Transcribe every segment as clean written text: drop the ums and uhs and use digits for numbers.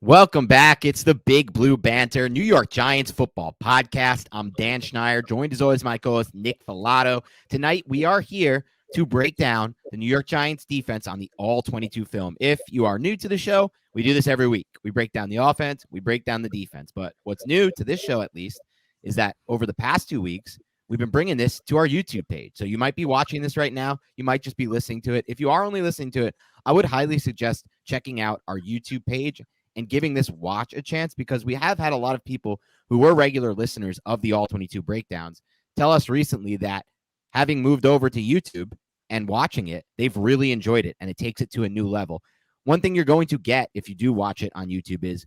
Welcome back. It's the Big Blue Banter, New York Giants football podcast. I'm Dan Schneider, joined as always my co-host Nick Filato. Tonight we are here to break down the New York Giants defense on the All-22 film. If you are new to the show, we do this every week. We break down the offense, we break down the defense. But what's new to this show, at least, is that over the past 2 weeks, we've been bringing this to our YouTube page. So you might be watching this right now. You might just be listening to it. If you are only listening to it, I would highly suggest checking out our YouTube page and giving this watch a chance, because we have had a lot of people who were regular listeners of the All-22 breakdowns tell us recently that having moved over to YouTube and watching it, they've really enjoyed it, and it takes it to a new level. One thing you're going to get if you do watch it on YouTube is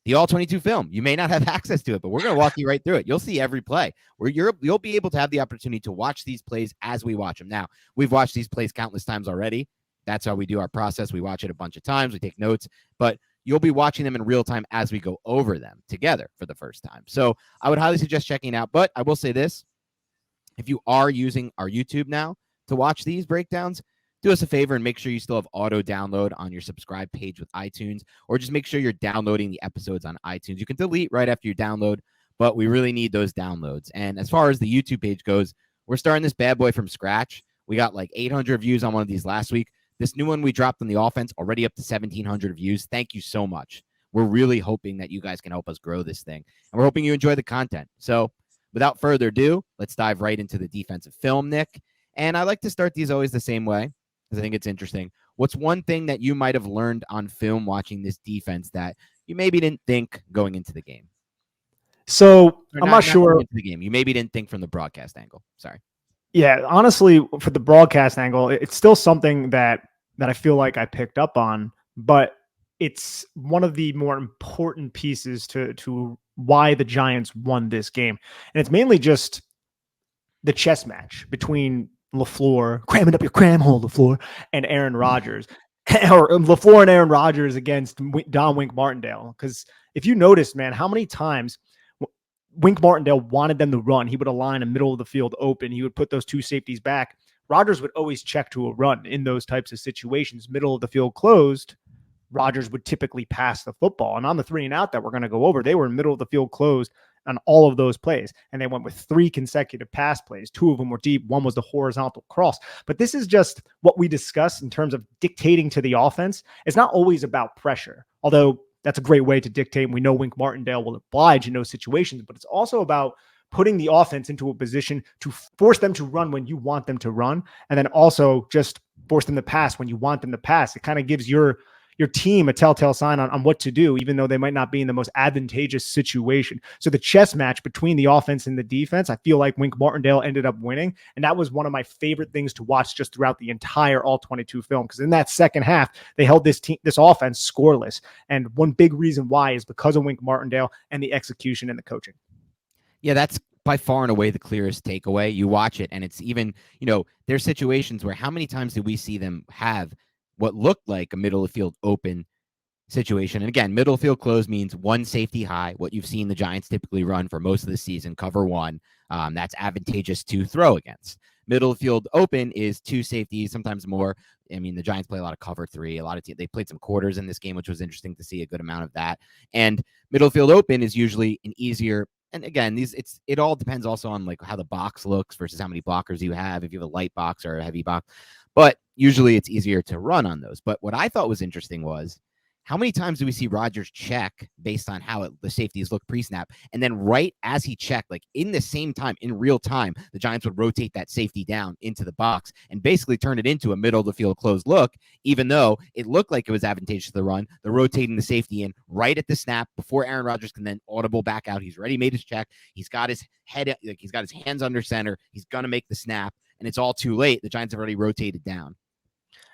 the All-22 film. You may not have access to it, but we're going to walk you right through it. You'll see every play. You'll be able to have the opportunity to watch these plays as we watch them. Now, we've watched these plays countless times already. That's how we do our process. We watch it a bunch of times. We take notes, but you'll be watching them in real time as we go over them together for the first time. So I would highly suggest checking it out. But I will say this, if you are using our YouTube now to watch these breakdowns, do us a favor and make sure you still have auto download on your subscribe page with iTunes, or just make sure you're downloading the episodes on iTunes. You can delete right after you download, but we really need those downloads. And as far as the YouTube page goes, we're starting this bad boy from scratch. We got like 800 views on one of these last week. This new one we dropped on the offense, already up to 1,700 views. Thank you so much. We're really hoping that you guys can help us grow this thing, and we're hoping you enjoy the content. So without further ado, let's dive right into the defensive film, Nick. And I like to start these always the same way, because I think it's interesting. What's one thing that you might have learned on film watching this defense that you maybe didn't think going into the game? So I'm not sure. Into the game. You maybe didn't think from the broadcast angle. Sorry. Yeah, honestly, for the broadcast angle, it's still something that I feel like I picked up on, but it's one of the more important pieces to why the Giants won this game. And it's mainly just the chess match between LaFleur, cramming up your cram hole, LaFleur, and Aaron Rodgers. Or LaFleur and Aaron Rodgers against Don Wink Martindale. Because if you notice, man, how many times Wink Martindale wanted them to run, he would align a middle of the field open. He would put those two safeties back. Rodgers would always check to a run in those types of situations. Middle of the field closed, Rodgers would typically pass the football. And on the 3 and out that we're going to go over, they were middle of the field closed on all of those plays. And they went with 3 consecutive pass plays. 2 of them were deep. 1 was the horizontal cross. But this is just what we discuss in terms of dictating to the offense. It's not always about pressure, although that's a great way to dictate. We know Wink Martindale will oblige in those situations, but it's also about putting the offense into a position to force them to run when you want them to run, and then also just force them to pass when you want them to pass. It kind of gives your team a telltale sign on what to do, even though they might not be in the most advantageous situation. So the chess match between the offense and the defense, I feel like Wink Martindale ended up winning, and that was one of my favorite things to watch just throughout the entire All-22 film, because in that second half, they held this offense scoreless, and one big reason why is because of Wink Martindale and the execution and the coaching. Yeah, that's by far and away the clearest takeaway. You watch it, and it's even, there's situations where how many times did we see them have what looked like a middle of field open situation? And again, middle of field close means 1 safety high, what you've seen the Giants typically run for most of the season, cover 1. That's advantageous to throw against. Middle of field open is 2 safeties, sometimes more. I mean, the Giants play a lot of cover 3. They played some quarters in this game, which was interesting to see, a good amount of that. And middle of field open is usually an easier. And again, it all depends also on like how the box looks versus how many blockers you have, if you have a light box or a heavy box. But usually it's easier to run on those. But what I thought was interesting was, how many times do we see Rodgers check based on how the safeties look pre-snap? And then right as he checked, like in the same time, in real time, the Giants would rotate that safety down into the box and basically turn it into a middle of the field closed look, even though it looked like it was advantageous to the run. They're rotating the safety in right at the snap before Aaron Rodgers can then audible back out. He's already made his check. He's got his head, like he's got his hands under center. He's going to make the snap, and it's all too late. The Giants have already rotated down.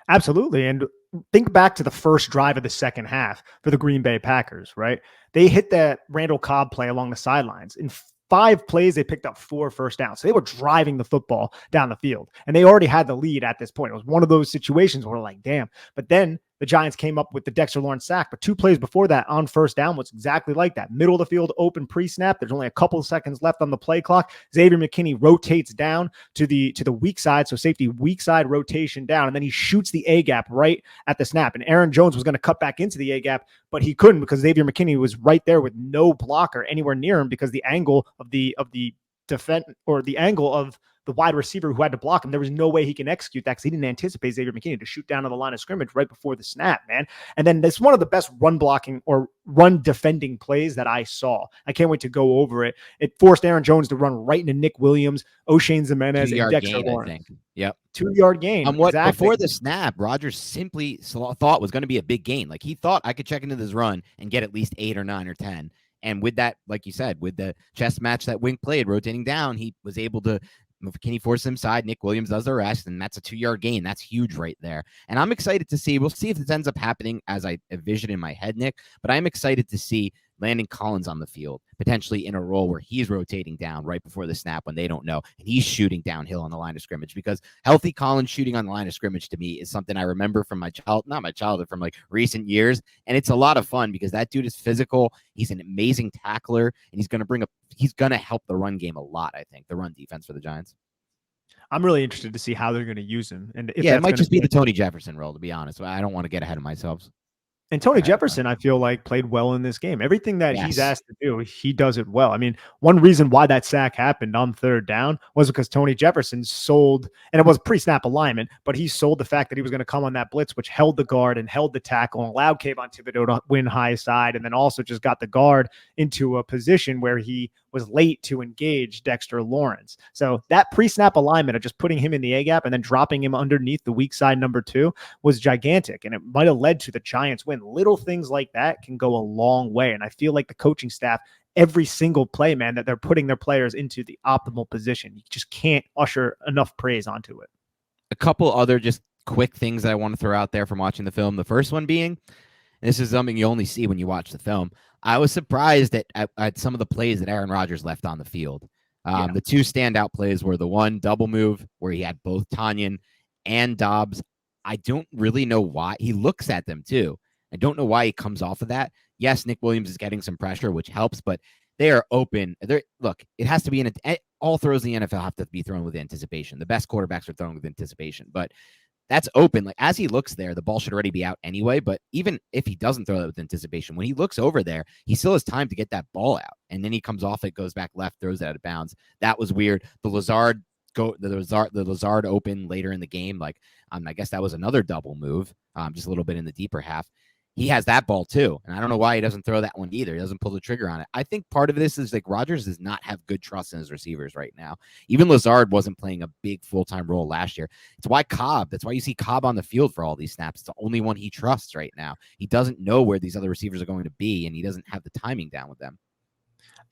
Absolutely. And think back to the first drive of the second half for the Green Bay Packers, right? They hit that Randall Cobb play along the sidelines. In 5 plays, they picked up 4 first downs. So they were driving the football down the field, and they already had the lead at this point. It was one of those situations where we're like, damn. But then the Giants came up with the Dexter Lawrence sack, but 2 plays before that on first down was exactly like that. Middle of the field, open pre-snap. There's only a couple of seconds left on the play clock. Xavier McKinney rotates down to the weak side, so safety weak side rotation down, and then he shoots the A gap right at the snap. And Aaron Jones was going to cut back into the A gap, but he couldn't because Xavier McKinney was right there with no blocker anywhere near him because the angle of the defense, or the angle of the wide receiver who had to block him, there was no way he can execute that because he didn't anticipate Xavier McKinney to shoot down to the line of scrimmage right before the snap, man. And then that's one of the best run blocking or run defending plays that I saw. I can't wait to go over it. It forced Aaron Jones to run right into Nick Williams, O'Shane Zimenez, and Dexter Lawrence. I think. Yep. 2-yard gain. Exactly. Before the snap, Rodgers simply thought was going to be a big gain. Like, he thought I could check into this run and get at least 8 or 9 or 10. And with that, like you said, with the chess match that Wink played, rotating down, he was able to. McKinney forces him side. Nick Williams does the rest, and that's a 2-yard gain. That's huge right there. And I'm excited to see. We'll see if this ends up happening as I envision in my head, Nick. But I'm excited to see Landon Collins on the field, potentially in a role where he's rotating down right before the snap when they don't know, and he's shooting downhill on the line of scrimmage, because healthy Collins shooting on the line of scrimmage to me is something I remember from not my childhood, from like recent years. And it's a lot of fun because that dude is physical. He's an amazing tackler, and he's going to help the run game a lot. I think the run defense for the Giants. I'm really interested to see how they're going to use him. And if it might just be the Tony Jefferson role, to be honest. I don't want to get ahead of myself. And Tony Jefferson, I feel like, played well in this game. Everything that he's asked to do, he does it well. I mean, one reason why that sack happened on third down was because Tony Jefferson sold, and it was pre-snap alignment, but he sold the fact that he was going to come on that blitz, which held the guard and held the tackle and allowed Kayvon Thibodeau to win high side, and then also just got the guard into a position where he was late to engage Dexter Lawrence. So that pre-snap alignment of just putting him in the A-gap and then dropping him underneath the weak side number 2 was gigantic, and it might have led to the Giants win. Little things like that can go a long way, and I feel like the coaching staff, every single play, man, that they're putting their players into the optimal position. You just can't usher enough praise onto it. A couple other just quick things that I want to throw out there from watching the film. The first one being, this is something you only see when you watch the film, I was surprised at some of the plays that Aaron Rodgers left on the field. The 2 standout plays were the one double move where he had both Tanyan and Dobbs. I don't really know why. He looks at them too. I don't know why he comes off of that. Yes, Nick Williams is getting some pressure, which helps, but they are open. Look, it has to be all throws in the NFL have to be thrown with anticipation. The best quarterbacks are thrown with anticipation, but that's open. Like, as he looks there, the ball should already be out anyway. But even if he doesn't throw that with anticipation, when he looks over there, he still has time to get that ball out. And then he comes off it, goes back left, throws it out of bounds. That was weird. The Lazard open later in the game. Like, I guess that was another double move, just a little bit in the deeper half. He has that ball too. And I don't know why he doesn't throw that one either. He doesn't pull the trigger on it. I think part of this is like Rodgers does not have good trust in his receivers right now. Even Lazard wasn't playing a big full-time role last year. That's why you see Cobb on the field for all these snaps. It's the only one he trusts right now. He doesn't know where these other receivers are going to be, and he doesn't have the timing down with them.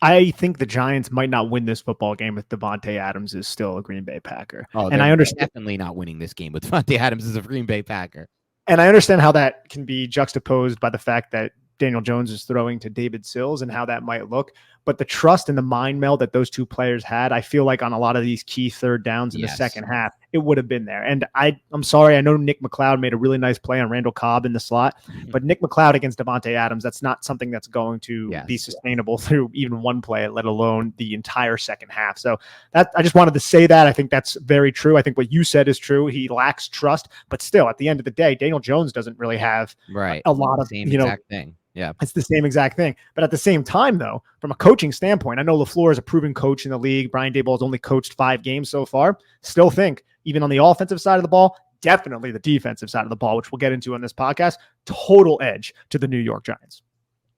I think the Giants might not win this football game if Davante Adams is still a Green Bay Packer. And I understand definitely not winning this game with Davante Adams as a Green Bay Packer. And I understand how that can be juxtaposed by the fact that Daniel Jones is throwing to David Sills and how that might look. But the trust and the mind meld that those 2 players had, I feel like on a lot of these key third downs in the second half, it would have been there. And I'm sorry, I know Nick McLeod made a really nice play on Randall Cobb in the slot, but Nick McLeod against Davante Adams, that's not something that's going to be sustainable through even one play, let alone the entire second half. So that I just wanted to say that. I think that's very true. I think what you said is true. He lacks trust, but still, at the end of the day, Daniel Jones doesn't really have a lot of exact thing. Yeah, it's the same exact thing. But at the same time, though, from a coaching standpoint, I know LaFleur is a proven coach in the league. Brian Daboll has only coached 5 games so far. Still think, even on the offensive side of the ball, definitely the defensive side of the ball, which we'll get into on this podcast, total edge to the New York Giants.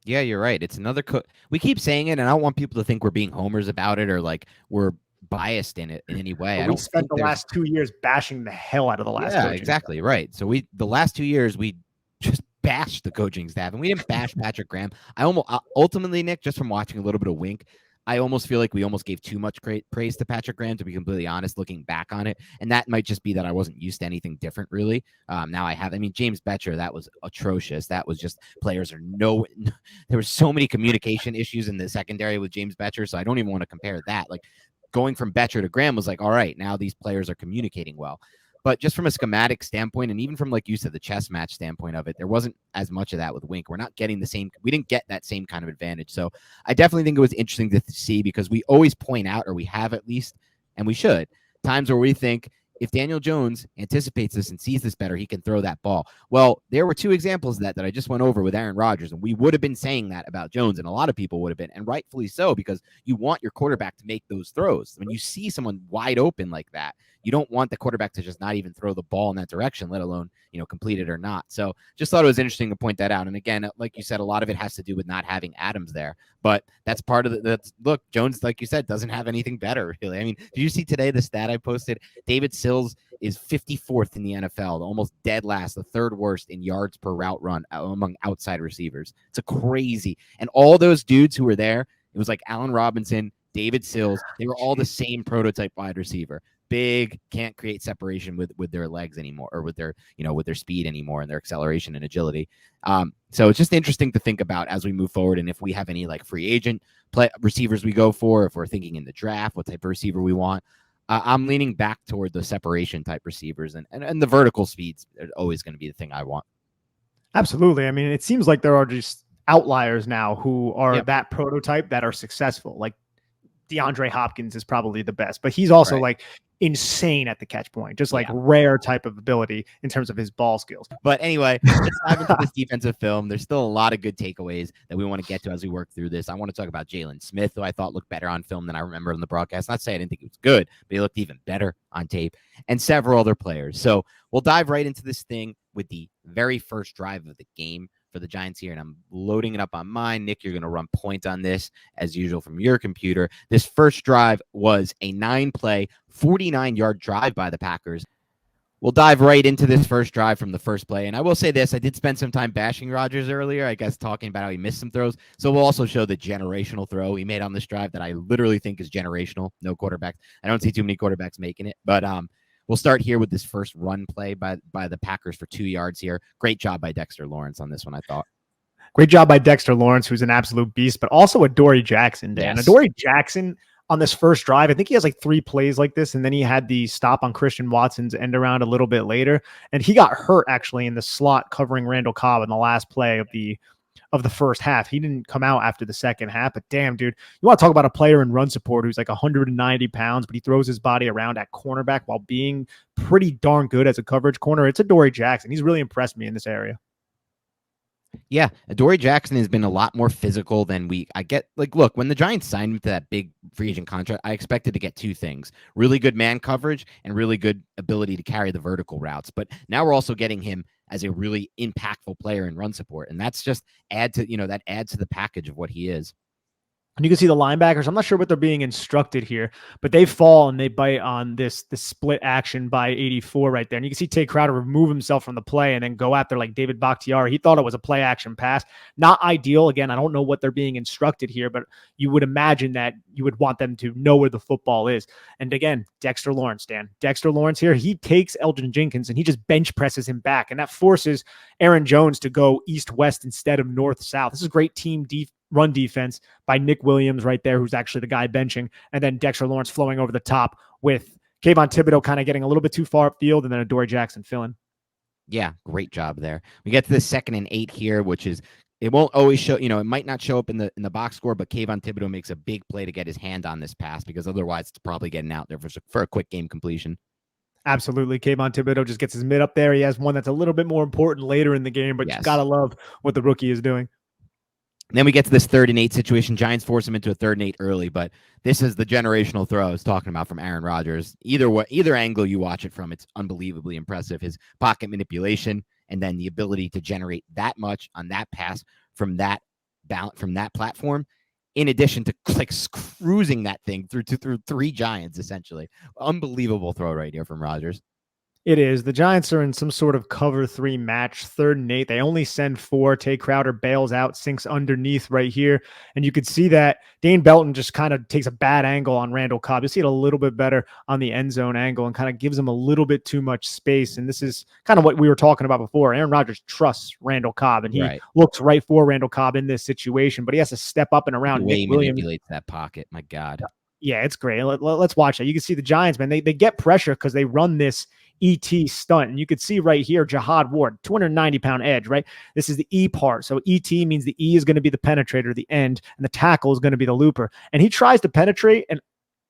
Yeah, you're right. It's another we keep saying it, and I don't want people to think we're being homers about it or like we're biased in it in any way. We spent the last 2 years bashing the hell out of the last. Yeah, exactly staff. Right. So the last 2 years we just bashed the coaching staff, and we didn't bash Patrick Graham. Ultimately, Nick, just from watching a little bit of Wink, I almost feel like we almost gave too much praise to Patrick Graham, to be completely honest, looking back on it. And that might just be that I wasn't used to anything different, really. Now I have. I mean, James Betcher, that was atrocious. That was just there were so many communication issues in the secondary with James Betcher, so I don't even want to compare that. Like, going from Betcher to Graham was like, all right, now these players are communicating well. But just from a schematic standpoint, and even from, like you said, the chess match standpoint of it, there wasn't as much of that with Wink. We're not getting we didn't get that same kind of advantage. So I definitely think it was interesting to see, because we always point out, or we have at least, and we should, times where we think, if Daniel Jones anticipates this and sees this better, he can throw that ball. Well, there were two examples of that I just went over with Aaron Rodgers, and we would have been saying that about Jones, and a lot of people would have been, and rightfully so, because you want your quarterback to make those throws. When you see someone wide open like that, you don't want the quarterback to just not even throw the ball in that direction, let alone, complete it or not. So just thought it was interesting to point that out. And again, like you said, a lot of it has to do with not having Adams there, but that's part of look, Jones, like you said, doesn't have anything better, really. I mean, did you see today the stat I posted? David Sills is 54th in the NFL, almost dead last, the third worst in yards per route run among outside receivers. It's a crazy. And all those dudes who were there, it was like Allen Robinson, David Sills, they were all the same prototype wide receiver. Big, can't create separation with their legs anymore, or with their speed anymore, and their acceleration and agility. So it's just interesting to think about as we move forward, and if we have any like free agent receivers we go for, if we're thinking in the draft, what type of receiver we want. I'm leaning back toward the separation type receivers, and the vertical speeds are always going to be the thing I want. Absolutely. I mean, it seems like there are just outliers now who are that prototype that are successful. Like DeAndre Hopkins is probably the best, but he's also like insane at the catch point, just like rare type of ability in terms of his ball skills. But anyway, let's dive into this defensive film. There's still a lot of good takeaways that we want to get to as we work through this. I want to talk about Jalen Smith, who I thought looked better on film than I remember in the broadcast. Not to say I didn't think he was good, but he looked even better on tape, and several other players. So we'll dive right into this thing with the very first drive of the game for the Giants here, and I'm loading it up on mine. Nick, you're going to run point on this as usual from your computer. This first drive was a 9-play, 49-yard drive by the Packers. We'll dive right into this first drive from the first play, and I will say this, I did spend some time bashing Rodgers earlier, I guess, talking about how he missed some throws, so we'll also show the generational throw he made on this drive that I literally think is generational. No quarterbacks. I don't see too many quarterbacks making it, but we'll start here with this first run play by the Packers for 2 yards here. Great job by Dexter Lawrence on this one, I thought. Great job by Dexter Lawrence, who's an absolute beast, but also a Dory Jackson, Dan. Yes. A Dory Jackson on this first drive, I think he has like 3 plays like this, and then he had the stop on Christian Watson's end around a little bit later, and he got hurt actually in the slot covering Randall Cobb in the last play of the first half. He didn't come out after the second half, but damn, dude, you want to talk about a player in run support who's like 190 pounds, but he throws his body around at cornerback while being pretty darn good as a coverage corner. It's a Dory Jackson. He's really impressed me in this area. Yeah, Dory Jackson has been a lot more physical than I get. Like, look, when the Giants signed him to that big free agent contract, I expected to get 2 things: really good man coverage and really good ability to carry the vertical routes. But now we're also getting him as a really impactful player in run support, and that's just adds to the package of what he is. And you can see the linebackers. I'm not sure what they're being instructed here, but they fall and they bite on the split action by 84 right there. And you can see Tay Crowder remove himself from the play and then go after like David Bakhtiari. He thought it was a play action pass. Not ideal. Again, I don't know what they're being instructed here, but you would imagine that you would want them to know where the football is. And again, Dexter Lawrence, Dan. Dexter Lawrence here, he takes Elgin Jenkins and he just bench presses him back. And that forces Aaron Jones to go east-west instead of north-south. This is great team run defense by Nick Williams right there, who's actually the guy benching, and then Dexter Lawrence flowing over the top with Kayvon Thibodeau kind of getting a little bit too far upfield, and then a Dory Jackson filling. Yeah, great job there. We get to the 2nd and 8 here, which is, it won't always show, it might not show up in the box score, but Kayvon Thibodeau makes a big play to get his hand on this pass, because otherwise it's probably getting out there for a quick game completion. Absolutely. Kayvon Thibodeau just gets his mid up there. He has one that's a little bit more important later in the game, but you gotta love what the rookie is doing. Then we get to this 3rd and 8 situation. Giants force him into a 3rd and 8 early, but this is the generational throw I was talking about from Aaron Rodgers. Either angle you watch it from, it's unbelievably impressive. His pocket manipulation, and then the ability to generate that much on that pass from that platform, in addition to like cruising that thing through 3 Giants, essentially. Unbelievable throw right here from Rodgers. It is. The Giants are in some sort of cover 3 match, 3rd and 8. They only send 4. Tay Crowder bails out, sinks underneath right here. And you could see that Dane Belton just kind of takes a bad angle on Randall Cobb. You see it a little bit better on the end zone angle and kind of gives him a little bit too much space. And this is kind of what we were talking about before. Aaron Rodgers trusts Randall Cobb, and he looks right for Randall Cobb in this situation, but he has to step up and around. The way he manipulates that pocket, my God. Yeah, it's great. Let's watch that. You can see the Giants, man, they get pressure because they run this ET stunt. And you could see right here, Jihad Ward, 290-pound edge, right? This is the E part. So ET means the E is going to be the penetrator, the end, and the tackle is going to be the looper. And he tries to penetrate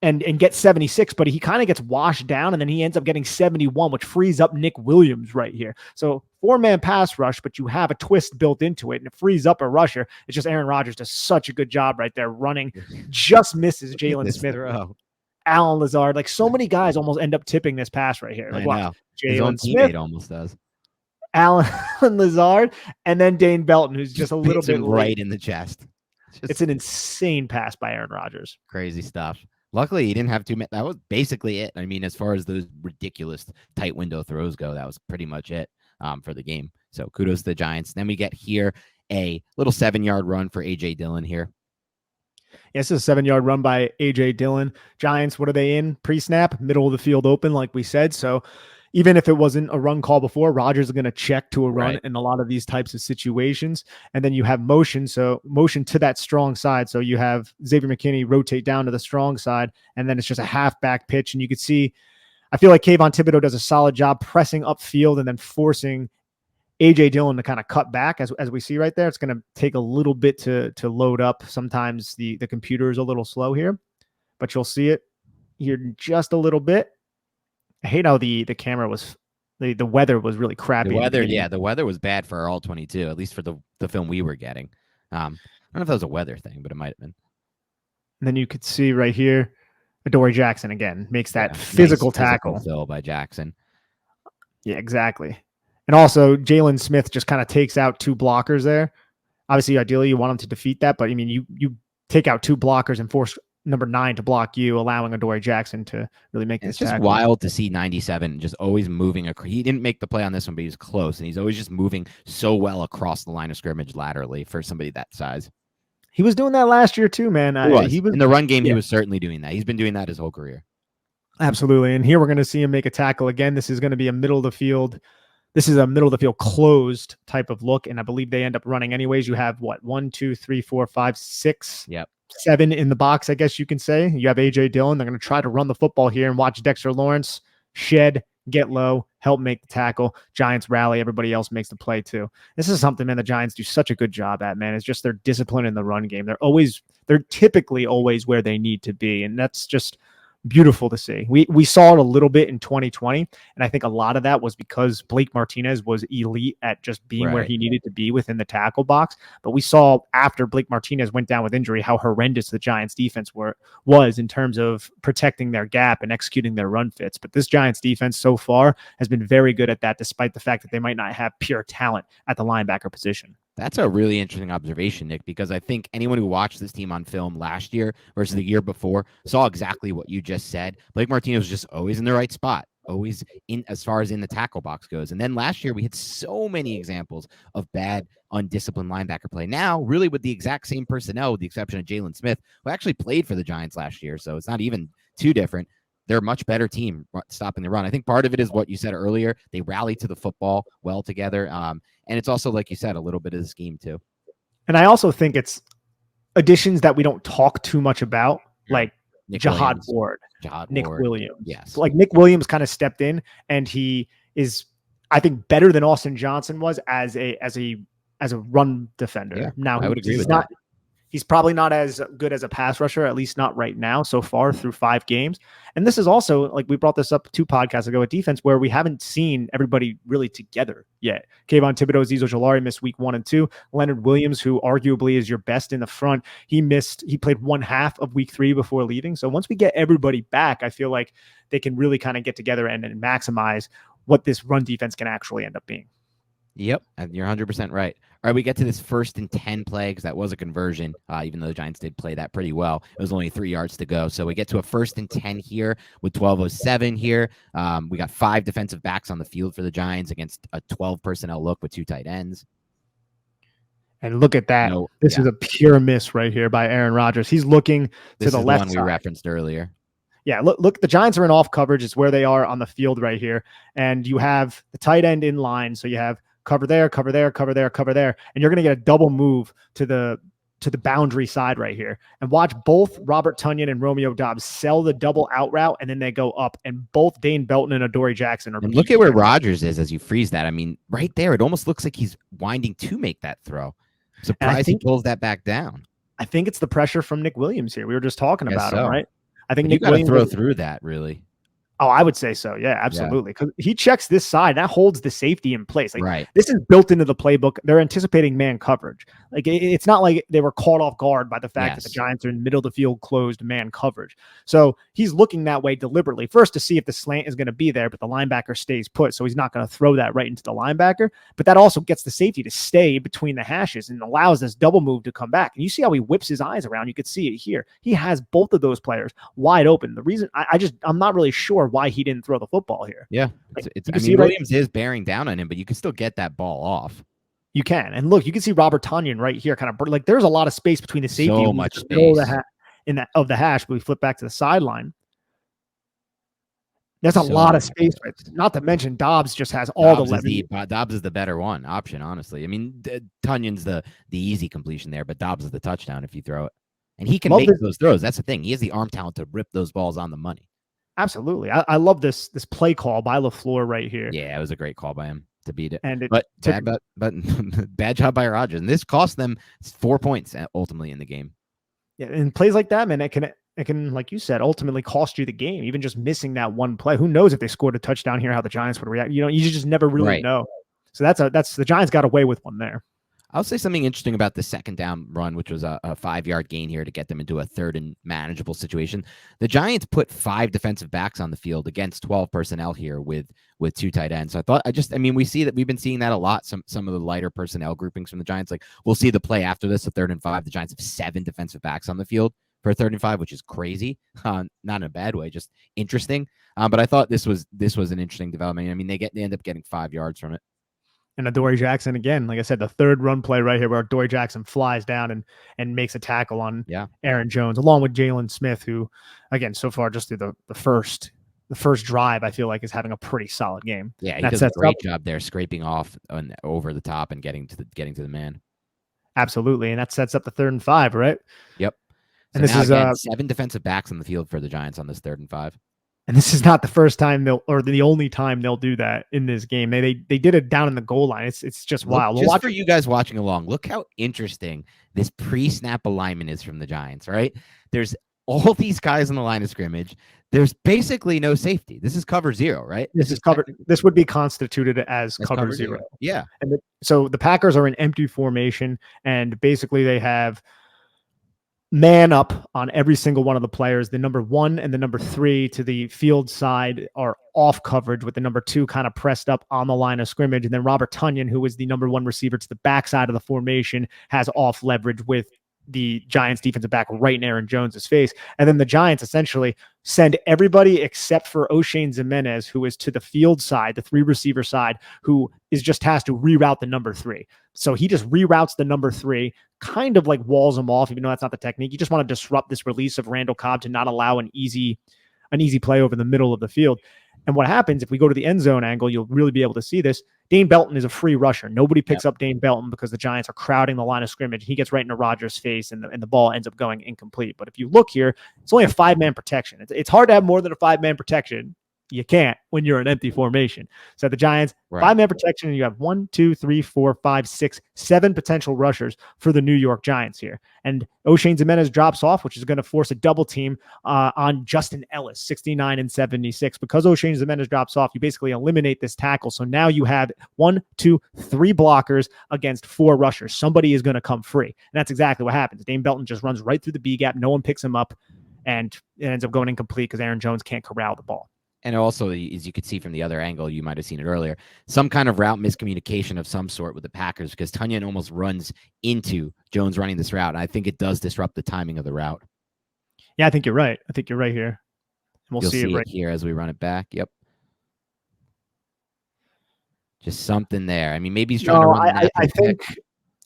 and get 76, but he kind of gets washed down, and then he ends up getting 71, which frees up Nick Williams right here. So 4-man pass rush, but you have a twist built into it, and it frees up a rusher. It's just Aaron Rodgers does such a good job right there running. Just misses Jalen Smith. Alan Lazard, like so many guys almost end up tipping this pass right here. Like, wow, Jalen Smith almost does. Alan Lazard, and then Dane Belton, who's just a little bit right in the chest. It's an insane pass by Aaron Rodgers. Crazy stuff. Luckily, he didn't have too many. That was basically it. I mean, as far as those ridiculous tight window throws go, that was pretty much it for the game. So kudos to the Giants. Then we get here a little 7-yard run for A.J. Dillon here. Yes, it's a 7-yard run by A.J. Dillon. Giants, what are they in? Pre-snap, middle of the field open, like we said. So even if it wasn't a run call before, Rodgers is going to check to a run in a lot of these types of situations. And then you have motion. So motion to that strong side. So you have Xavier McKinney rotate down to the strong side, and then it's just a halfback pitch. And you could see, I feel like Kayvon Thibodeau does a solid job pressing upfield and then forcing A.J. Dillon to kind of cut back as we see right there. It's going to take a little bit to load up. Sometimes the computer is a little slow here, but you'll see it here in just a little bit. I hate how the camera was, the weather was really crappy. The weather was bad for our All-22, at least for the film we were getting. I don't know if that was a weather thing, but it might have been. And then you could see right here, Dory Jackson again makes that physical tackle. Physical fill by Jackson. Yeah, exactly. And also Jalen Smith just kind of takes out 2 blockers there. Obviously, ideally you want him to defeat that, but I mean, you take out 2 blockers and force number 9 to block you, allowing a Dory Jackson to really make this tackle. It's just wild to see 97 just always moving. He didn't make the play on this one, but he was close, and he's always just moving so well across the line of scrimmage laterally for somebody that size. He was doing that last year too, man. He was in the run game. He was certainly doing that. He's been doing that his whole career. Absolutely. And here we're going to see him make a tackle again. This is going to be a middle of the field. This is a middle of the field closed type of look, and I believe they end up running anyways. You have what, 1, 2, 3, 4, 5, 6. Yep. 7 in the box, I guess you can say. You have A.J. Dillon. They're going to try to run the football here and watch Dexter Lawrence shed, get low, help make the tackle. Giants rally. Everybody else makes the play too. This is something, man, the Giants do such a good job at, man. It's just their discipline in the run game. They're typically always where they need to be, and that's just beautiful to see. We saw it a little bit in 2020, and I think a lot of that was because Blake Martinez was elite at just being where he needed to be within the tackle box. But we saw after Blake Martinez went down with injury how horrendous the Giants defense was in terms of protecting their gap and executing their run fits. But this Giants defense so far has been very good at that, despite the fact that they might not have pure talent at the linebacker position. That's a really interesting observation, Nick, because I think anyone who watched this team on film last year versus the year before saw exactly what you just said. Blake Martinez was just always in the right spot, always in as far as in the tackle box goes. And then last year we had so many examples of bad, undisciplined linebacker play. Now, really with the exact same personnel, with the exception of Jalen Smith, who actually played for the Giants last year, so it's not even too different. They're a much better team stopping the run. I think part of it is what you said earlier. They rally to the football well together. And it's also, like you said, a little bit of the scheme too. And I also think it's additions that we don't talk too much about, like Jihad Ward, Nick Williams. Yes. Like Nick Williams kind of stepped in, and he is, I think, better than Austin Johnson was as a run defender. Yeah, now I would agree with that. He's probably not as good as a pass rusher, at least not right now so far through 5 games. And this is also, like we brought this up 2 podcasts ago at defense, where we haven't seen everybody really together yet. Kayvon Thibodeau, Azeez Ojulari missed week 1 and 2. Leonard Williams, who arguably is your best in the front, he played 1/2 of week 3 before leaving. So once we get everybody back, I feel like they can really kind of get together and maximize what this run defense can actually end up being. Yep, you're 100% right. All right, we get to this 1st and 10 play because that was a conversion, even though the Giants did play that pretty well. It was only 3 yards to go. So we get to a 1st and 10 here with 12:07 here. We got 5 defensive backs on the field for the Giants against a 12 personnel look with 2 tight ends. And look at that. This is a pure miss right here by Aaron Rodgers. He's looking to the left side. This is the one we referenced earlier. Yeah, look, the Giants are in off coverage. It's where they are on the field right here. And you have the tight end in line. So you have cover there, cover there, cover there, cover there. And you're going to get a double move to the to the boundary side right here, and watch both Robert Tonyan and Romeo Doubs sell the double out route, and then they go up, and both Dane Belton and Dory Jackson are. And look at where Rodgers is as you freeze that. I mean, right there, it almost looks like he's winding to make that throw. I'm surprised he pulls that back down. I think it's the pressure from Nick Williams here. We were just talking about him, right? I think Nick Williams throw through that, really. Oh, I would say so. Yeah, absolutely. Because he checks this side, that holds the safety in place. Right. This is built into the playbook. They're anticipating man coverage. Like it's not like they were caught off guard by the fact that the Giants are in middle of the field closed man coverage. So he's looking that way deliberately, first to see if the slant is going to be there, but the linebacker stays put. So he's not going to throw that right into the linebacker. But that also gets the safety to stay between the hashes and allows this double move to come back. And you see how he whips his eyes around. You could see it here. He has both of those players wide open. The reason I'm not really sure why he didn't throw the football here. Yeah. Williams is bearing down on him, but you can still get that ball off. You can. And look, you can see Robert Tonyan right here, kind of like there's a lot of space between the safety so much space of the hash, but we flip back to the sideline. There's a lot of space, right? Not to mention Doubs just has all the leverage. Doubs is the better option, honestly. I mean, Tonyan's the easy completion there, but Doubs is the touchdown if you throw it. And he can make those throws. That's the thing. He has the arm talent to rip those balls on the money. Absolutely. I love this play call by LaFleur right here. Yeah, it was a great call by him to beat it. But bad job by Rodgers. And this cost them 4 points ultimately in the game. Yeah, and plays like that, man, it can, like you said, ultimately cost you the game. Even just missing that one play. Who knows if they scored a touchdown here, how the Giants would react. You just never really know. So that's the Giants got away with one there. I'll say something interesting about the second down run, which was a 5-yard gain here to get them into a third and manageable situation. The Giants put 5 defensive backs on the field against 12 personnel here with 2 tight ends. So we see that we've been seeing that a lot. Some of the lighter personnel groupings from the Giants, like we'll see the play after this, a 3rd and 5. The Giants have 7 defensive backs on the field for a 3rd and 5, which is crazy. Not in a bad way, just interesting. But I thought this was an interesting development. I mean, they end up getting 5 yards from it. And a Dory Jackson, again, like I said, the 3rd run play right here where Dory Jackson flies down and makes a tackle on Aaron Jones, along with Jalen Smith, who, again, so far just through the first drive, I feel like is having a pretty solid game. Yeah, he does a great job there, scraping off over the top and getting to the man. Absolutely, and that sets up the 3rd and 5, right? Yep. And this is 7 defensive backs on the field for the Giants on this 3rd and 5. And this is not the first time the only time they'll do that in this game. They did it down in the goal line. It's just wild. Just for you guys watching along, look how interesting this pre-snap alignment is from the Giants, right? There's all these guys on the line of scrimmage. There's basically no safety. This is cover 0, right? This would be constituted as cover 0. Yeah. And so the Packers are in empty formation, and basically they have man up on every single one of the players. The number 1 and the number 3 to the field side are off coverage, with the number 2 kind of pressed up on the line of scrimmage. And then Robert Tonyan, who is the number 1 receiver to the backside of the formation, has off leverage with the Giants defensive back right in Aaron Jones's face. And then the Giants essentially send everybody except for O'Shane Jimenez, who is to the field side, the 3 receiver side, who is just has to reroute the number 3. So he just reroutes the number 3, kind of like walls him off, even though that's not the technique. You just want to disrupt this release of Randall Cobb to not allow an easy play over the middle of the field. And what happens if we go to the end zone angle, you'll really be able to see this. Dane Belton is a free rusher. Nobody picks up Dane Belton because the Giants are crowding the line of scrimmage. He gets right into Rodgers' face, and the ball ends up going incomplete. But if you look here, it's only a 5-man protection. It's hard to have more than a 5-man protection. You can't when you're an empty formation. So the Giants, 5-man protection, and you have 1, 2, 3, 4, 5, 6, 7 potential rushers for the New York Giants here. And O'Shane Jimenez drops off, which is going to force a double team on Justin Ellis, 69 and 76. Because O'Shane Jimenez drops off, you basically eliminate this tackle. So now you have 1, 2, 3 blockers against 4 rushers. Somebody is going to come free. And that's exactly what happens. Dane Belton just runs right through the B gap. No one picks him up, and it ends up going incomplete because Aaron Jones can't corral the ball. And also, as you could see from the other angle, you might have seen it earlier, some kind of route miscommunication of some sort with the Packers, because Tonyan almost runs into Jones running this route. And I think it does disrupt the timing of the route. Yeah, I think you're right. I think you're right here. And You'll see it right here as we run it back. Yep. Just something there. I mean, maybe he's trying to run. I think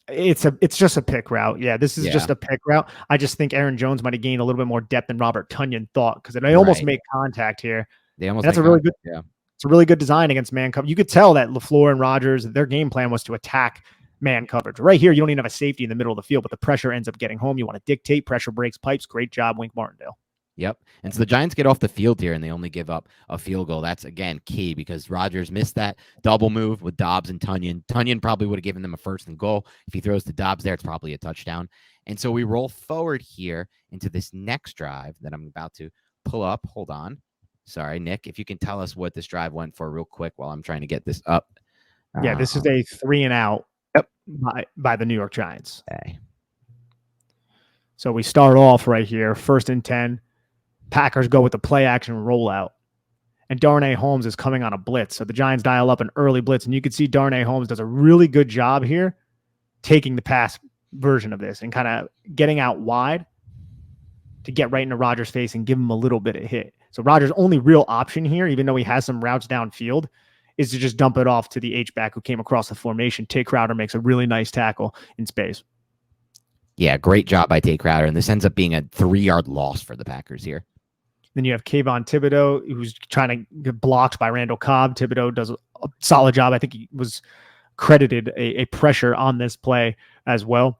it's just a pick route. Yeah, this is just a pick route. I just think Aaron Jones might have gained a little bit more depth than Robert Tonyan thought, because they almost make contact here. That's a really good. Yeah, it's a really good design against man coverage. You could tell that LaFleur and Rodgers, their game plan was to attack man coverage. Right here, you don't even have a safety in the middle of the field, but the pressure ends up getting home. You want to dictate, pressure breaks pipes. Great job, Wink Martindale. Yep. And so the Giants get off the field here and they only give up a field goal. That's, again, key because Rodgers missed that double move with Dobbs and Tunyon. Tunyon probably would have given them a 1st and goal. If he throws to Dobbs there, it's probably a touchdown. And so we roll forward here into this next drive that I'm about to pull up. Hold on. Sorry, Nick, if you can tell us what this drive went for real quick while I'm trying to get this up. Yeah, this is a 3 and out by the New York Giants. Okay. So we start off right here, 1st and 10. Packers go with the play action rollout. And Darnay Holmes is coming on a blitz. So the Giants dial up an early blitz. And you can see Darnay Holmes does a really good job here taking the pass version of this and kind of getting out wide to get right into Rodgers' face and give him a little bit of hit. So Rodgers' only real option here, even though he has some routes downfield, is to just dump it off to the H-back who came across the formation. Tay Crowder makes a really nice tackle in space. Yeah, great job by Tay Crowder. And this ends up being a 3-yard loss for the Packers here. Then you have Kayvon Thibodeau, who's trying to get blocked by Randall Cobb. Thibodeau does a solid job. I think he was credited a pressure on this play as well.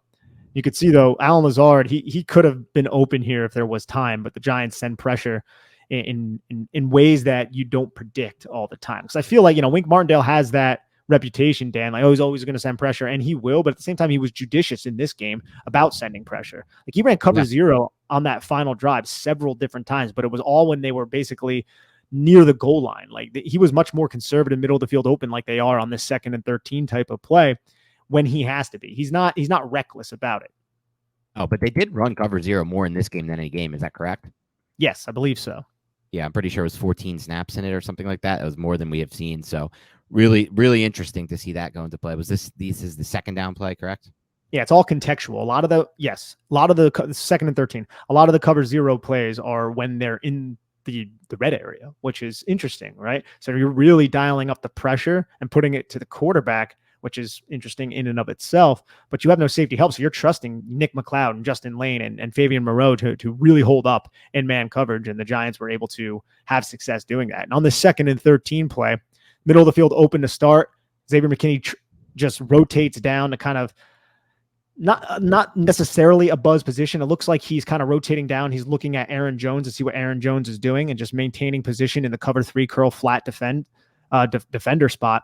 You could see, though, Alan Lazard, he could have been open here if there was time, but the Giants send pressure in ways that you don't predict all the time. Because I feel like, Wink Martindale has that reputation, Dan, like, he's always going to send pressure, and he will, but at the same time, he was judicious in this game about sending pressure. Like, he ran cover zero on that final drive several different times, but it was all when they were basically near the goal line. Like, he was much more conservative, middle of the field open, like they are on this 2nd and 13 type of play when he has to be. He's not reckless about it. Oh, but they did run cover zero more in this game than any game. Is that correct? Yes, I believe so. Yeah, I'm pretty sure it was 14 snaps in it or something like that. It was more than we have seen. So really, really interesting to see that go into play. This is the 2nd down play, correct? Yeah, it's all contextual. A lot of the 2nd and 13, a lot of the cover zero plays are when they're in the red area, which is interesting, right? So you're really dialing up the pressure and putting it to the quarterback, which is interesting in and of itself, but you have no safety help. So you're trusting Nick McLeod and Justin Lane and Fabian Moreau to really hold up in man coverage. And the Giants were able to have success doing that. And on the 2nd and 13 play, middle of the field open to start, Xavier McKinney just rotates down to kind of not necessarily a buzz position. It looks like he's kind of rotating down. He's looking at Aaron Jones to see what Aaron Jones is doing and just maintaining position in the cover 3 curl flat defender spot.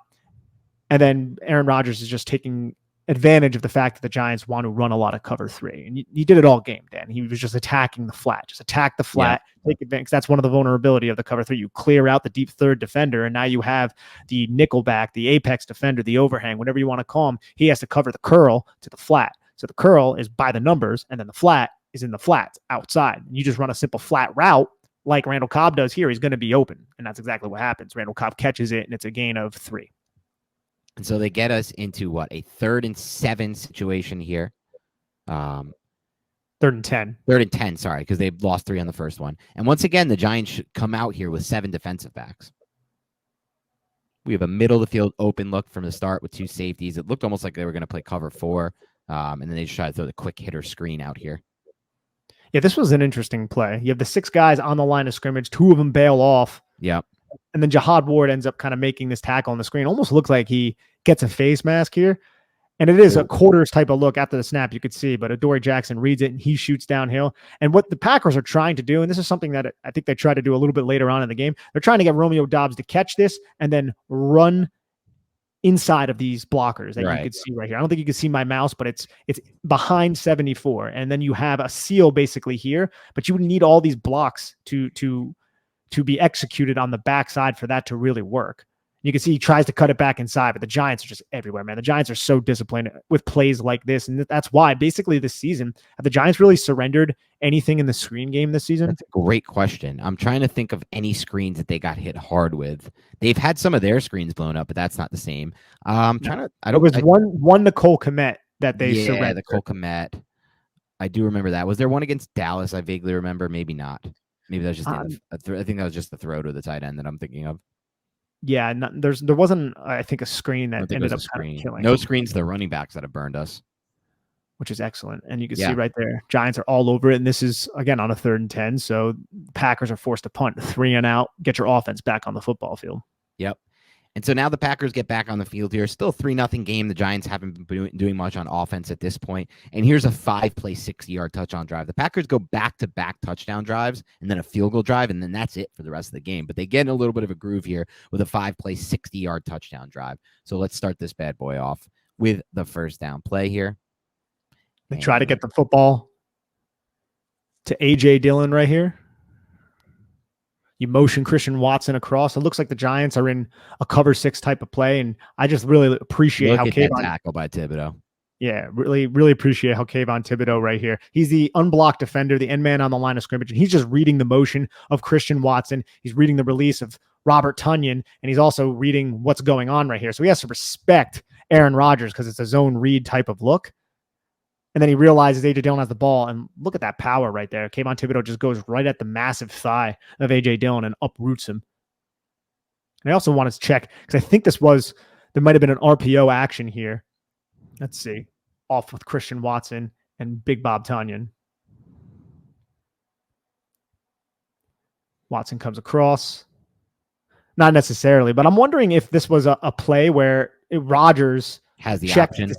And then Aaron Rodgers is just taking advantage of the fact that the Giants want to run a lot of cover 3. And he did it all game, Dan. He was just attacking the flat. Just attack the flat, take advantage. That's one of the vulnerability of the cover 3. You clear out the deep third defender, and now you have the nickelback, the apex defender, the overhang, whatever you want to call him. He has to cover the curl to the flat. So the curl is by the numbers, and then the flat is in the flats outside. You just run a simple flat route like Randall Cobb does here. He's going to be open, and that's exactly what happens. Randall Cobb catches it, and it's a gain of 3. And so they get us into a 3rd and 7 situation here. 3rd and 10. 3rd and 10, sorry, because they lost 3 on the first one. And once again, the Giants should come out here with 7 defensive backs. We have a middle of the field open look from the start with 2 safeties. It looked almost like they were going to play cover 4. And then they just try to throw the quick hitter screen out here. Yeah, this was an interesting play. You have the 6 guys on the line of scrimmage. 2 of them bail off. Yep. And then Jihad Ward ends up kind of making this tackle on the screen. Almost looks like he gets a face mask here. And it is a quarters type of look after the snap, you could see. But Dory Jackson reads it, and he shoots downhill. And what the Packers are trying to do, and this is something that I think they tried to do a little bit later on in the game, they're trying to get Romeo Doubs to catch this and then run inside of these blockers that you could see right here. I don't think you can see my mouse, but it's behind 74. And then you have a seal basically here, but you would need all these blocks to be executed on the backside for that to really work. You can see he tries to cut it back inside, but the Giants are just everywhere, man. The Giants are so disciplined with plays like this. And that's why basically this season, have the Giants really surrendered anything in the screen game this season? That's a great question. I'm trying to think of any screens that they got hit hard with. They've had some of their screens blown up, but that's not the same. It was one Nicole Komet that they surrendered. Yeah, the Cole Komet. I do remember that. Was there one against Dallas? I vaguely remember. Maybe not. Maybe that was just I think that was just the throw to the tight end that I'm thinking of. Yeah, there wasn't, I think, a screen that ended up killing. No screens, the running backs that have burned us. Which is excellent. And you can see right there, Giants are all over it. And this is, again, on a 3rd and 10. So Packers are forced to punt 3 and out, get your offense back on the football field. Yep. And so now the Packers get back on the field here. Still 3-0 game. The Giants haven't been doing much on offense at this point. And here's a 5-play, 60-yard touchdown drive. The Packers go back-to-back touchdown drives and then a field goal drive, and then that's it for the rest of the game. But they get in a little bit of a groove here with a 5-play, 60-yard touchdown drive. So let's start this bad boy off with the first down play here. They try to get the football to A.J. Dillon right here. You motion Christian Watson across. It looks like the Giants are in a cover 6 type of play, and I just really appreciate how Kayvon tackle by Thibodeau. Yeah, really appreciate how Kayvon Thibodeau right here. He's the unblocked defender, the end man on the line of scrimmage, and he's just reading the motion of Christian Watson. He's reading the release of Robert Tonyan, and he's also reading what's going on right here. So he has to respect Aaron Rodgers because it's a zone read type of look. And then he realizes A.J. Dillon has the ball, and look at that power right there. Kayvon Thibodeau just goes right at the massive thigh of A.J. Dillon and uproots him. And I also want to check, because I think there might have been an RPO action here. Let's see. Off with Christian Watson and Big Bob Tonyan. Watson comes across. Not necessarily, but I'm wondering if this was a play where Rodgers has the option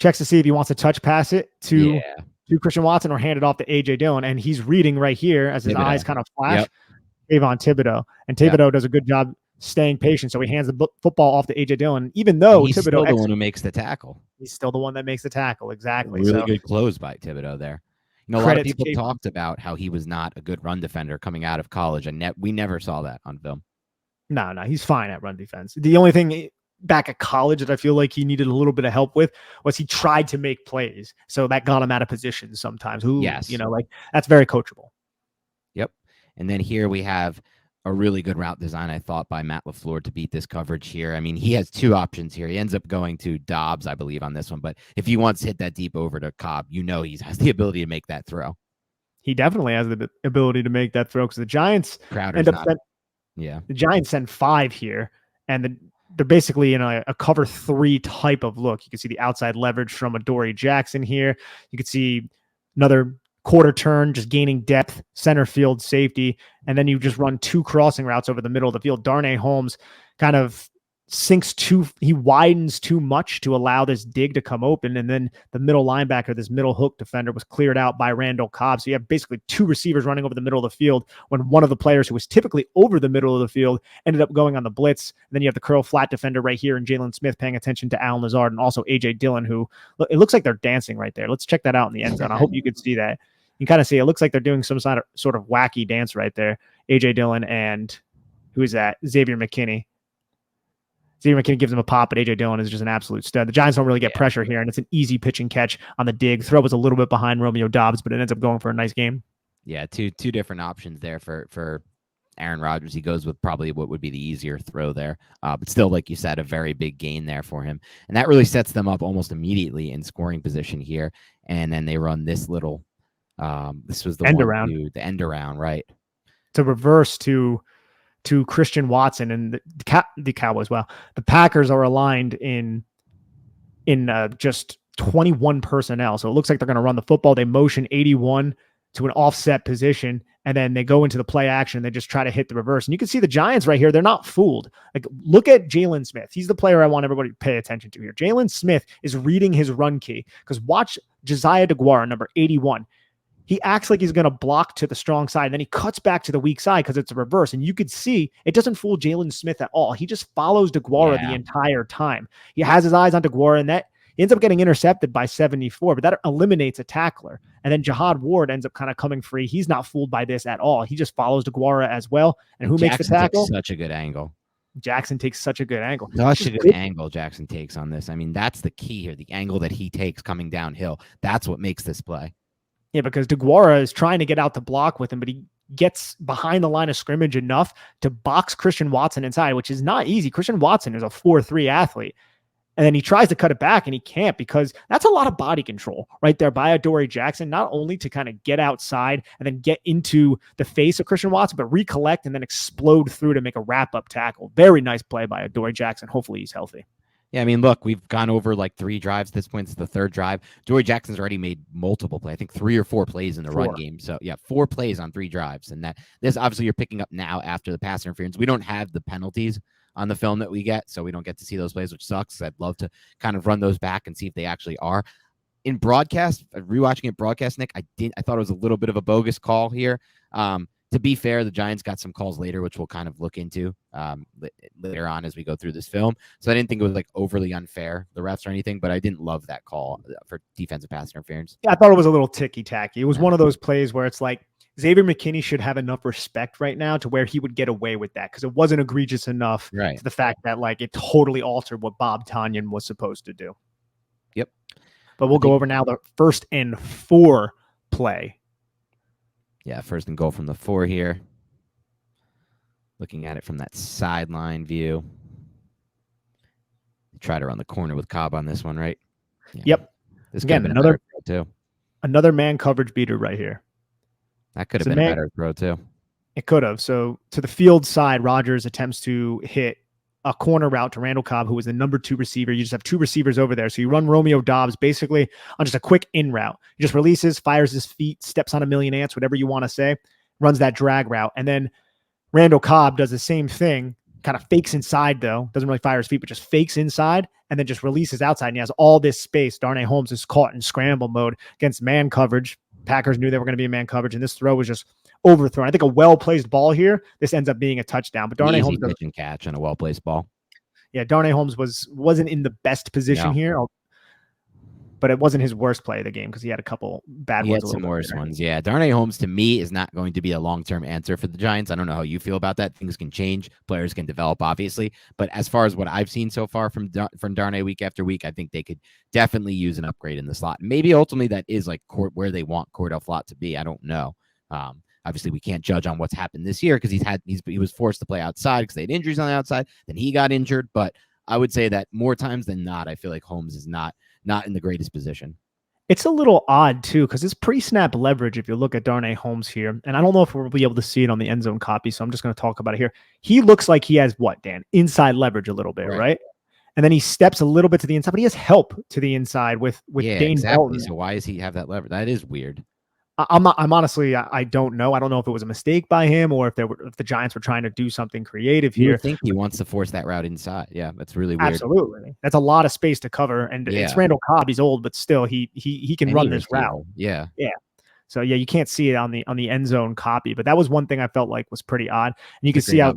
checks to see if he wants to touch pass it to Christian Watson or hand it off to A.J. Dillon. And he's reading right here as his eyes kind of flash. Kayvon Thibodeau. And Thibodeau does a good job staying patient. So he hands the football off to A.J. Dillon, even though he's still the one who makes the tackle. He's still the one that makes the tackle. Exactly. Really good close by Thibodeau there. You know, a lot of people talked about how he was not a good run defender coming out of college, and we never saw that on film. No, he's fine at run defense. The only thing back at college that I feel like he needed a little bit of help with was he tried to make plays. So that got him out of position sometimes. Yes. You know, like that's very coachable. Yep. And then here we have a really good route design, I thought, by Matt LaFleur to beat this coverage here. I mean, he has 2 options here. He ends up going to Dobbs, I believe, on this one. But if he wants to hit that deep over to Cobb, you know he has the ability to make that throw. He definitely has the ability to make that throw because the Giants the Giants send 5 here, and they're basically in a cover 3 type of look. You can see the outside leverage from a Dory Jackson here. You can see another quarter turn, just gaining depth, center field safety, and then you just run 2 crossing routes over the middle of the field. Darnay Holmes kind of he widens too much to allow this dig to come open, and then the middle linebacker, this middle hook defender, was cleared out by Randall Cobb. So you have basically 2 receivers running over the middle of the field when one of the players who was typically over the middle of the field ended up going on the blitz. And then you have the curl flat defender right here and Jalen Smith paying attention to Allen Lazard and also A.J. Dillon, who it looks like they're dancing right there. Let's check that out in the end zone. I hope you could see that. You can kind of see it looks like they're doing some sort of wacky dance right there. A.J. Dillon and who is that? Xavier McKinney. Xavier McKinney gives him a pop, but A.J. Dillon is just an absolute stud. The Giants don't really get pressure here, and it's an easy pitch and catch on the dig. Throw was a little bit behind Romeo Doubs, but it ends up going for a nice game. Yeah, two different options there for Aaron Rodgers. He goes with probably what would be the easier throw there, but still, like you said, a very big gain there for him. And that really sets them up almost immediately in scoring position here. And then they run this little, this was the end around, the end around, right? To reverse to Christian Watson and the Cowboys. Well, the Packers are aligned in just 21 personnel. So it looks like they're going to run the football. They motion 81 to an offset position, and then they go into the play action. They just try to hit the reverse. And you can see the Giants right here. They're not fooled. Like, look at Jalen Smith. He's the player I want everybody to pay attention to here. Jalen Smith is reading his run key because watch Josiah DeGuara, number 81. He acts like he's going to block to the strong side, and then he cuts back to the weak side because it's a reverse. And you could see it doesn't fool Jalen Smith at all. He just follows DeGuara the entire time. He has his eyes on DeGuara, and that he ends up getting intercepted by 74, but that eliminates a tackler. And then Jihad Ward ends up kind of coming free. He's not fooled by this at all. He just follows DeGuara as well. And who makes the tackle? Such a good angle. Jackson takes such a good angle. Such a good angle Jackson takes on this. I mean, that's the key here. The angle that he takes coming downhill. That's what makes this play. Yeah, because DeGuara is trying to get out to block with him, but he gets behind the line of scrimmage enough to box Christian Watson inside, which is not easy. Christian Watson is a 4'3" athlete. And then he tries to cut it back and he can't because that's a lot of body control right there by a Dory Jackson, not only to kind of get outside and then get into the face of Christian Watson, but recollect and then explode through to make a wrap-up tackle. Very nice play by a Dory Jackson. Hopefully he's healthy. Yeah, I mean, look, we've gone over like 3 drives at this point. It's the 3rd drive. Dory Jackson's already made multiple plays. I think 3 or 4 plays in the run game. So, yeah, 4 plays on 3 drives. And this obviously you're picking up now after the pass interference. We don't have the penalties on the film that we get, so we don't get to see those plays, which sucks. I'd love to kind of run those back and see if they actually are. In broadcast, rewatching it broadcast, Nick, I thought it was a little bit of a bogus call here. To be fair, the Giants got some calls later, which we'll kind of look into later on as we go through this film. So I didn't think it was like overly unfair, the refs or anything, but I didn't love that call for defensive pass interference. Yeah, I thought it was a little ticky-tacky. It was one of those plays where it's like Xavier McKinney should have enough respect right now to where he would get away with that because it wasn't egregious enough to the fact that like it totally altered what Bob Tonyan was supposed to do. Yep. But we'll go over now the 1st and 4 play. Yeah, 1st and goal from the 4 here. Looking at it from that sideline view. Try to run the corner with Cobb on this one, right? Yeah. Yep. This again another man coverage beater right here. That could have been a better throw too. It could have. So to the field side, Rodgers attempts to hit a corner route to Randall Cobb, who was the number 2 receiver. You just have 2 receivers over there. So you run Romeo Doubs basically on just a quick in route. He just releases, fires his feet, steps on a million ants, whatever you want to say, runs that drag route. And then Randall Cobb does the same thing, kind of fakes inside though, doesn't really fire his feet, but just fakes inside and then just releases outside. And he has all this space. Darnay Holmes is caught in scramble mode against man coverage. Packers knew they were going to be in man coverage, and this throw was just overthrown. I think a well-placed ball here, this ends up being a touchdown. But Darnay Holmes pitch and catch on a well-placed ball. Yeah, Darnay Holmes wasn't in the best position here, but it wasn't his worst play of the game because he had a couple bad ones. He had some worse ones. Yeah, Darnay Holmes to me is not going to be a long-term answer for the Giants. I don't know how you feel about that. Things can change, players can develop, obviously. But as far as what I've seen so far from Darnay week after week, I think they could definitely use an upgrade in the slot. Maybe ultimately that is like where they want Cordell Flott to be. I don't know. Obviously, we can't judge on what's happened this year because he was forced to play outside because they had injuries on the outside. Then he got injured. But I would say that more times than not, I feel like Holmes is not in the greatest position. It's a little odd too because his pre-snap leverage, if you look at Darnay Holmes here, and I don't know if we'll be able to see it on the end zone copy, so I'm just going to talk about it here. He looks like he has what, Dan? Inside leverage a little bit, right? And then he steps a little bit to the inside, but he has help to the inside with Dane Belton. So why does he have that leverage? That is weird. I'm honestly, I don't know. I don't know if it was a mistake by him or if the Giants were trying to do something creative here. I think he wants to force that route inside. Yeah, that's really weird. Absolutely. That's a lot of space to cover. And it's Randall Cobb. He's old, but still he can run this route. Yeah. Yeah. So yeah, you can't see it on the end zone copy, but that was one thing I felt like was pretty odd. And you can see how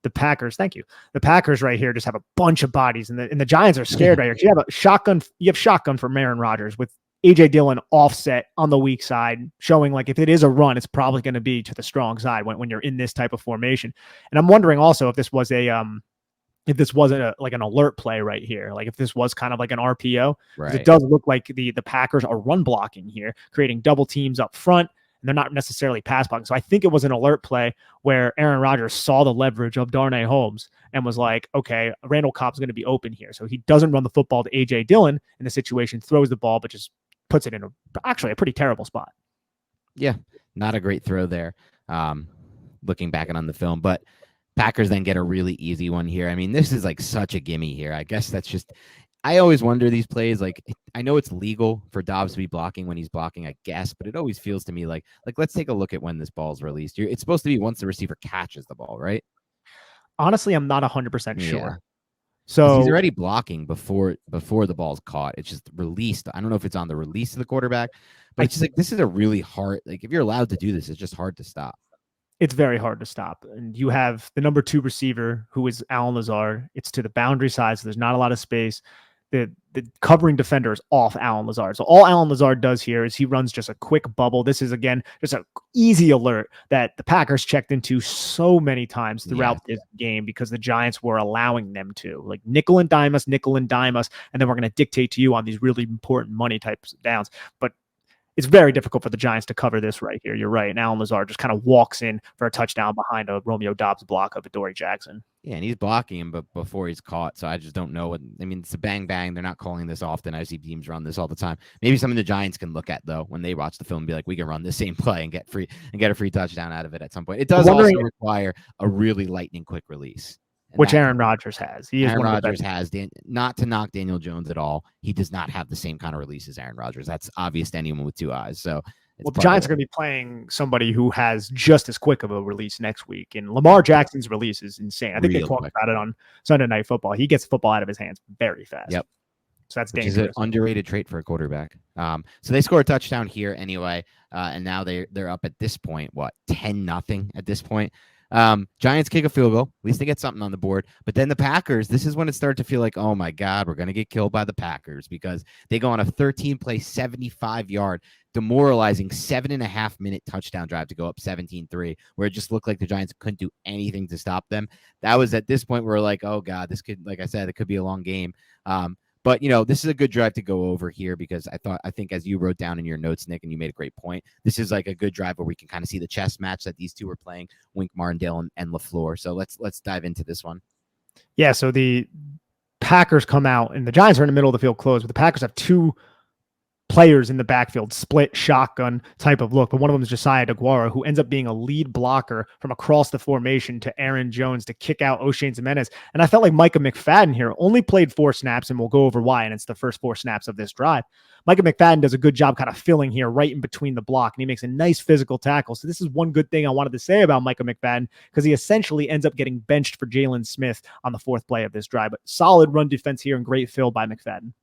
the Packers, thank you. The Packers right here just have a bunch of bodies and the Giants are scared right here. You have shotgun from Aaron Rodgers with A.J. Dillon offset on the weak side, showing like if it is a run, it's probably going to be to the strong side when you're in this type of formation. And I'm wondering also if this was wasn't like an alert play right here, like if this was kind of like an RPO, right. It does look like the Packers are run blocking here, creating double teams up front, and they're not necessarily pass blocking. So I think it was an alert play where Aaron Rodgers saw the leverage of Darnay Holmes and was like, okay, Randall Cobb's going to be open here. So he doesn't run the football to A.J. Dillon in the situation, throws the ball, but just puts it in a pretty terrible spot. Yeah, not a great throw there. Looking back on the film, but Packers then get a really easy one here. I mean, this is like such a gimme here. I guess that's just, I always wonder these plays. Like, I know it's legal for Dobbs to be blocking when he's blocking, I guess, but it always feels to me like let's take a look at when this ball's released. It's supposed to be once the receiver catches the ball, right? Honestly, I'm not 100% sure. Yeah. So he's already blocking before the ball's caught. It's just released. I don't know if it's on the release of the quarterback, but it's just like, this is a really hard, like if you're allowed to do this, it's just hard to stop. It's very hard to stop. And you have the number 2 receiver, who is Allen Lazard. It's to the boundary side, so there's not a lot of space. The covering defender is off Allen Lazard. So all Allen Lazard does here is he runs just a quick bubble. This is, again, just an easy alert that the Packers checked into so many times throughout this game because the Giants were allowing them to. Like nickel and dime us, and then we're going to dictate to you on these really important money types of downs. But it's very difficult for the Giants to cover this right here. You're right. And Allen Lazard just kind of walks in for a touchdown behind a Romeo Doubs block of a Dory Jackson. Yeah, and he's blocking him, but before he's caught. So I just don't know what. I mean, it's a bang bang. They're not calling this often. I see teams run this all the time. Maybe something the Giants can look at though when they watch the film and be like, we can run this same play and get a free touchdown out of it at some point. It does also require a really lightning quick release. Which Aaron Rodgers has. Aaron Rodgers has. Not to knock Daniel Jones at all. He does not have the same kind of release as Aaron Rodgers. That's obvious to anyone with 2 eyes. So Well, the Giants are going to be playing somebody who has just as quick of a release next week. And Lamar Jackson's release is insane. I think they talked about it on Sunday Night Football. He gets football out of his hands very fast. Yep. So that's dangerous. Which is an underrated trait for a quarterback. So they score a touchdown here anyway. And now they're up at this point, 10-0 at this point. Giants kick a field goal. At least they get something on the board. But then the Packers, this is when it started to feel like, oh my God, we're going to get killed by the Packers, because they go on a 13-play, 75-yard, demoralizing 7.5-minute touchdown drive to go up 17-3, where it just looked like the Giants couldn't do anything to stop them. That was at this point where we're like, oh God, this could, like I said, it could be a long game. But, this is a good drive to go over here, because I think as you wrote down in your notes, Nick, and you made a great point, this is like a good drive where we can kind of see the chess match that these two are playing, Wink Martdinale and LaFleur. So let's dive into this one. Yeah, so the Packers come out, and the Giants are in the middle of the field closed, but the Packers have two players in the backfield, split shotgun type of look. But one of them is Josiah DeGuara, who ends up being a lead blocker from across the formation to Aaron Jones to kick out O'Shane Ximines. And I felt like Micah McFadden here only played 4 snaps, and we'll go over why. And it's the first 4 snaps of this drive. Micah McFadden does a good job kind of filling here right in between the block, and he makes a nice physical tackle. So this is one good thing I wanted to say about Micah McFadden, because he essentially ends up getting benched for Jalen Smith on the 4th play of this drive. But solid run defense here and great fill by McFadden.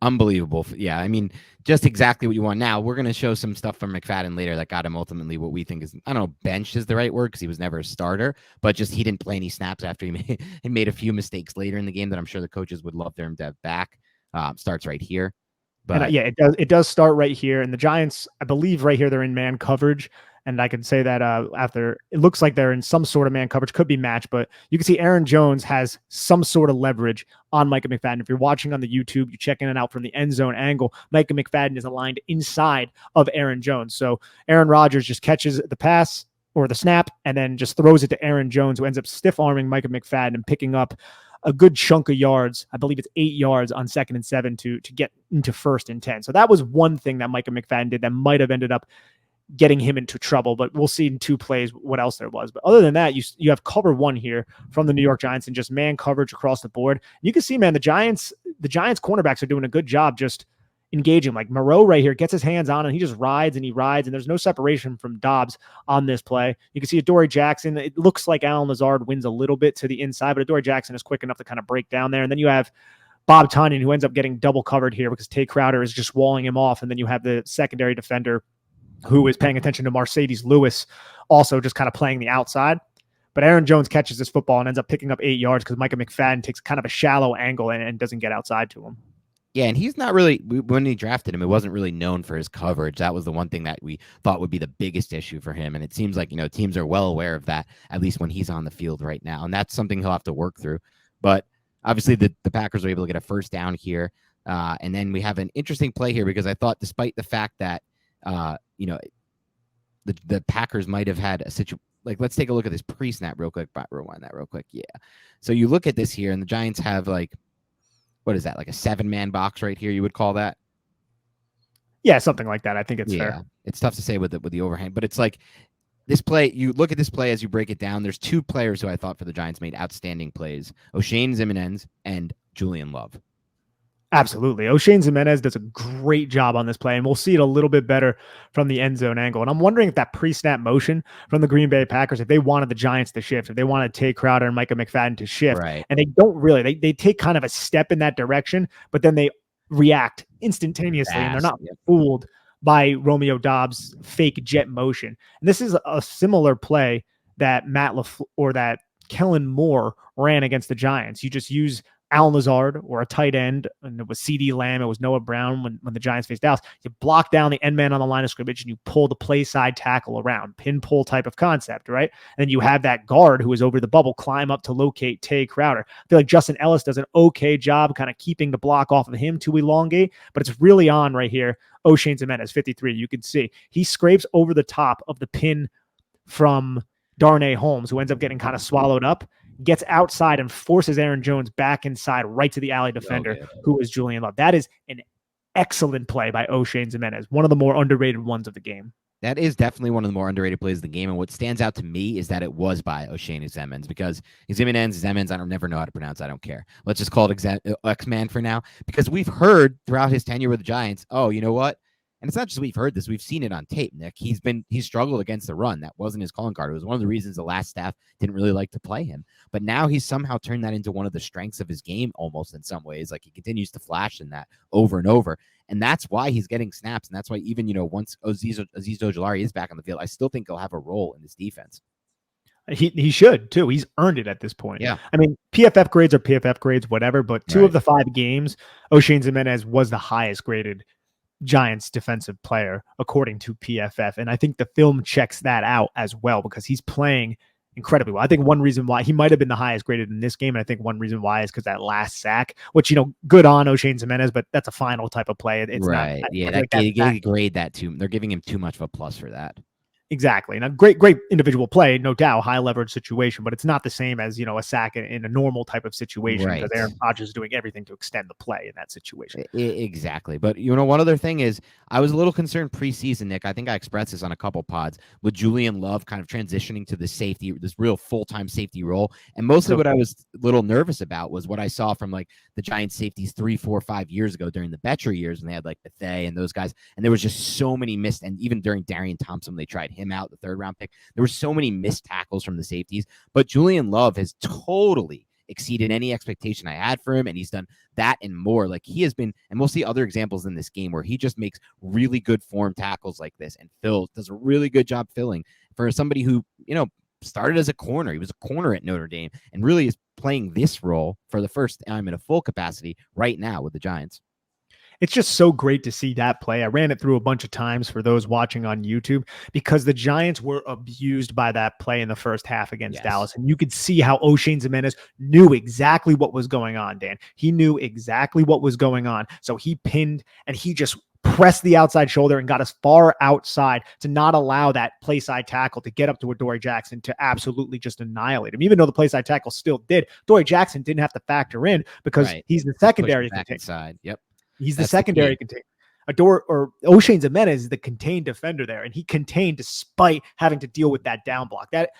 Unbelievable. Yeah, I mean, just exactly what you want. Now, we're going to show some stuff from McFadden later that got him ultimately what we think is, I don't know, benched is the right word, because he was never a starter, but just he didn't play any snaps after he made a few mistakes later in the game that I'm sure the coaches would love them to have back. Starts right here. But yeah, it does start right here. And the Giants, I believe right here, they're in man coverage. And I can say that after it looks like they're in some sort of man coverage, could be match, but you can see Aaron Jones has some sort of leverage on Micah McFadden. If you're watching on the YouTube, you're checking it out from the end zone angle. Micah McFadden is aligned inside of Aaron Jones. So Aaron Rodgers just catches the pass or the snap and then just throws it to Aaron Jones, who ends up stiff arming Micah McFadden and picking up a good chunk of yards. I believe it's 8 yards on 2nd and 7 to get into 1st and 10. So that was one thing that Micah McFadden did that might have ended up getting him into trouble, but we'll see in 2 plays what else there was. But other than that, you have cover 1 here from the New York Giants and just man coverage across the board. You can see, man, the Giants cornerbacks are doing a good job just engaging. Like Moreau right here gets his hands on and he just rides, and there's no separation from Dobbs on this play. You can see a Dory Jackson. It looks like Allen Lazard wins a little bit to the inside, but a Dory Jackson is quick enough to kind of break down there. And then you have Bob Tonyan, who ends up getting double covered here because Tay Crowder is just walling him off. And then you have the secondary defender who is paying attention to Mercedes Lewis, also just kind of playing the outside. But Aaron Jones catches this football and ends up picking up 8 yards because Micah McFadden takes kind of a shallow angle and doesn't get outside to him. Yeah, and he's not really, when he drafted him, it wasn't really known for his coverage. That was the one thing that we thought would be the biggest issue for him. And it seems like, teams are well aware of that, at least when he's on the field right now. And that's something he'll have to work through. But obviously the Packers were able to get a first down here. And then we have an interesting play here, because I thought despite the fact that, the Packers might have had a situation. Like, let's take a look at this pre-snap real quick. Rewind that real quick. Yeah. So you look at this here, and the Giants have what is that? Like a 7-man box right here, you would call that? Yeah, something like that. I think it's fair. It's tough to say with the overhang, but it's like this play. You look at this play as you break it down. There's 2 players who I thought for the Giants made outstanding plays: O'Shane Ximines and Julian Love. Absolutely. O'Shane Ximines does a great job on this play, and we'll see it a little bit better from the end zone angle. And I'm wondering if that pre-snap motion from the Green Bay Packers, if they wanted the Giants to shift, if they wanted Tay Crowder and Micah McFadden to shift, right. And they don't really. They take kind of a step in that direction, but then they react instantaneously, and they're not fooled by Romeo Dobbs' fake jet motion. And this is a similar play that that Kellen Moore ran against the Giants. You just use Allen Lazard or a tight end, and it was CeeDee Lamb, it was Noah Brown when the Giants faced Dallas. You block down the end man on the line of scrimmage and you pull the play side tackle around, pin pull type of concept, right? And then you have that guard who is over the bubble climb up to locate Tay Crowder. I feel like Justin Ellis does an okay job kind of keeping the block off of him to elongate, but it's really on right here. O'Shane Ximines, 53, you can see he scrapes over the top of the pin from Darnay Holmes, who ends up getting kind of swallowed up, gets outside and forces Aaron Jones back inside right to the alley defender, who is Julian Love. That is an excellent play by O'Shane Ximines, one of the more underrated ones of the game. That is definitely one of the more underrated plays of the game. And what stands out to me is that it was by O'Shane Ximines, because Ximines, I don't never know how to pronounce. I don't care. Let's just call it X-Man for now, because we've heard throughout his tenure with the Giants, oh, you know what? And it's not just we've heard this, we've seen it on tape, Nick. He's struggled against the run. That wasn't his calling card. It was one of the reasons the last staff didn't really like to play him. But now he's somehow turned that into one of the strengths of his game almost in some ways. Like he continues to flash in that over and over. And that's why he's getting snaps. And that's why even, once Azeez Ojulari is back on the field, I still think he'll have a role in this defense. He should too. He's earned it at this point. Yeah. I mean, PFF grades are PFF grades, whatever. But two of the 5 games, Oshane Ximines was the highest graded Giants defensive player according to PFF, and I think the film checks that out as well because he's playing incredibly well. I think one reason why he might have been the highest graded in this game, and I think one reason why is because that last sack, which good on Oshane Ximines, but that's a final type of play. It's right. Not, yeah, they grade that too. They're giving him too much of a plus for that. Exactly. And a great individual play, no doubt, high leverage situation, but it's not the same as, a sack in a normal type of situation because Aaron Rodgers is doing everything to extend the play in that situation. Exactly. But, one other thing is I was a little concerned preseason, Nick. I think I expressed this on a couple pods with Julian Love kind of transitioning to the safety, this real full-time safety role. And mostly what I was a little nervous about was what I saw from like the Giants safeties 3, 4, 5 years ago during the Betcher years when they had like Bethea and those guys. And there was just so many missed. And even during Darian Thompson, they tried him out, the 3rd round pick. There were so many missed tackles from the safeties, but Julian Love has totally exceeded any expectation I had for him, and he's done that and more. Like he has been, and we'll see other examples in this game where he just makes really good form tackles like this, and does a really good job filling for somebody who started as a corner. He was a corner at Notre Dame, and really is playing this role for the first time in a full capacity right now with the Giants. It's just so great to see that play. I ran it through a bunch of times for those watching on YouTube because the Giants were abused by that play in the first half against Dallas. And you could see how Oshane Ximines knew exactly what was going on, Dan. He knew exactly what was going on. So he pinned and he just pressed the outside shoulder and got as far outside to not allow that play side tackle to get up to a Dory Jackson to absolutely just annihilate him. Even though the play side tackle still did, Dory Jackson didn't have to factor in because he's the secondary side. Yep. He's the secondary contained. Oshane Ximines is the contained defender there, and he contained despite having to deal with that down block. That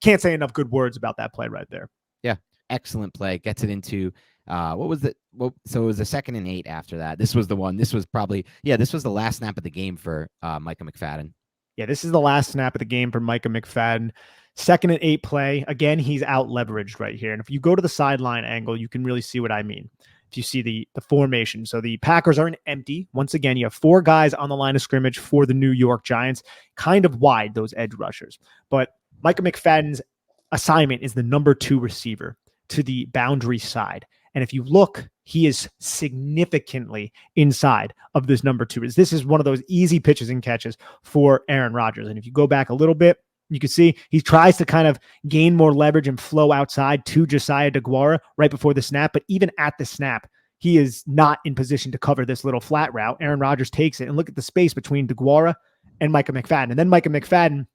can't say enough good words about that play right there. Yeah, excellent play. Gets it into what was it? Well, so it was a 2nd and 8 after that. This was the one. This was probably this was the last snap of the game for Micah McFadden. Yeah, this is the last snap of the game for Micah McFadden. 2nd and 8 play. Again, he's out leveraged right here, and if you go to the sideline angle, you can really see what I mean. If you see the formation. So the Packers are empty. Once again, you have 4 guys on the line of scrimmage for the New York Giants, kind of wide, those edge rushers. But Micah McFadden's assignment is the number 2 receiver to the boundary side. And if you look, he is significantly inside of this number 2. This is one of those easy pitches and catches for Aaron Rodgers. And if you go back a little bit, you can see he tries to kind of gain more leverage and flow outside to Josiah DeGuara right before the snap. But even at the snap, he is not in position to cover this little flat route. Aaron Rodgers takes it, and look at the space between DeGuara and Micah McFadden. And then Micah McFadden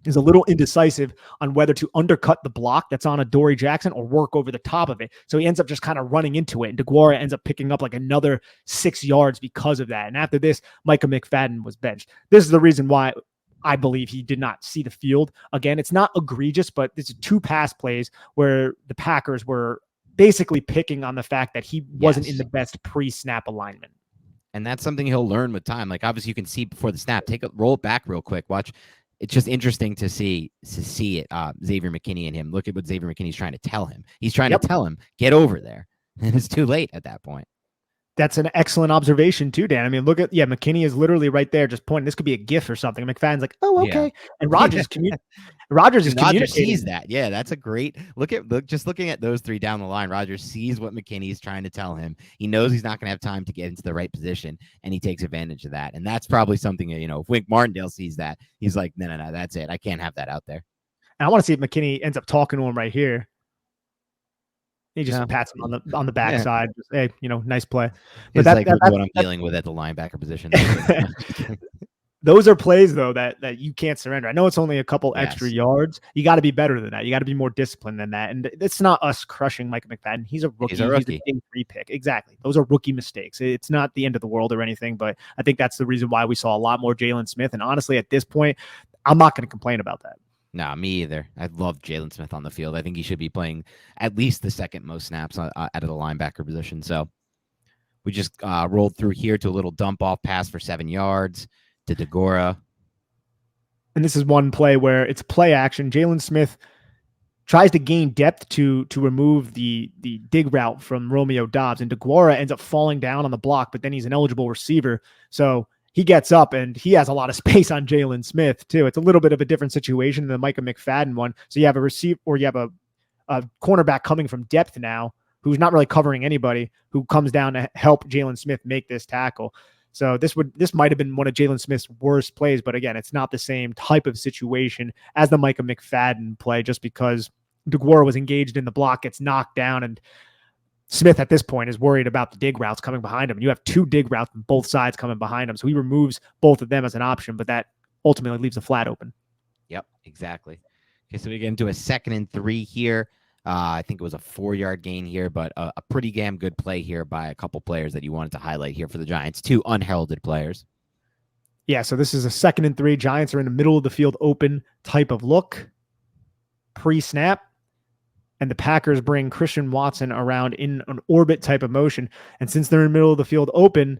is a little indecisive on whether to undercut the block that's on a Dory Jackson or work over the top of it. So he ends up just kind of running into it. And DeGuara ends up picking up like another 6 yards because of that. And after this, Micah McFadden was benched. This is the reason why I believe he did not see the field. Again, it's not egregious, but it's 2 pass plays where the Packers were basically picking on the fact that he wasn't in the best pre-snap alignment. And that's something he'll learn with time. Like obviously you can see before the snap, roll it back real quick. Watch. It's just interesting to see it. Xavier McKinney and him. Look at what Xavier McKinney's trying to tell him. He's trying to tell him, get over there. And it's too late at that point. That's an excellent observation too, Dan. I mean, look at, McKinney is literally right there just pointing. This could be a GIF or something. McFadden's like, oh, okay. Yeah. And Rodgers sees that. Yeah, that's a great look. Just looking at those 3 down the line, Rodgers sees what McKinney's trying to tell him. He knows he's not going to have time to get into the right position, and he takes advantage of that. And that's probably something, if Wink Martdinale sees that, he's like, no, that's it. I can't have that out there. And I want to see if McKinney ends up talking to him right here. He just pats him on the backside. Just, hey, nice play. But that's what I'm dealing with at the linebacker position. Those are plays, though, that you can't surrender. I know it's only a couple extra yards. You got to be better than that. You got to be more disciplined than that. And it's not us crushing Micah McFadden. He's a rookie. He's a day 3 pick. Exactly. Those are rookie mistakes. It's not the end of the world or anything, but I think that's the reason why we saw a lot more Jalen Smith. And honestly, at this point, I'm not going to complain about that. No, me either. I love Jalen Smith on the field. I think he should be playing at least the 2nd most snaps out of the linebacker position. So We just rolled through here to a little dump off pass for 7 yards to DeGora. And this is one play where it's play action. Jalen Smith tries to gain depth to remove the dig route from Romeo Doubs, and DeGuara ends up falling down on the block, but then he's an eligible receiver. So he gets up and he has a lot of space on Jalen Smith too. It's a little bit of a different situation than the Micah McFadden one. So you have a receiver, or you have a cornerback coming from depth now who's not really covering anybody, who comes down to help Jalen Smith make this tackle. So this might have been one of Jalen Smith's worst plays, but again, it's not the same type of situation as the Micah McFadden play, just because DeGuara was engaged in the block, gets knocked down, and Smith at this point is worried about the dig routes coming behind him. And you have 2 dig routes on both sides coming behind him. So he removes both of them as an option, but that ultimately leaves the flat open. Yep, exactly. Okay, so we get into a 2nd and 3 here. I think it was a 4-yard gain here, but a pretty damn good play here by a couple players that you wanted to highlight here for the Giants. 2 unheralded players. Yeah, so this is a 2nd and 3. Giants are in the middle of the field open type of look. Pre-snap. And the Packers bring Christian Watson around in an orbit type of motion. And since they're in the middle of the field open,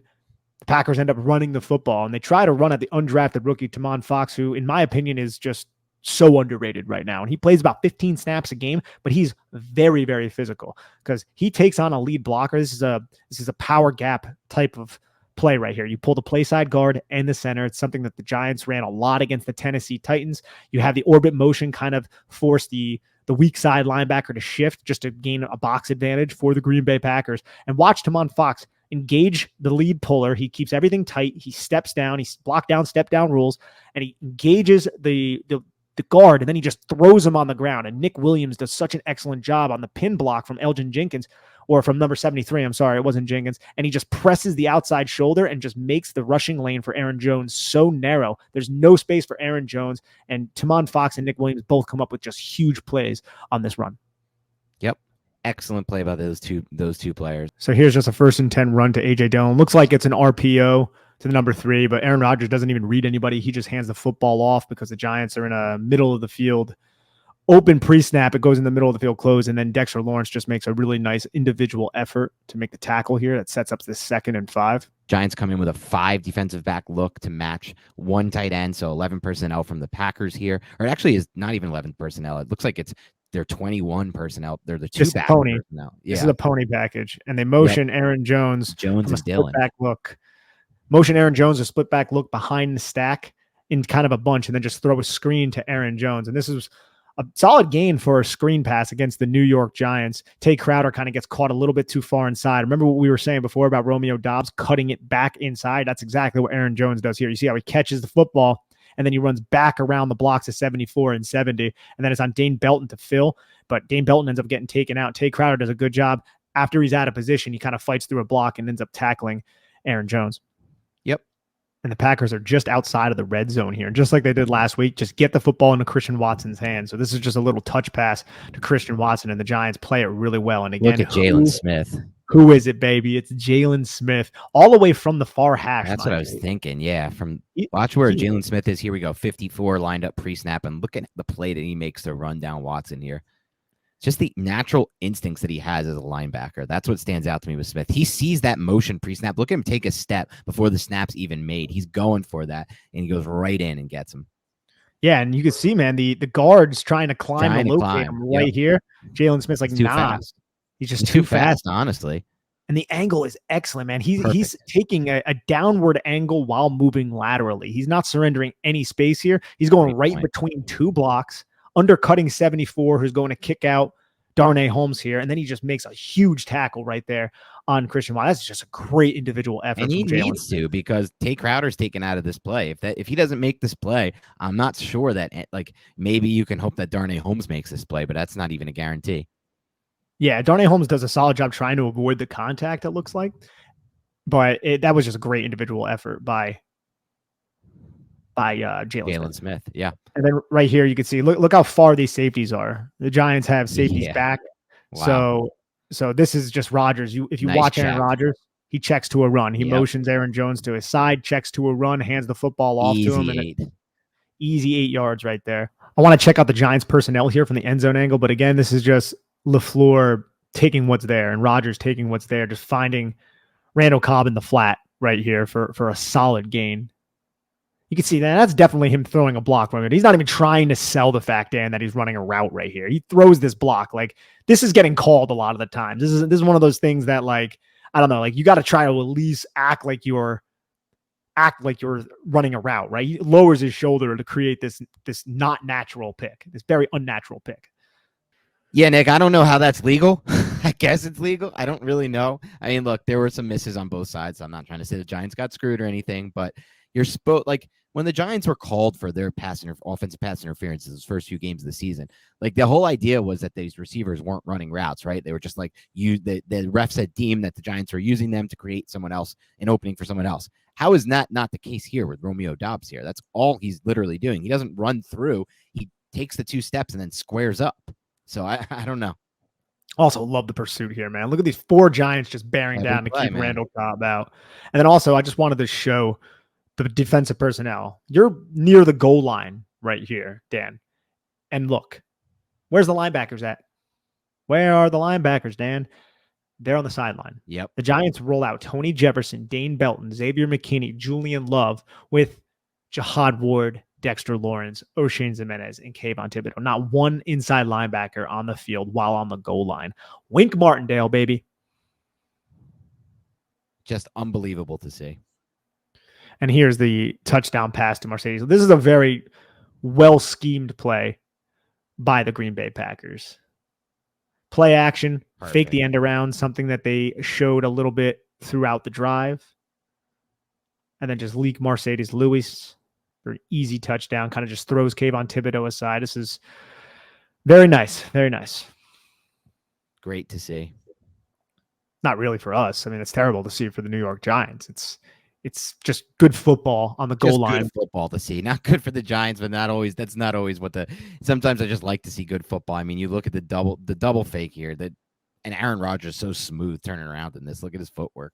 the Packers end up running the football. And they try to run at the undrafted rookie, Tamon Fox, who, in my opinion, is just so underrated right now. And he plays about 15 snaps a game, but he's very, very physical because he takes on a lead blocker. This is a power gap type of play right here. You pull the play side guard and the center. It's something that the Giants ran a lot against the Tennessee Titans. You have the orbit motion kind of force the weak side linebacker to shift just to gain a box advantage for the Green Bay Packers. And watch Tamon Fox engage the lead puller. He keeps everything tight. He steps down. He's block down, step down rules, and he engages the guard, and then he just throws him on the ground. And Nick Williams does such an excellent job on the pin block from Elgin Jenkins, or from number 73. I'm sorry, it wasn't Jenkins. And he just presses the outside shoulder and just makes the rushing lane for Aaron Jones so narrow. There's no space for Aaron Jones, and Tamon Fox and Nick Williams both come up with just huge plays on this run. Yep. Excellent play by those two players. So here's just a 1st and 10 run to A.J. Dillon. Looks like it's an RPO to the number 3, but Aaron Rodgers doesn't even read anybody. He just hands the football off because the Giants are in a middle of the field open pre-snap. It goes in the middle of the field close, and then Dexter Lawrence just makes a really nice individual effort to make the tackle here that sets up this 2nd and 5. Giants come in with a 5 defensive back look to match 1 tight end, so 11 personnel from the Packers here. Or it actually is not even 11 personnel. It looks like they're 21 personnel. They're the 2 back personnel. Yeah. This is a pony package, and they motion Aaron Jones and Dillon. Back look. Motion Aaron Jones a split back look behind the stack in kind of a bunch, and then just throw a screen to Aaron Jones. And this is a solid gain for a screen pass against the New York Giants. Tay Crowder kind of gets caught a little bit too far inside. Remember what we were saying before about Romeo Doubs cutting it back inside? That's exactly what Aaron Jones does here. You see how he catches the football, and then he runs back around the blocks of 74 and 70, and then it's on Dane Belton to fill, but Dane Belton ends up getting taken out. Tay Crowder does a good job. After he's out of position, he kind of fights through a block and ends up tackling Aaron Jones. Yep. And the Packers are just outside of the red zone here. And just like they did last week, just get the football into Christian Watson's hands. So this is just a little touch pass to Christian Watson, and the Giants play it really well. And again, look at Jalen Smith. Who is it, baby? It's Jalen Smith, all the way from the far hash. That's what I was thinking. Yeah, watch where Jalen Smith is. Here we go. 54 lined up pre-snap, and look at the play that he makes to run down Watson here. Just the natural instincts that he has as a linebacker. That's what stands out to me with Smith. He sees that motion pre-snap. Look at him take a step before the snap's even made. He's going for that, and he goes right in and gets him. Yeah, and you can see, man, the guard's trying to climb to locate him right here. Jalen Smith's like, nah. He's just too fast, honestly. And the angle is excellent, man. He's taking a downward angle while moving laterally. He's not surrendering any space here. He's going right between 2 blocks, undercutting 74, who's going to kick out Darnay Holmes here. And then he just makes a huge tackle right there on Christian Watson. That's just a great individual effort. And he needs to, because Tay Crowder's taken out of this play. If he doesn't make this play, I'm not sure that, like, maybe you can hope that Darnay Holmes makes this play, but that's not even a guarantee. Yeah, Darnay Holmes does a solid job trying to avoid the contact, it looks like. But that was just a great individual effort by Jalen Smith. Yeah. And then right here, you can see, look how far these safeties are. The Giants have safeties back. Wow. So this is just Rodgers. If you watch Aaron Rodgers, he checks to a run. He motions Aaron Jones to his side, checks to a run, hands the football off to him. And easy 8 yards right there. I want to check out the Giants personnel here from the end zone angle. But again, this is just LaFleur taking what's there and Rodgers taking what's there, just finding Randall Cobb in the flat right here for a solid gain. You can see that's definitely him throwing a block. He's not even trying to sell the fact, Dan, that he's running a route right here. He throws this block. Like, this is getting called a lot of the times. This is one of those things that, like, I don't know, like, you got to try to at least act like you're running a route, right? He lowers his shoulder to create this not natural pick, this very unnatural pick. Yeah, Nick, I don't know how that's legal. I guess it's legal. I don't really know. I mean, look, there were some misses on both sides. I'm not trying to say the Giants got screwed or anything, but you're supposed, like, when the Giants were called for their offensive pass interference in those first few games of the season, like, the whole idea was that these receivers weren't running routes, right? They were just like, the refs had deemed that the Giants were using them to create someone else, an opening for someone else. How is that not the case here with Romeo Doubs here? That's all he's literally doing. He doesn't run through. He takes the 2 steps and then squares up. So I don't know. Also love the pursuit here, man. Look at these 4 Giants just bearing down to keep Randall Cobb out. And then also, I just wanted to show the defensive personnel. You're near the goal line right here, Dan. And look, where's the linebackers at? Where are the linebackers, Dan? They're on the sideline. Yep. The Giants roll out Tony Jefferson, Dane Belton, Xavier McKinney, Julian Love with Jihad Ward, Dexter Lawrence, O'Shane Jimenez, and Kayvon Thibodeau. Not one inside linebacker on the field while on the goal line. Wink Martdinale, baby. Just unbelievable to see. And here's the touchdown pass to Mercedes. This is a very well-schemed play by the Green Bay Packers. Play action, Perfect. Fake the end around, something that they showed a little bit throughout the drive. And then just leak Mercedes Lewis. Very easy touchdown. Kind of just throws Kayvon Thibodeau aside. This is very nice. Very nice. Great to see. Not really for us. I mean, it's terrible to see for the New York Giants. It's just good football on the goal line. Good football to see. Not good for the Giants, but that's not always what sometimes I just like to see good football. I mean, you look at the double fake here, and Aaron Rodgers so smooth turning around in this. Look at his footwork.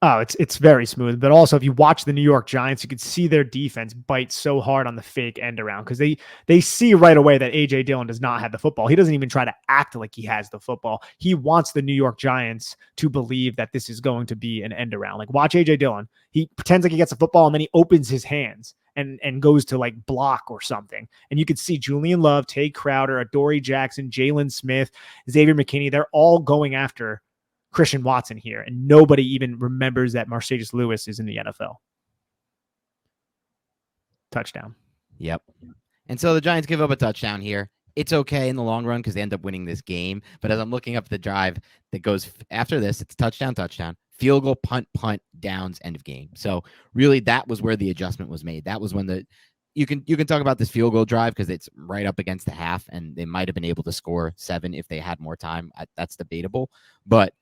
Oh, it's very smooth. But also, if you watch the New York Giants, you could see their defense bite so hard on the fake end around because they see right away that A.J. Dillon does not have the football. He doesn't even try to act like he has the football. He wants the New York Giants to believe that this is going to be an end around. Like, watch A.J. Dillon. He pretends like he gets the football, and then he opens his hands and goes to, like, block or something. And you could see Julian Love, Tay Crowder, Dory Jackson, Jalen Smith, Xavier McKinney. They're all going after Christian Watson here, and nobody even remembers that Mercedes Lewis is in the NFL. Touchdown. Yep. And so the Giants give up a touchdown here. It's okay in the long run because they end up winning this game. But as I'm looking up the drive that goes after this, it's touchdown, field goal, punt, downs, end of game. So really, that was where the adjustment was made. That was when you can talk about this field goal drive because it's right up against the half, and they might have been able to score 7 if they had more time. That's debatable, but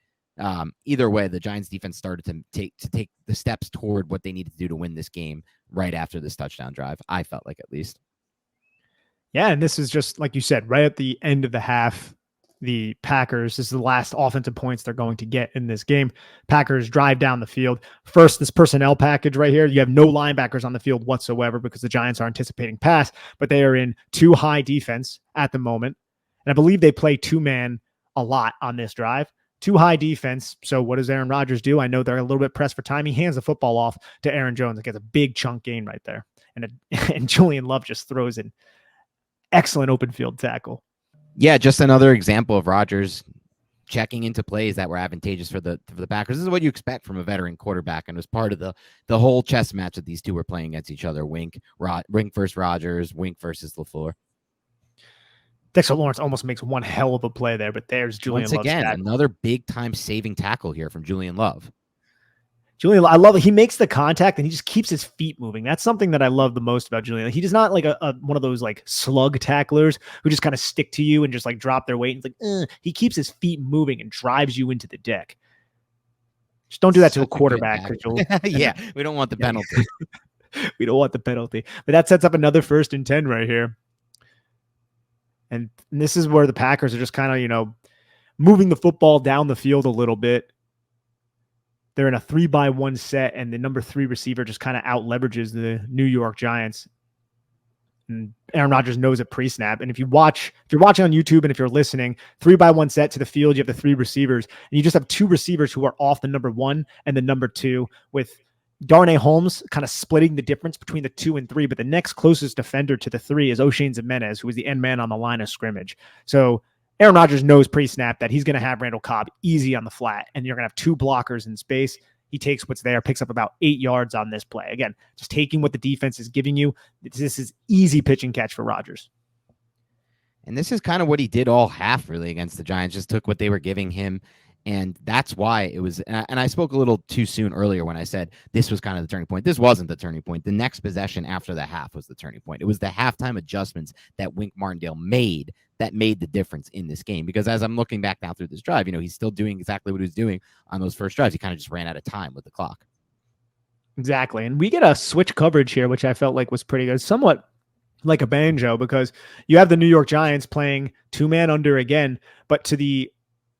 either way, the Giants defense started to take the steps toward what they needed to do to win this game right after this touchdown drive. I felt like, at least. Yeah, and this is just like you said, right at the end of the half, the Packers, this is the last offensive points they're going to get in this game. Packers drive down the field. First, this personnel package right here, you have no linebackers on the field whatsoever because the Giants are anticipating pass, but they are in 2 high defense at the moment. And I believe they play 2-man a lot on this drive. 2 high defense. So what does Aaron Rodgers do? I know they're a little bit pressed for time. He hands the football off to Aaron Jones and gets a big chunk gain right there. And Julian Love just throws an excellent open field tackle. Yeah, just another example of Rodgers checking into plays that were advantageous for the Packers. This is what you expect from a veteran quarterback, and it was part of the whole chess match that these two were playing against each other. Wink versus Rodgers, Wink versus LaFleur. Dexter Lawrence almost makes one hell of a play there, but there's Julian Love. Once again, another big-time saving tackle here from Julian Love. I love it. He makes the contact and he just keeps his feet moving. That's something that I love the most about Julian. He does not like one of those like slug tacklers who just kind of stick to you and just like drop their weight. It's like, he keeps his feet moving and drives you into the deck. Just don't do that to a quarterback. Yeah, we don't want the penalty. We don't want the penalty. But that sets up another 1st and 10 right here. And this is where the Packers are just kind of, moving the football down the field a little bit. They're in a 3-by-1 set, and the number 3 receiver just kind of out leverages the New York Giants. And Aaron Rodgers knows it pre-snap. And if you're watching on YouTube and if you're listening, 3-by-1 set to the field, you have the 3 receivers, and you just have 2 receivers who are off the number 1 and the number 2, with Darnay Holmes kind of splitting the difference between the 2 and 3. But the next closest defender to the 3 is O'Shane Ximines, who is the end man on the line of scrimmage. So Aaron Rodgers knows pre-snap that he's going to have Randall Cobb easy on the flat, and you're going to have 2 blockers in space. He takes what's there, picks up about 8 yards on this play. Again, just taking what the defense is giving you. This is easy pitch and catch for Rodgers. And this is kind of what he did all half, really, against the Giants. Just took what they were giving him. And that's why it was, and I spoke a little too soon earlier when I said this was kind of the turning point. This wasn't the turning point. The next possession after the half was the turning point. It was the halftime adjustments that Wink Martindale made that made the difference in this game. Because as I'm looking back now through this drive, he's still doing exactly what he was doing on those first drives. He kind of just ran out of time with the clock. Exactly. And we get a switch coverage here, which I felt like was pretty good. Somewhat like a banjo, because you have the New York Giants playing 2-man under again, but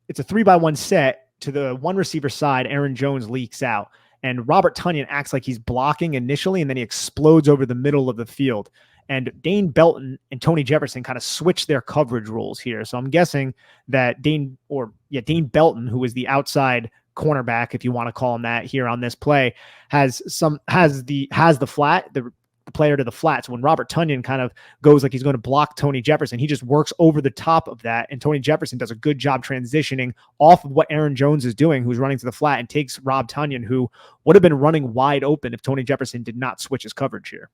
it's a 3-by-1 set to the 1 receiver side. Aaron Jones leaks out, and Robert Tonyan acts like he's blocking initially, and then he explodes over the middle of the field. And Dane Belton and Tony Jefferson kind of switch their coverage roles here. So I'm guessing that Dane Belton, who is the outside cornerback, if you want to call him that, here on this play, has the flat, the player to the flat. So when Robert Tonyan kind of goes like he's going to block Tony Jefferson, he just works over the top of that, and Tony Jefferson does a good job transitioning off of what Aaron Jones is doing, who's running to the flat, and takes Rob Tonyan, who would have been running wide open if Tony Jefferson did not switch his coverage here.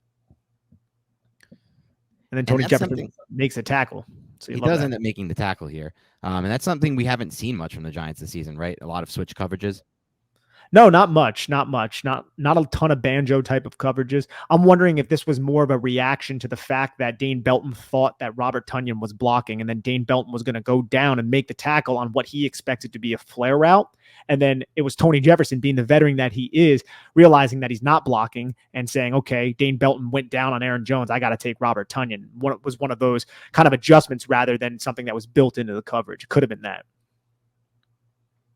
And then Tony Jefferson makes a tackle. So he does end up making the tackle here. And that's something we haven't seen much from the Giants this season, right? A lot of switch coverages. No, not much. Not a ton of banjo type of coverages. I'm wondering if this was more of a reaction to the fact that Dane Belton thought that Robert Tonyan was blocking, and then Dane Belton was going to go down and make the tackle on what he expected to be a flare route. And then it was Tony Jefferson, being the veteran that he is, realizing that he's not blocking and saying, okay, Dane Belton went down on Aaron Jones, I got to take Robert Tonyan. It was one of those kind of adjustments rather than something that was built into the coverage. It could have been that.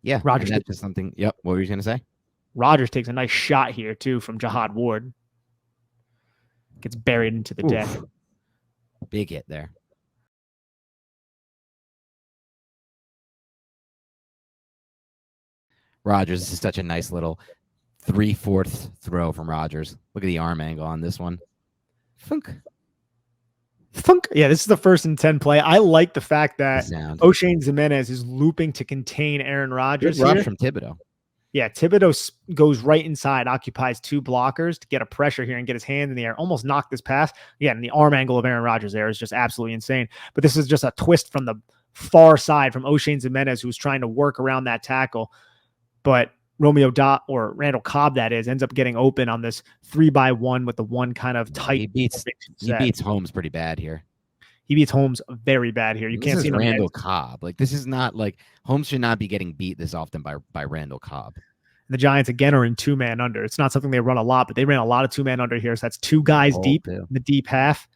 Yeah, Rodgers. That's just something. Yep. What were you going to say? Rodgers takes a nice shot here too from Jihad Ward. Gets buried into the deck. Big hit there. Rodgers, this is such a nice little 3/4 throw from Rodgers. Look at the arm angle on this one. Thunk. Yeah, this is the 1st and 10 play. I like the fact that O'Shane Ximines is looping to contain Aaron Rodgers. Good rush from Thibodeau. Yeah, Thibodeau goes right inside, occupies 2 blockers to get a pressure here and get his hand in the air, almost knock this pass. Yeah, and the arm angle of Aaron Rodgers there is just absolutely insane. But this is just a twist from the far side from O'Shane Ximines, who's trying to work around that tackle. But Randall Cobb, that is, ends up getting open on this 3-by-1 with the 1 kind of tight. He beats Holmes pretty bad here. He beats Holmes very bad here. You can't see Randall Cobb. Like, this is not like Holmes should not be getting beat this often by Randall Cobb. The Giants again are in 2-man under. It's not something they run a lot, but they ran a lot of 2-man under here. So that's 2 guys deep in the deep half.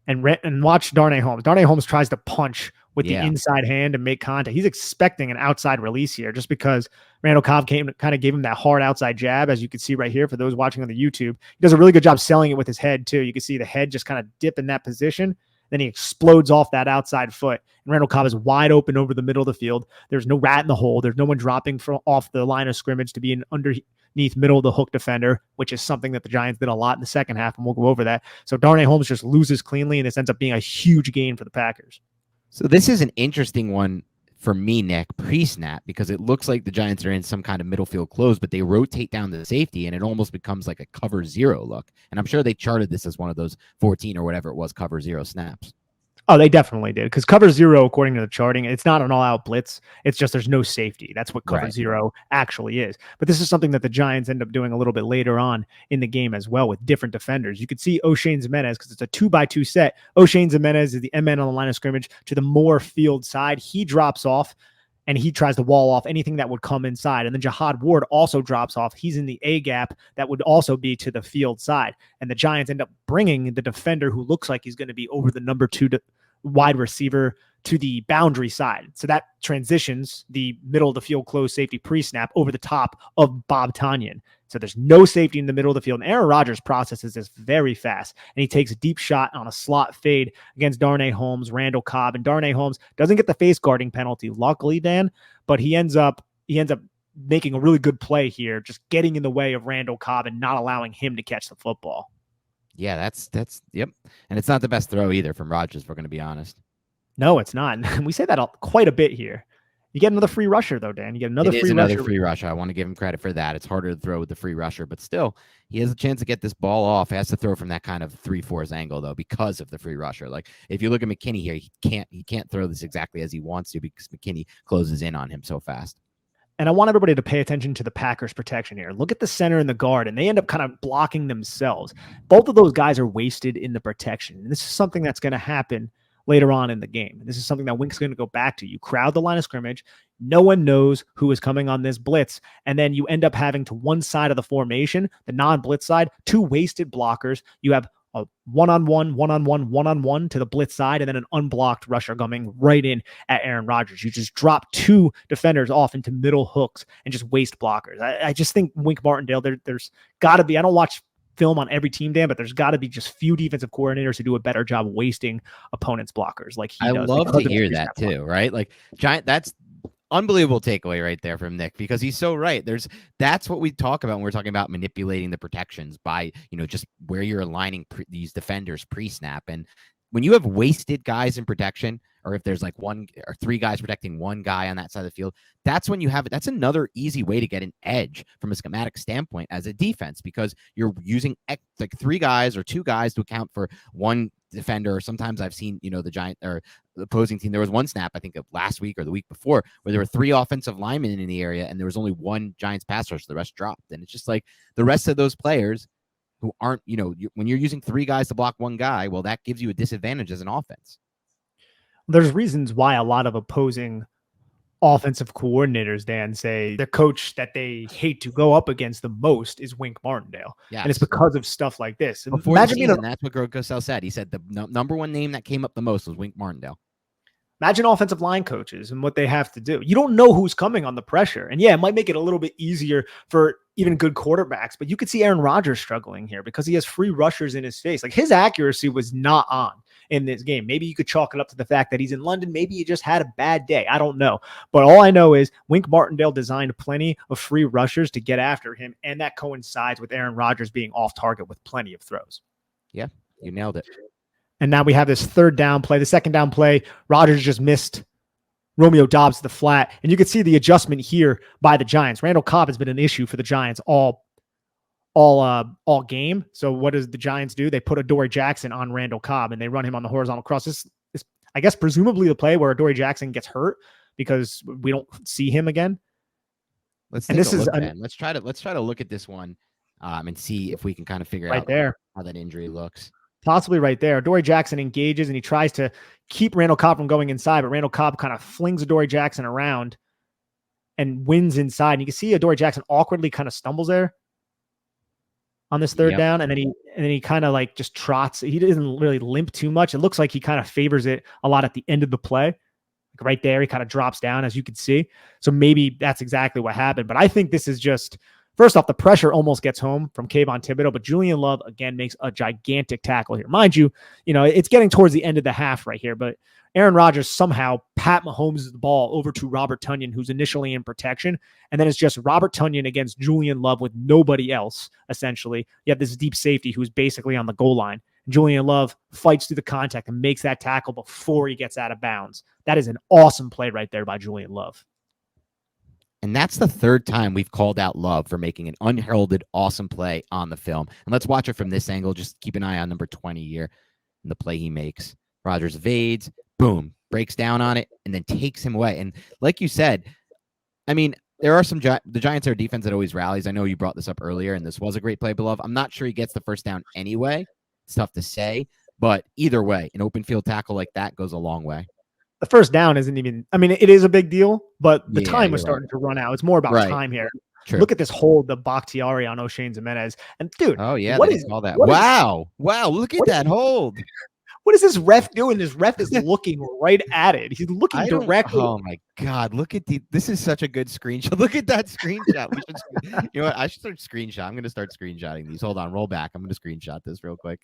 And watch Darnay Holmes. Darnay Holmes tries to punch with the inside hand and make contact. He's expecting an outside release here just because Randall Cobb kind of gave him that hard outside jab, as you can see right here for those watching on the YouTube. He does a really good job selling it with his head too. You can see the head just kind of dip in that position. Then he explodes off that outside foot. And Randall Cobb is wide open over the middle of the field. There's no rat in the hole. There's no one dropping off the line of scrimmage to be an underneath middle of the hook defender, which is something that the Giants did a lot in the second half, and we'll go over that. So Darnay Holmes just loses cleanly, and this ends up being a huge gain for the Packers. So this is an interesting one for me, Nick, pre-snap, because it looks like the Giants are in some kind of middle field close, but they rotate down the safety, and it almost becomes like a cover 0 look. And I'm sure they charted this as one of those 14 or whatever it was, cover 0 snaps. Oh, they definitely did. Because cover 0, according to the charting, it's not an all-out blitz. It's just there's no safety. That's what cover 0 actually is. But this is something that the Giants end up doing a little bit later on in the game as well with different defenders. You could see O'Shane Ximines, because it's a 2-by-2 set. O'Shane Ximines is the M-man on the line of scrimmage to the more field side. He drops off, and he tries to wall off anything that would come inside. And then Jihad Ward also drops off. He's in the A gap that would also be to the field side. And the Giants end up bringing the defender who looks like he's going to be over the number 2 wide receiver to the boundary side. So that transitions the middle of the field close safety pre-snap over the top of Bob Tonyan. So there's no safety in the middle of the field. And Aaron Rodgers processes this very fast. And he takes a deep shot on a slot fade against Darnay Holmes, Randall Cobb. And Darnay Holmes doesn't get the face guarding penalty, luckily, Dan, but he ends up making a really good play here, just getting in the way of Randall Cobb and not allowing him to catch the football. Yeah, that's yep. And it's not the best throw either from Rodgers, if we're going to be honest. No, it's not. And we say that quite a bit here. You get another free rusher, though, Dan. You get another free rusher. I want to give him credit for that. It's harder to throw with the free rusher, but still, he has a chance to get this ball off. He has to throw from that kind of 3-4 angle, though, because of the free rusher. Like, if you look at McKinney here, he can't throw this exactly as he wants to because McKinney closes in on him so fast. And I want everybody to pay attention to the Packers' protection here. Look at the center and the guard, and they end up kind of blocking themselves. Both of those guys are wasted in the protection. And this is something that's going to happen later on in the game. This is something that Wink's going to go back to. You crowd the line of scrimmage. No one knows who is coming on this blitz. And then you end up having to one side of the formation, the non-blitz side, two wasted blockers. You have a one-on-one to the blitz side, and then an unblocked rusher coming right in at Aaron Rodgers. You just drop two defenders off into middle hooks and just waste blockers. I just think Wink Martindale, there's got to be, I don't watch film on every team, Dan, but there's got to be just few defensive coordinators who do a better job wasting opponents' blockers like he does. I love to hear that too, right? Like that's unbelievable takeaway right there from Nick, because he's so right. That's what we talk about when we're talking about manipulating the protections by, just where you're aligning these defenders pre-snap. And when you have wasted guys in protection, or if there's like one or three guys protecting one guy on that side of the field, that's when you have it. That's another easy way to get an edge from a schematic standpoint as a defense, because you're using like three guys or two guys to account for one defender. Or sometimes I've seen, the Giant or the opposing team. There was one snap, I think, of last week or the week before, where there were three offensive linemen in the area and there was only one Giants pass rush. The rest dropped. And it's just like the rest of those players who aren't, when you're using three guys to block one guy, well, that gives you a disadvantage as an offense. There's reasons why a lot of opposing offensive coordinators, Dan, say the coach that they hate to go up against the most is Wink Martindale. Yes. And it's because of stuff like this. Before the season, that's what Greg Cosell said. He said the number one name that came up the most was Wink Martindale. Imagine offensive line coaches and what they have to do. You don't know who's coming on the pressure. And yeah, it might make it a little bit easier for even good quarterbacks, but you could see Aaron Rodgers struggling here because he has free rushers in his face. Like, his accuracy was not on in this game. Maybe you could chalk it up to the fact that he's in London. Maybe he just had a bad day. I don't know. But all I know is Wink Martindale designed plenty of free rushers to get after him, and that coincides with Aaron Rodgers being off target with plenty of throws. Yeah, you nailed it. And now we have this third down play. The second down play, Rodgers just missed Romeo Doubs to the flat. And you can see the adjustment here by the Giants. Randall Cobb has been an issue for the Giants all game. So what does the Giants do? They put a Dory Jackson on Randall Cobb and they run him on the horizontal cross. This is, I guess, presumably the play where Dory Jackson gets hurt because we don't see him again. Let's try to look at this one and see if we can kind of figure out how that injury looks. Possibly right there. Dory Jackson engages and he tries to keep Randall Cobb from going inside, but Randall Cobb kind of flings a Dory Jackson around and wins inside. And you can see a Dory Jackson awkwardly kind of stumbles there on this third down. And then he kind of like just trots. He doesn't really limp too much. It looks like he kind of favors it a lot at the end of the play. Like right there, he kind of drops down, as you can see. So maybe that's exactly what happened. But I think this is just, first off, the pressure almost gets home from Kayvon Thibodeau, but Julian Love, again, makes a gigantic tackle here. Mind you, it's getting towards the end of the half right here, but Aaron Rodgers somehow Pat Mahomes the ball over to Robert Tonyan, who's initially in protection, and then it's just Robert Tonyan against Julian Love with nobody else, essentially. You have this deep safety who's basically on the goal line. Julian Love fights through the contact and makes that tackle before he gets out of bounds. That is an awesome play right there by Julian Love. And that's the third time we've called out Love for making an unheralded, awesome play on the film. And let's watch it from this angle. Just keep an eye on number 20 here and the play he makes. Rodgers evades, boom, breaks down on it, and then takes him away. And like you said, I mean, there are the Giants are a defense that always rallies. I know you brought this up earlier, and this was a great play by Love. I'm not sure he gets the first down anyway. It's tough to say. But either way, an open field tackle like that goes a long way. The first down isn't even, I mean, it is a big deal, but the time was starting to run out. It's more about time here. True. Look at this hold, the Bakhtiari on O'Shane Zimenez. And dude, oh yeah, what is all that? Wow. Look at that hold. What is this ref doing? This ref is looking right at it. He's looking directly. Oh my God. Look at this is such a good screenshot. Look at that screenshot. You know what? I should start screenshot. I'm going to start screenshotting these. Hold on. Roll back. I'm going to screenshot this real quick.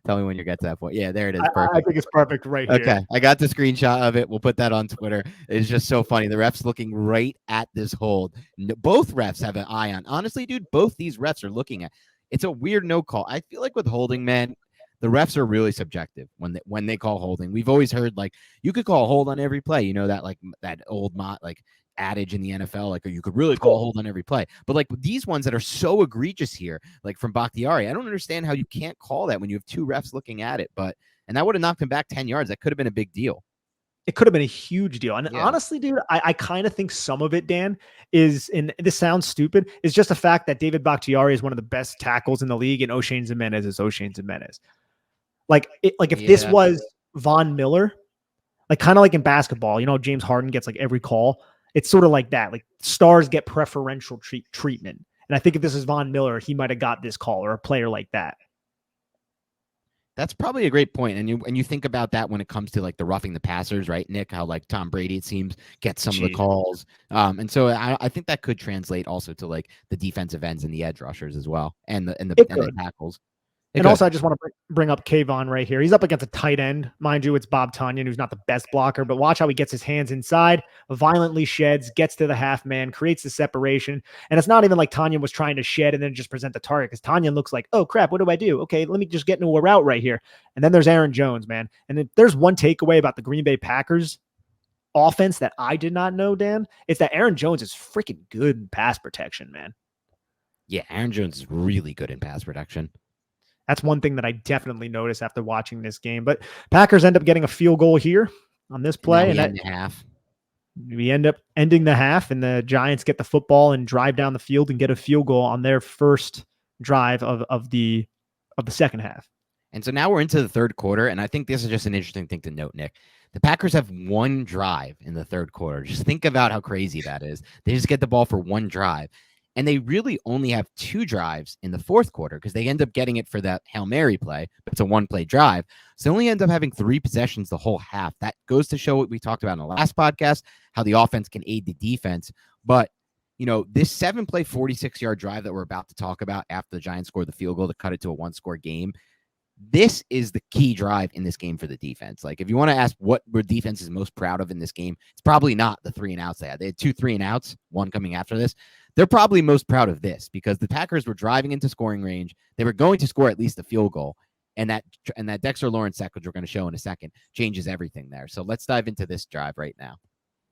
Tell me when you get to that point. Yeah, there it is. Perfect. I think it's perfect right here. Okay. I got the screenshot of it. We'll put that on Twitter. It's just so funny. The ref's looking right at this hold. Both refs have an eye on. Honestly, dude, both these refs are looking at. It's a weird no call. I feel like with holding, man, the refs are really subjective when they call holding. We've always heard like you could call hold on every play. You know that like that old adage in the NFL, like you could really call hold on every play. But like these ones that are so egregious here, like from Bakhtiari, I don't understand how you can't call that when you have two refs looking at it. And that would have knocked him back 10 yards. That could have been a big deal. It could have been a huge deal. And honestly, dude, I kind of think some of it, Dan, is, and this sounds stupid, is just the fact that David Bakhtiari is one of the best tackles in the league, and O'Shane Ximines is O'Shane Ximines. If this was Von Miller, like kind of like in basketball, you know, James Harden gets like every call. It's sort of like that. Like stars get preferential treatment. And I think if this is Von Miller, he might have got this call, or a player like that. That's probably a great point. And you think about that when it comes to like the roughing the passers, right, Nick? How like Tom Brady, it seems, gets some of the calls. And so I think that could translate also to like the defensive ends and the edge rushers as well, and the tackles. And also, I just want to bring up Kayvon right here. He's up against a tight end. Mind you, it's Bob Tonyan, who's not the best blocker, but watch how he gets his hands inside, violently sheds, gets to the half man, creates the separation. And it's not even like Tonyan was trying to shed and then just present the target, because Tonyan looks like, oh, crap, what do I do? Okay, let me just get into a route right here. And then there's Aaron Jones, man. And then there's one takeaway about the Green Bay Packers offense that I did not know, Dan. It's that Aaron Jones is freaking good in pass protection, man. Yeah, Aaron Jones is really good in pass protection. That's one thing that I definitely noticed after watching this game. But Packers end up getting a field goal here on this play. We end up ending the half, and the Giants get the football and drive down the field and get a field goal on their first drive of the second half. And so now we're into the third quarter, and I think this is just an interesting thing to note, Nick. The Packers have one drive in the third quarter. Just think about how crazy that is. They just get the ball for one drive. And they really only have two drives in the fourth quarter, because they end up getting it for that Hail Mary play, but it's a one-play drive. So they only end up having 3 possessions the whole half. That goes to show what we talked about in the last podcast, how the offense can aid the defense. But, you know, this 7-play, 46-yard drive that we're about to talk about after the Giants scored the field goal to cut it to a one-score game, this is the key drive in this game for the defense. Like, if you want to ask what their defense is most proud of in this game, it's probably not the 3-and-outs they had. They had 2 3-and-outs, one coming after this. They're probably most proud of this, because the Packers were driving into scoring range. They were going to score at least a field goal. And that Dexter Lawrence sack, which we're going to show in a second, changes everything there. So let's dive into this drive right now.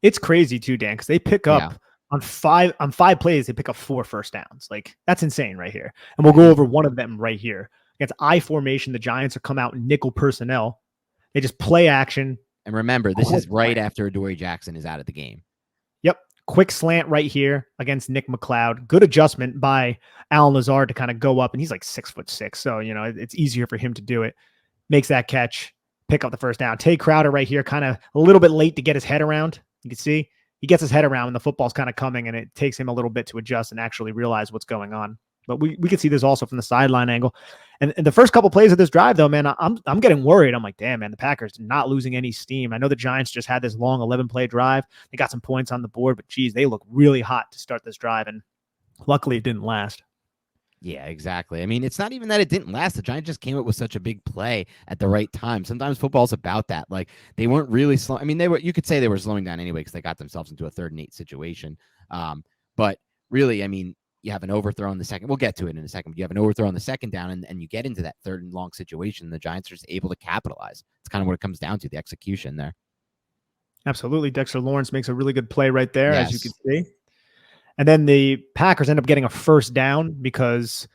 It's crazy too, Dan, because they pick up on five plays, they pick up 4 first downs. Like, that's insane right here. And we'll go over one of them right here. Against I formation, the Giants will come out in nickel personnel. They just play action. And remember, this is right after Dory Jackson is out of the game. Yep. Quick slant right here against Nick McLeod. Good adjustment by Alan Lazard to kind of go up. And he's like 6'6". So, you know, it's easier for him to do it. Makes that catch, pick up the first down. Tay Crowder right here, kind of a little bit late to get his head around. You can see he gets his head around and the football's kind of coming, and it takes him a little bit to adjust and actually realize what's going on. But we can see this also from the sideline angle. And the first couple plays of this drive, though, man, I'm getting worried. I'm like, damn, man, the Packers not losing any steam. I know the Giants just had this long 11-play drive. They got some points on the board, but geez, they look really hot to start this drive. And luckily it didn't last. Yeah, exactly. I mean, it's not even that it didn't last. The Giants just came up with such a big play at the right time. Sometimes football's about that. Like, they weren't really slow. I mean, you could say they were slowing down anyway, because they got themselves into a 3rd and 8 situation. But really, I mean, you have an overthrow in the second. We'll get to it in a second. But you have an overthrow on the second down, and you get into that 3rd and long situation. The Giants are just able to capitalize. It's kind of what it comes down to, the execution there. Absolutely. Dexter Lawrence makes a really good play right there, as you can see. And then the Packers end up getting a first down because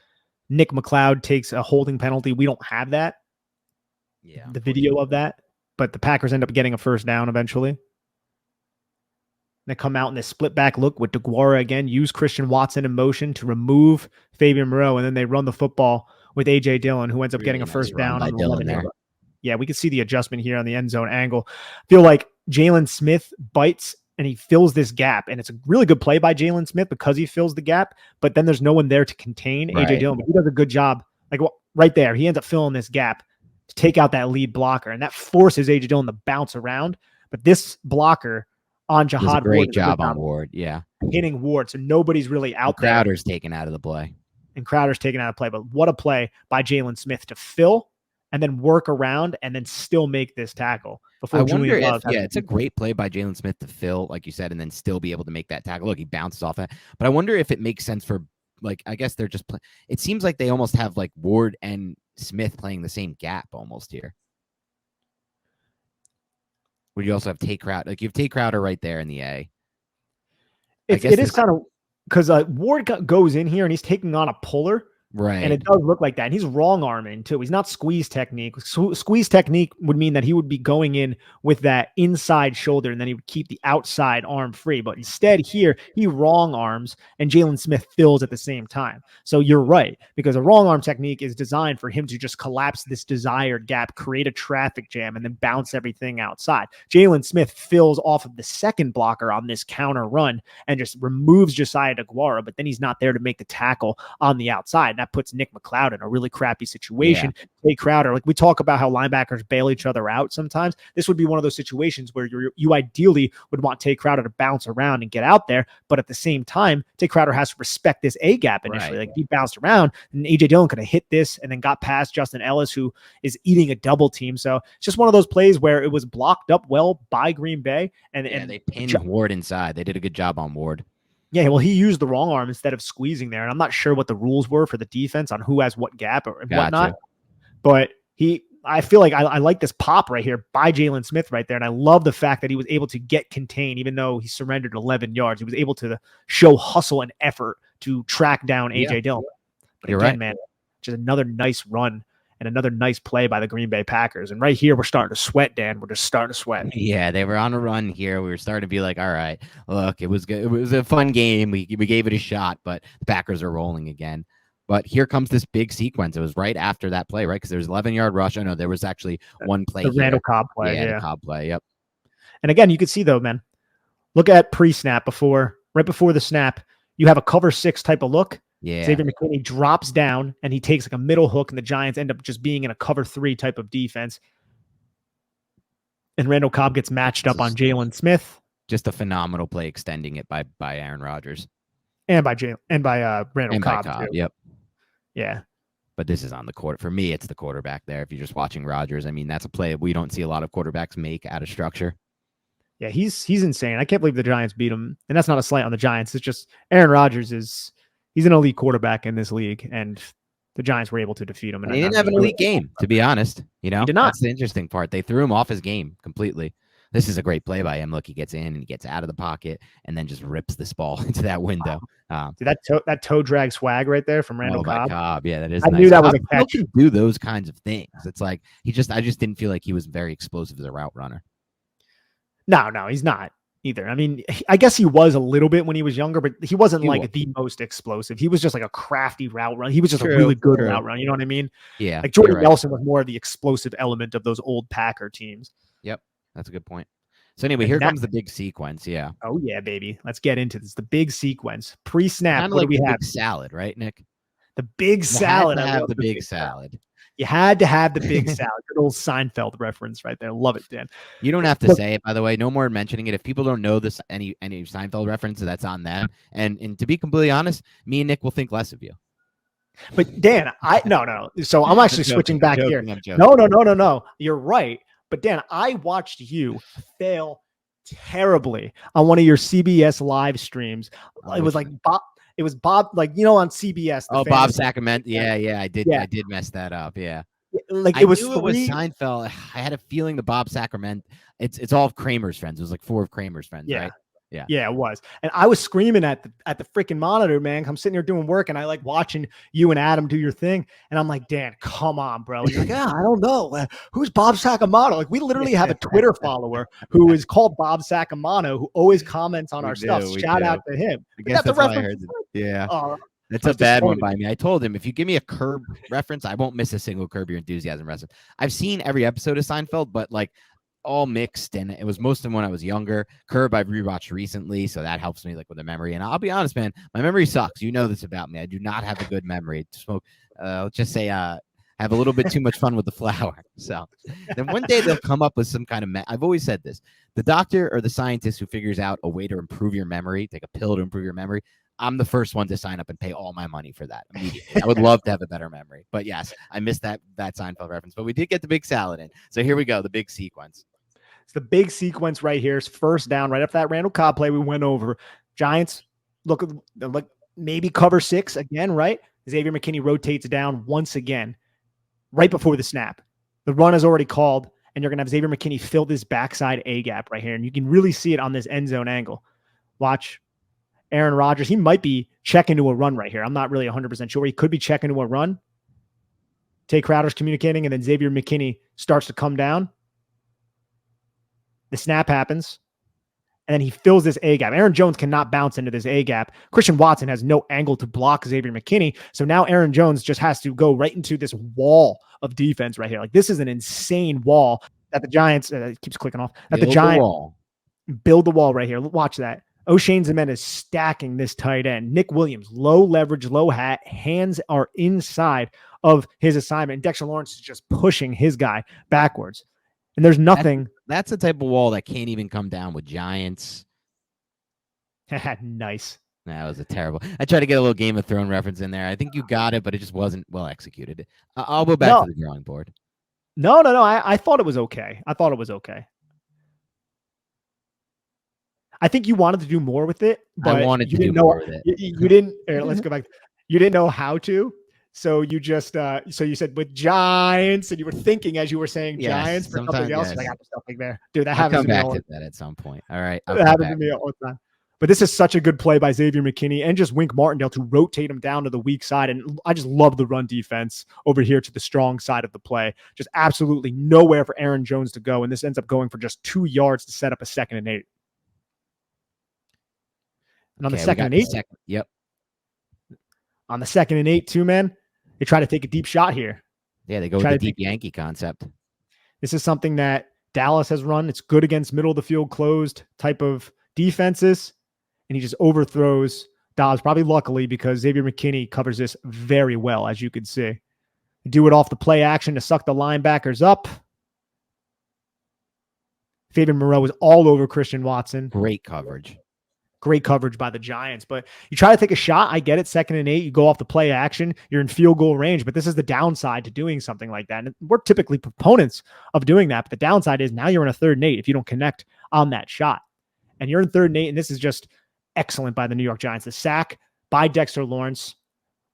Nick McLeod takes a holding penalty. We don't have that. Yeah. The video of that. But the Packers end up getting a first down eventually. They come out in this split back look with DeGuara again, use Christian Watson in motion to remove Fabian Moreau, and then they run the football with A.J. Dillon, who ends up getting a first down on the 11. Yeah, we can see the adjustment here on the end zone angle. I feel like Jalen Smith bites and he fills this gap, and it's a really good play by Jalen Smith because he fills the gap, but then there's no one there to contain A.J. Dillon. But he does a good job. Like, right there, he ends up filling this gap, to take out that lead blocker, and that forces A.J. Dillon to bounce around. But this blocker on Jihad does a great Ward job on Ward. Yeah. Hitting Ward, so nobody's really out there. Crowder's taken out of the play. And Crowder's taken out of play. But what a play by Jalen Smith to fill and then work around and then still make this tackle. I wonder if, it's a great play by Jalen Smith to fill, like you said, and then still be able to make that tackle. Look, he bounces off that. But I wonder if it makes sense for, like, I guess they're just it seems like they almost have like Ward and Smith playing the same gap almost here. Where you also have Tay Crowder. Like, you have Tay Crowder right there in the A. It is kind of because Ward goes in here and he's taking on a puller. Right. And it does look like that. And he's wrong arming too. He's not squeeze technique. Squeeze technique would mean that he would be going in with that inside shoulder and then he would keep the outside arm free. But instead here, he wrong arms and Jalen Smith fills at the same time. So you're right, because a wrong arm technique is designed for him to just collapse this desired gap, create a traffic jam, and then bounce everything outside. Jalen Smith fills off of the second blocker on this counter run and just removes Josiah DeGuara, but then he's not there to make the tackle on the outside. And that puts Nick McLeod in a really crappy situation. Tay Crowder, like we talk about how linebackers bail each other out sometimes. This would be one of those situations where you ideally would want Tay Crowder to bounce around and get out there, but at the same time, Tay Crowder has to respect this A gap initially. Like he bounced around and A.J. Dillon could have hit this and then got past Justin Ellis, who is eating a double team. So it's just one of those plays where it was blocked up well by Green Bay. And they pinned Ward inside. They did a good job on Ward. Yeah, well, he used the wrong arm instead of squeezing there. And I'm not sure what the rules were for the defense on who has what gap or whatnot. But I feel like I like this pop right here by Jalen Smith right there. And I love the fact that he was able to get contained, even though he surrendered 11 yards. He was able to show hustle and effort to track down A.J. Dillon. But You're again, right, man, just another nice run and another nice play by the Green Bay Packers. And right here, we're starting to sweat, Dan. We're just starting to sweat. Yeah, they were on a run here. We were starting to be like, all right, look, it was good. It was a fun game. We gave it a shot, but the Packers are rolling again. But here comes this big sequence. It was right after that play, right? Because there was 11-yard rush. Oh, no, there was actually one play. The Randall Cobb play. Yeah, the Cobb play, yep. And again, you can see, though, man, look at pre-snap right before the snap, you have a cover 6 type of look. Yeah. Xavier Mckinney drops down and he takes like a middle hook, and the Giants end up just being in a cover 3 type of defense. And Randall Cobb gets matched up on Jalen Smith. Just a phenomenal play extending it by Aaron Rodgers. And by Randall Cobb. Too. Yep. Yeah. But this is on the court. For me, it's the quarterback there. If you're just watching Rodgers, I mean, that's a play we don't see a lot of quarterbacks make out of structure. Yeah, he's insane. I can't believe the Giants beat him. And that's not a slight on the Giants. It's just Aaron Rodgers he's an elite quarterback in this league, and the Giants were able to defeat him. And he didn't have an elite game, to be honest. You know, he did not. That's the interesting part. They threw him off his game completely. This is a great play by him. Look, he gets in and he gets out of the pocket and then just rips this ball into that window. Dude, that toe drag swag right there from Randall Cobb. Yeah, that is. I knew that was a catch. He do those kinds of things. It's like I just didn't feel like he was very explosive as a route runner. No, he's not either. I mean, I guess he was a little bit when he was younger, but he wasn't the most explosive. He was just like a crafty route run. He was just a really good route run. You know what I mean? Yeah. Like Jordan Nelson was more of the explosive element of those old Packer teams. Yep. That's a good point. So anyway, here comes the big sequence. Yeah. Oh yeah, baby. Let's get into this. The big sequence. Pre-snap. Kind of like the big salad, right, Nick? The big salad. I have the big salad. You had to have the big salad. Good old Seinfeld reference right there. Love it, Dan. You don't have to say it, by the way. No more mentioning it. If people don't know this, any Seinfeld reference, that's on them. And to be completely honest, me and Nick will think less of you. But Dan, no. So I'm actually switching back here. No. You're right. But Dan, I watched you fail terribly on one of your CBS live streams. It was like Bob. It was Bob, like, you know, on CBS. Bob Sacramento. Yeah, I did. Yeah. I did mess that up. Yeah. Like it was Seinfeld. I had a feeling the Bob Sacramento. It's all of Kramer's friends. It was like 4 of Kramer's friends, right? Yeah, it was. And I was screaming at the freaking monitor, man. I'm sitting here doing work and I like watching you and Adam do your thing. And I'm like, Dan, come on, bro. You're like, yeah, I don't know. Who's Bob Sacamano? Like, we literally have a Twitter follower who is called Bob Sacamano, who always comments on our stuff. Shout out to him. I guess that's why I heard it. Yeah. That's a bad one by me. I told him, if you give me a Curb reference, I won't miss a single Curb Your Enthusiasm reference. I've seen every episode of Seinfeld, but like, all mixed, and it was most of them when I was younger. Curb I've rewatched recently, so that helps me like with the memory. And I'll be honest, man, my memory sucks. You know this about me. I do not have a good memory. Let's just say have a little bit too much fun with the flour. So then one day they'll come up with some kind of I've always said this. The doctor or the scientist who figures out a way to improve your memory, take a pill to improve your memory, I'm the first one to sign up and pay all my money for that immediately. I would love to have a better memory. But yes, I missed that Seinfeld reference. But we did get the big salad in. So here we go, the big sequence. It's the big sequence right here. It's first down right after that Randall Cobb play we went over. Giants look maybe cover 6 again, right? Xavier McKinney rotates down once again right before the snap. The run is already called, and you're going to have Xavier McKinney fill this backside A gap right here. And you can really see it on this end zone angle. Watch Aaron Rodgers. He might be checking to a run right here. I'm not really 100% sure. He could be checking to a run. Tay Crowder's communicating, and then Xavier McKinney starts to come down. The snap happens, and then he fills this A gap. Aaron Jones cannot bounce into this A gap. Christian Watson has no angle to block Xavier McKinney. So now Aaron Jones just has to go right into this wall of defense right here. Like, this is an insane wall that the Giants, it keeps clicking off, that the Giants build the wall right here. Watch that. O'Shane Zeman is stacking this tight end. Nick Williams, low leverage, low hat. Hands are inside of his assignment. And Dexter Lawrence is just pushing his guy backwards. And there's nothing. That's the type of wall that can't even come down with Giants. Nice. That was a terrible. I tried to get a little Game of Thrones reference in there. I think you got it, but it just wasn't well executed. I'll go back to the drawing board. No. I thought it was okay. I think you wanted to do more with it, but I wanted to do more with it. You didn't. Let's go back. You didn't know how to, so you just so you said with Giants, and you were thinking as you were saying Giants for something else. Yes. I got something there, dude. That happens. I'll come back to that at some point. All right, that happens to me all the time. But this is such a good play by Xavier McKinney and just Wink Martindale to rotate him down to the weak side. And I just love the run defense over here to the strong side of the play. Just absolutely nowhere for Aaron Jones to go, and this ends up going for just 2 yards to set up a 2nd and 8. And on the 2nd and 8, yep. On the 2nd and 8 too, man, they try to take a deep shot here. Yeah, they go with the deep Yankee concept. This is something that Dallas has run. It's good against middle of the field closed type of defenses. And he just overthrows Dobbs, probably luckily because Xavier McKinney covers this very well, as you can see. Do it off the play action to suck the linebackers up. Fabian Moreau was all over Christian Watson. Great coverage. Great coverage by the Giants, but you try to take a shot. I get it. 2nd and 8, you go off the play action. You're in field goal range, but this is the downside to doing something like that. And we're typically proponents of doing that, but the downside is now you're in a 3rd and 8 if you don't connect on that shot. And you're in 3rd and 8, and this is just excellent by the New York Giants. The sack by Dexter Lawrence.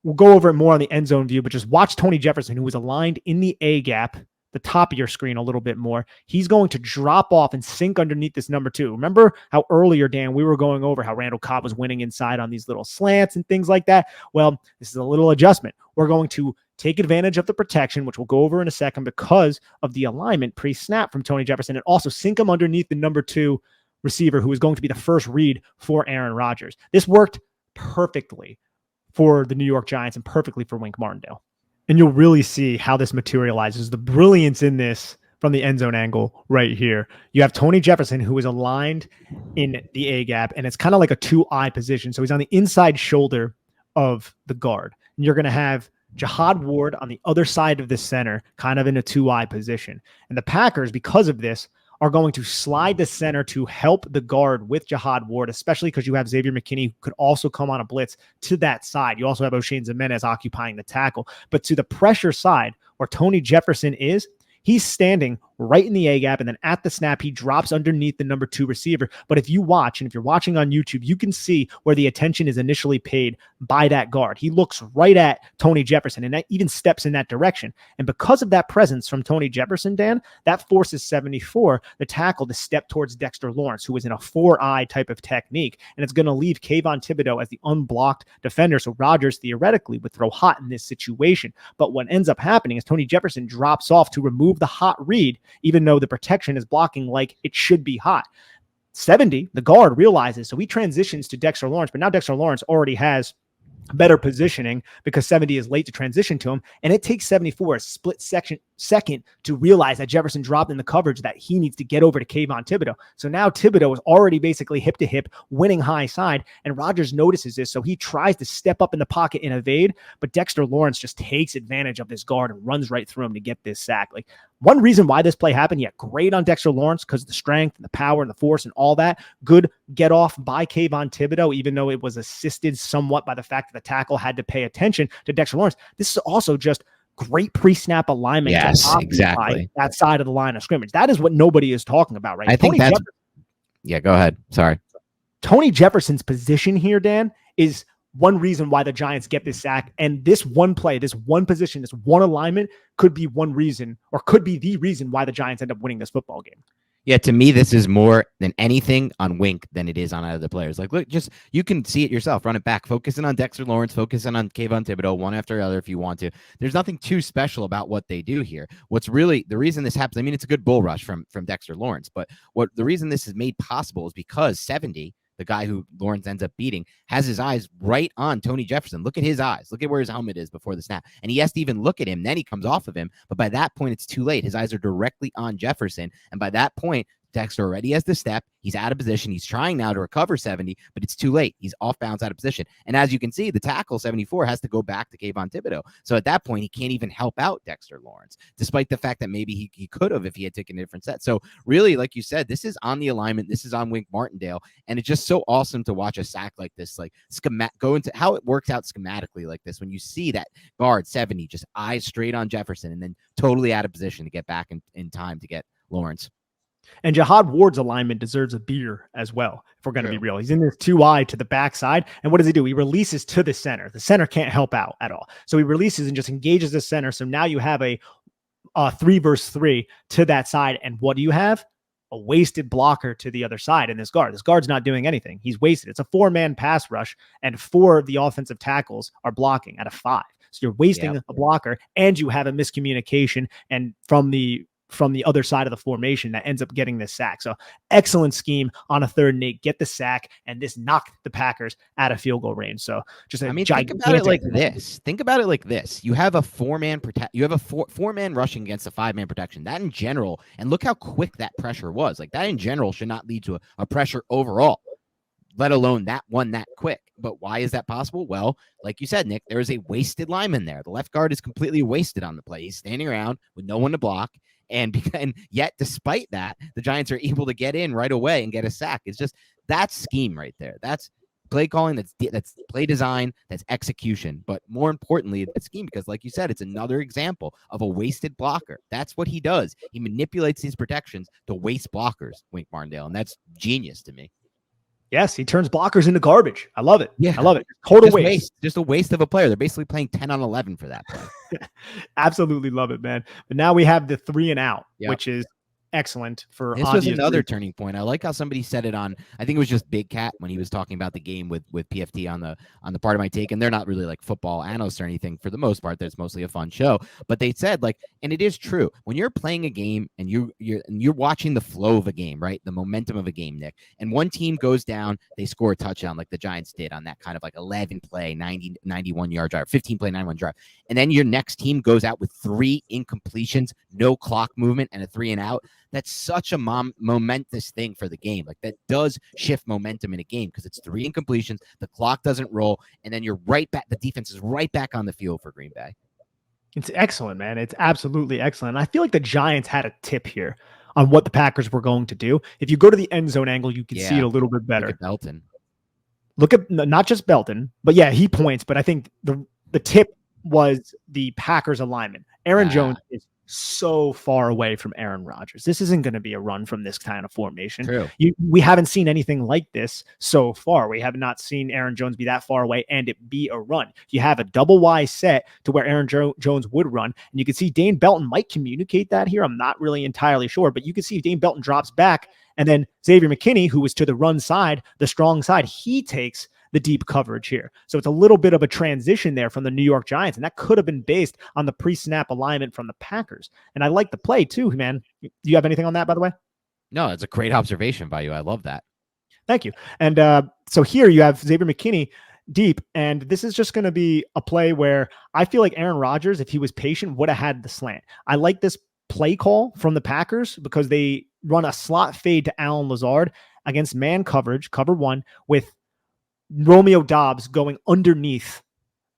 We'll go over it more on the end zone view, but just watch Tony Jefferson, who was aligned in the A gap, the top of your screen a little bit more. He's going to drop off and sink underneath this number 2. Remember how earlier, Dan, we were going over how Randall Cobb was winning inside on these little slants and things like that? Well, this is a little adjustment. We're going to take advantage of the protection, which we'll go over in a second because of the alignment pre-snap from Tony Jefferson, and also sink him underneath the number 2 receiver, who is going to be the first read for Aaron Rodgers. This worked perfectly for the New York Giants and perfectly for Wink Martindale. And you'll really see how this materializes. The brilliance in this from the end zone angle right here. You have Tony Jefferson, who is aligned in the A gap, and it's kind of like a 2-eye position. So he's on the inside shoulder of the guard. And you're going to have Jihad Ward on the other side of the center, kind of in a 2-eye position. And the Packers, because of this, are going to slide the center to help the guard with Jihad Ward, especially because you have Xavier McKinney, who could also come on a blitz to that side. You also have O'Shane Zeman occupying the tackle. But to the pressure side, where Tony Jefferson is, he's standing right in the A gap, and then at the snap, he drops underneath the number 2 receiver. But if you watch, and if you're watching on YouTube, you can see where the attention is initially paid by that guard. He looks right at Tony Jefferson, and that even steps in that direction. And because of that presence from Tony Jefferson, Dan, that forces 74, the tackle, to step towards Dexter Lawrence, who is in a 4-eye type of technique. And it's going to leave Kayvon Thibodeau as the unblocked defender. So Rodgers theoretically would throw hot in this situation. But what ends up happening is Tony Jefferson drops off to remove the hot read, even though the protection is blocking like it should be hot. 70, the guard, realizes, so he transitions to Dexter Lawrence, but now Dexter Lawrence already has better positioning because 70 is late to transition to him, and it takes 74 a split second to realize that Jefferson dropped in the coverage, that he needs to get over to Kayvon Thibodeau. So now Thibodeau is already basically hip to hip, winning high side, and Rodgers notices this. So he tries to step up in the pocket and evade, but Dexter Lawrence just takes advantage of this guard and runs right through him to get this sack. Like, one reason why this play happened, great on Dexter Lawrence because of the strength and the power and the force and all that. Good get off by Kayvon Thibodeau, even though it was assisted somewhat by the fact that the tackle had to pay attention to Dexter Lawrence. This is also just great pre-snap alignment. Yes, exactly. That side of the line of scrimmage. That is what nobody is talking about, right? I think that's... Yeah, go ahead. Sorry. Tony Jefferson's position here, Dan, is one reason why the Giants get this sack. And this one play, this one position, this one alignment could be one reason, or could be the reason why the Giants end up winning this football game. Yeah, to me, this is more than anything on Wink than it is on other players. Like, look, just you can see it yourself. Run it back, focusing on Dexter Lawrence, focusing on Kayvon Thibodeau, one after the other if you want to. There's nothing too special about what they do here. What's really the reason this happens, I mean, it's a good bull rush from Dexter Lawrence, but the reason this is made possible is because 70, the guy who Lawrence ends up beating, has his eyes right on Tony Jefferson. Look at his eyes. Look at where his helmet is before the snap. And he has to even look at him. Then he comes off of him. But by that point, it's too late. His eyes are directly on Jefferson. And by that point, Dexter already has the step. He's out of position. He's trying now to recover 70, but it's too late. He's off bounds, out of position. And as you can see, the tackle 74 has to go back to Kayvon Thibodeau. So at that point, he can't even help out Dexter Lawrence, despite the fact that maybe he could have if he had taken a different set. So really, like you said, this is on the alignment. This is on Wink Martindale. And it's just so awesome to watch a sack like this, like go into how it works out schematically like this. When you see that guard 70 just eyes straight on Jefferson and then totally out of position to get back in time to get Lawrence. And Jihad Ward's alignment deserves a beer as well, if we're going to be real. He's in this 2-eye to the backside. And what does he do? He releases to the center. The center can't help out at all. So he releases and just engages the center. So now you have a 3-versus-3 to that side. And what do you have? A wasted blocker to the other side in this guard. This guard's not doing anything. He's wasted. It's a 4-man pass rush, and 4 of the offensive tackles are blocking out of 5. So you're wasting a blocker, and you have a miscommunication and from the other side of the formation that ends up getting this sack. So excellent scheme on a 3rd and 8, get the sack, and this knocked the Packers out of field goal range. So just think about it like this. Think about it like this. You have a 4-man you have a 4-man rushing against a 5-man protection. That in general, and look how quick that pressure was. Like that in general should not lead to a pressure overall, let alone that one that quick. But why is that possible? Well, like you said, Nick, there is a wasted lineman there. The left guard is completely wasted on the play. He's standing around with no one to block. And yet, despite that, the Giants are able to get in right away and get a sack. It's just that scheme right there. That's play calling. That's play design. That's execution. But more importantly, that scheme, because like you said, it's another example of a wasted blocker. That's what he does. He manipulates these protections to waste blockers, Wink Martindale, and that's genius to me. Yes, he turns blockers into garbage. I love it. Yeah, I love it. Total waste. Just a waste of a player. They're basically playing 10 on 11 for that play. Absolutely love it, man. But now we have the 3 and out, which is excellent for this was another turning point. I like how somebody said it on, I think it was just Big Cat when he was talking about the game with PFT on the part of my take, and they're not really like football analysts or anything for the most part. That's mostly a fun show, but they said like, and it is true, when you're playing a game and you're watching the flow of a game, right, the momentum of a game, Nick, and one team goes down, they score a touchdown like the Giants did on that kind of like 11 play 91 yard drive, 15 play 91 drive, and then your next team goes out with 3 incompletions, no clock movement, and a 3 and out. That's such a momentous thing for the game. Like that does shift momentum in a game because it's 3 incompletions, the clock doesn't roll, and then you're right back. The defense is right back on the field for Green Bay. It's excellent, man. It's absolutely excellent. I feel like the Giants had a tip here on what the Packers were going to do. If you go to the end zone angle, you can see it a little bit better. Look at Belton. Look at not just Belton, but yeah, he points. But I think the tip was the Packers alignment. Aaron Jones is so far away from Aaron Rodgers. This isn't going to be a run from this kind of formation. True. We haven't seen anything like this so far. We have not seen Aaron Jones be that far away and it be a run. You have a double Y set to where Aaron Jones would run, and you can see Dane Belton might communicate that here. I'm not really entirely sure, but you can see Dane Belton drops back, and then Xavier McKinney, who was to the run side, the strong side, he takes the deep coverage here. So it's a little bit of a transition there from the New York Giants, and that could have been based on the pre-snap alignment from the Packers. And I like the play too, man. Do you have anything on that, by the way? No, it's a great observation by you. I love that. Thank you. And so here you have Xavier McKinney deep. And this is just going to be a play where I feel like Aaron Rodgers, if he was patient, would have had the slant. I like this play call from the Packers because they run a slot fade to Allen Lazard against man coverage, cover one, with Romeo Doubs going underneath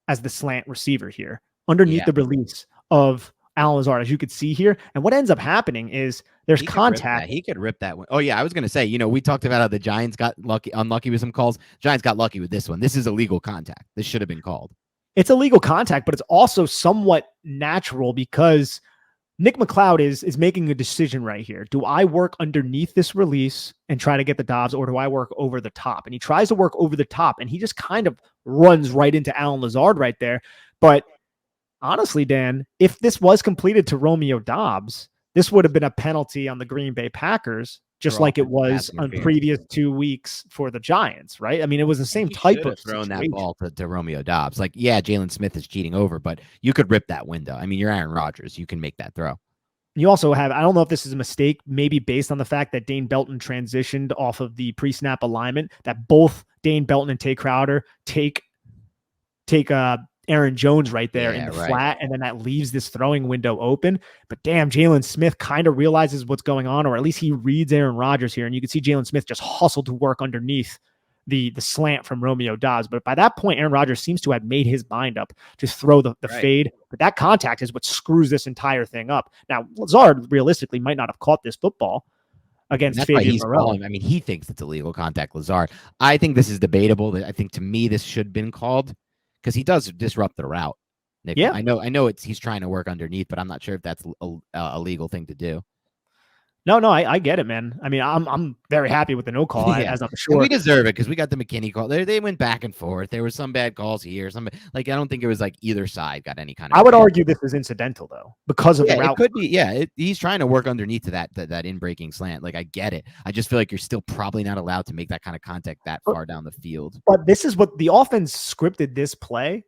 as the slant receiver here, underneath the release of Allen Lazard, as you could see here. And what ends up happening is there's contact. He could rip that one. Oh, yeah. I was going to say, we talked about how the Giants got unlucky with some calls. Giants got lucky with this one. This is illegal contact. This should have been called. It's illegal contact, but it's also somewhat natural because Nick McCloud is making a decision right here. Do I work underneath this release and try to get the Dobbs, or do I work over the top? And he tries to work over the top, and he just kind of runs right into Allen Lazard right there. But honestly, Dan, if this was completed to Romeo Doubs, this would have been a penalty on the Green Bay Packers, just like it was on previous 2 weeks for the Giants, right? I mean, it was the same type of thrown that ball to Romeo Doubs. Like, yeah, Jalen Smith is cheating over, but you could rip that window. I mean, you're Aaron Rodgers. You can make that throw. You also have, I don't know if this is a mistake, maybe based on the fact that Dane Belton transitioned off of the pre-snap alignment, that both Dane Belton and Tay Crowder take Aaron Jones right there in the flat, and then that leaves this throwing window open. But damn, Jalen Smith kind of realizes what's going on, or at least he reads Aaron Rodgers here, and you can see Jalen Smith just hustle to work underneath the slant from Romeo Doubs. But by that point, Aaron Rodgers seems to have made his mind up to throw the fade. But that contact is what screws this entire thing up. Now, Lazard realistically might not have caught this football against Fabian Moreau. I mean, he thinks it's illegal contact, Lazard. I think this is debatable. I think, to me, this should have been called, because he does disrupt the route. Nick. Yeah, I know he's trying to work underneath, but I'm not sure if that's a legal thing to do. No, I get it, man. I mean, I'm very happy with the no call. As I'm sure, and we deserve it because we got the McKinney call. They went back and forth. There were some bad calls here. I don't think it was like either side got any kind of. I would argue this is incidental though, because of the route. It could be. Yeah, he's trying to work underneath to that in breaking slant. Like, I get it. I just feel like you're still probably not allowed to make that kind of contact that far down the field. But this is what the offense scripted this play.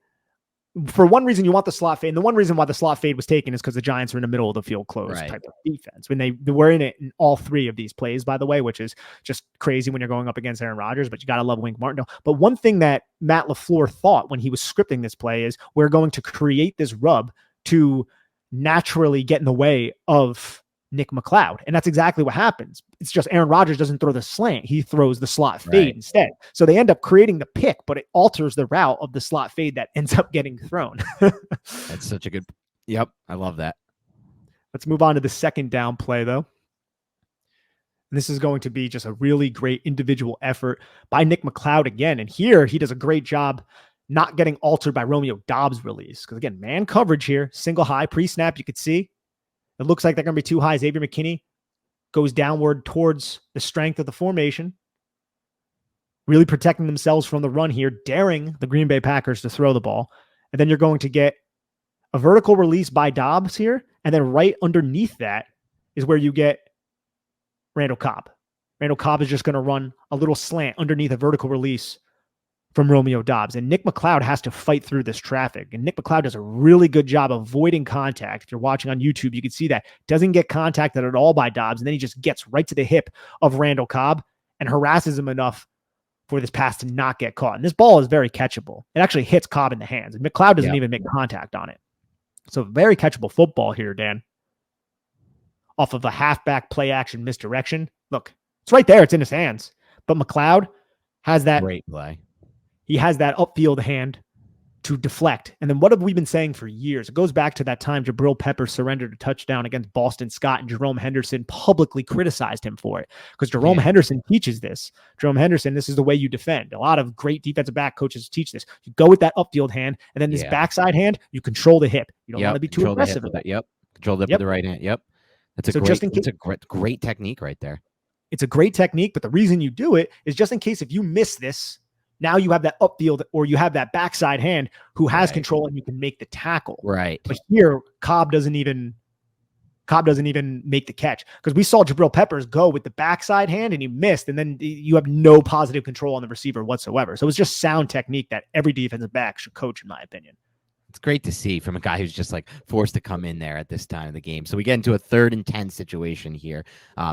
For one reason, you want the slot fade. And the one reason why the slot fade was taken is because the Giants are in the middle of the field closed type of defense. When they were in it in all three of these plays, by the way, which is just crazy when you're going up against Aaron Rodgers, but you got to love Wink Martdinale. But one thing that Matt LaFleur thought when he was scripting this play is we're going to create this rub to naturally get in the way of Nick McCloud. And that's exactly what happens. It's just Aaron Rodgers doesn't throw the slant. He throws the slot fade instead. So they end up creating the pick, but it alters the route of the slot fade that ends up getting thrown. That's such a good. Yep. I love that. Let's move on to the second down play though. And this is going to be just a really great individual effort by Nick McCloud again. And here he does a great job not getting altered by Romeo Doubs' release. Because again, man coverage here, single high pre-snap, you could see. It looks like they're going to be too high. Xavier McKinney goes downward towards the strength of the formation, really protecting themselves from the run here, daring the Green Bay Packers to throw the ball. And then you're going to get a vertical release by Doubs here. And then right underneath that is where you get Randall Cobb. Randall Cobb is just going to run a little slant underneath a vertical release from Romeo Doubs. And Nick McCloud has to fight through this traffic. And Nick McCloud does a really good job avoiding contact. If you're watching on YouTube, you can see that. Doesn't get contacted at all by Doubs. And then he just gets right to the hip of Randall Cobb and harasses him enough for this pass to not get caught. And this ball is very catchable. It actually hits Cobb in the hands. And McCloud doesn't even make contact on it. So very catchable football here, Dan. Off of a halfback play action misdirection. Look, it's right there. It's in his hands. But McCloud has that great play. He has that upfield hand to deflect. And then what have we been saying for years? It goes back to that time Jabril Peppers surrendered a touchdown against Boston Scott, and Jerome Henderson publicly criticized him for it because Jerome Henderson teaches this. Jerome Henderson, this is the way you defend. A lot of great defensive back coaches teach this. You go with that upfield hand, and then this backside hand, you control the hip. You don't want to be too aggressive with it. Control the hip with the right hand. Yep. That's a great technique right there. It's a great technique, but the reason you do it is just in case if you miss this, now you have that upfield or you have that backside hand who has control and you can make the tackle. Right. But here, Cobb doesn't even make the catch because we saw Jabril Peppers go with the backside hand and he missed, and then you have no positive control on the receiver whatsoever. So it's just sound technique that every defensive back should coach, in my opinion. It's great to see from a guy who's just like forced to come in there at this time of the game. So we get into a 3rd and 10 situation here.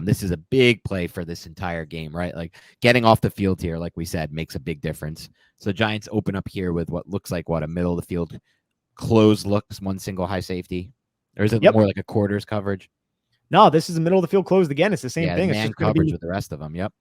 This is a big play for this entire game, right? Like getting off the field here, like we said, makes a big difference. So the Giants open up here with what looks like a middle of the field close looks, one single high safety. Or is it more like a quarters coverage? No, this is the middle of the field closed again. It's the same thing. Man it's just coverage with the rest of them. Yep.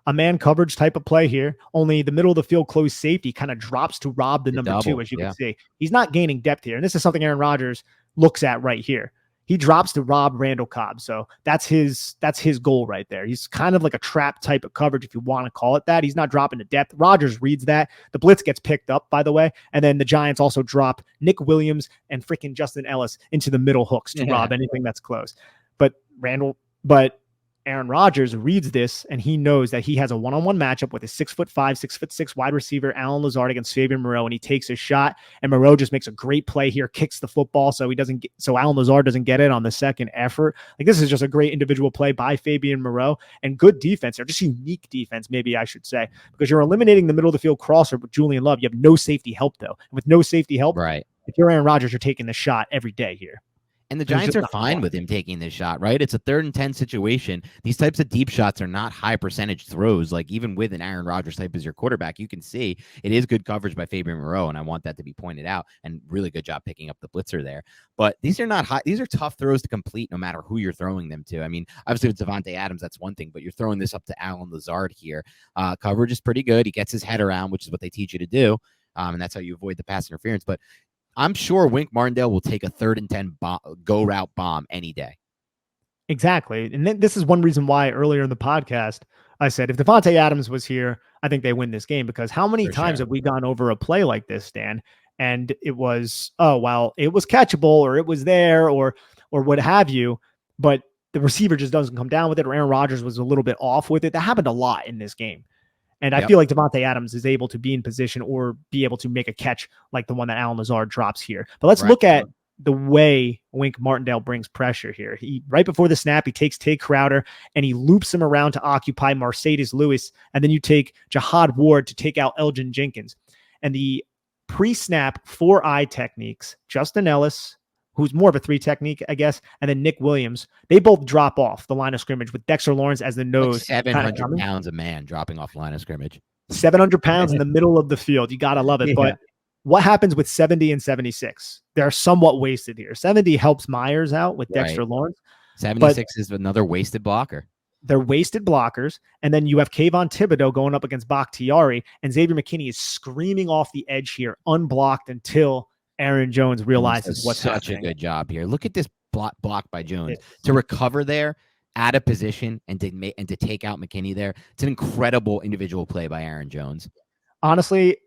A man coverage type of play here. Only the middle of the field closed safety kind of drops to rob the number 2, as you can see. He's not gaining depth here. And this is something Aaron Rodgers looks at right here. He drops to rob Randall Cobb. So that's his goal right there. He's kind of like a trap type of coverage, if you want to call it that. He's not dropping to depth. Rodgers reads that. The blitz gets picked up, by the way. And then the Giants also drop Nick Williams and freaking Justin Ellis into the middle hooks to rob anything that's close. But Aaron Rodgers reads this, and he knows that he has a one-on-one matchup with a 6'5", 6'6" wide receiver, Allen Lazard, against Xavier Moreau, and he takes a shot. And Moreau just makes a great play here, kicks the football, so Allen Lazard doesn't get it on the second effort. Like, this is just a great individual play by Fabian Moreau, and good defense, or just unique defense, maybe I should say, because you're eliminating the middle of the field crosser with Julian Love. You have no safety help though, and with no safety help, right? If you're Aaron Rodgers, you're taking the shot every day here. And the Giants are fine with him taking this shot, right? It's a 3rd and 10 situation. These types of deep shots are not high percentage throws. Like, even with an Aaron Rodgers type as your quarterback, you can see it is good coverage by Fabian Moreau, and I want that to be pointed out. And really good job picking up the blitzer there. But these are not high. These are tough throws to complete, no matter who you're throwing them to. I mean, obviously with Davante Adams, that's one thing, but you're throwing this up to Allen Lazard here. Coverage is pretty good. He gets his head around, which is what they teach you to do, and that's how you avoid the pass interference. But I'm sure Wink Martdinale will take a 3rd and 10 go route bomb any day. Exactly. And this is one reason why earlier in the podcast, I said, if Davante Adams was here, I think they win this game, because how many times have we gone over a play like this, Dan? And it was, it was catchable, or it was there, or what have you, but the receiver just doesn't come down with it, or Aaron Rodgers was a little bit off with it. That happened a lot in this game. And I feel like Davante Adams is able to be in position or be able to make a catch like the one that Allen Lazard drops here. But let's look at the way Wink Martdinale brings pressure here. He, right before the snap, he takes Tay Crowder and he loops him around to occupy Mercedes Lewis. And then you take Jihad Ward to take out Elgin Jenkins. And the pre-snap 4-eye techniques, Justin Ellis, who's more of a 3 technique, I guess, and then Nick Williams, they both drop off the line of scrimmage with Dexter Lawrence as the nose. Like 700 pounds a man dropping off the line of scrimmage. 700 pounds in the middle of the field. You got to love it. But what happens with 70 and 76? They're somewhat wasted here. 70 helps Myers out with Dexter Lawrence. 76 is another wasted blocker. They're wasted blockers. And then you have Kayvon Thibodeau going up against Bakhtiari, and Xavier McKinney is screaming off the edge here, unblocked until Aaron Jones realizes what's happening. Such a good job here. Look at this block by Jones to recover there, out of position, and to take out McKinney there. It's an incredible individual play by Aaron Jones. Honestly,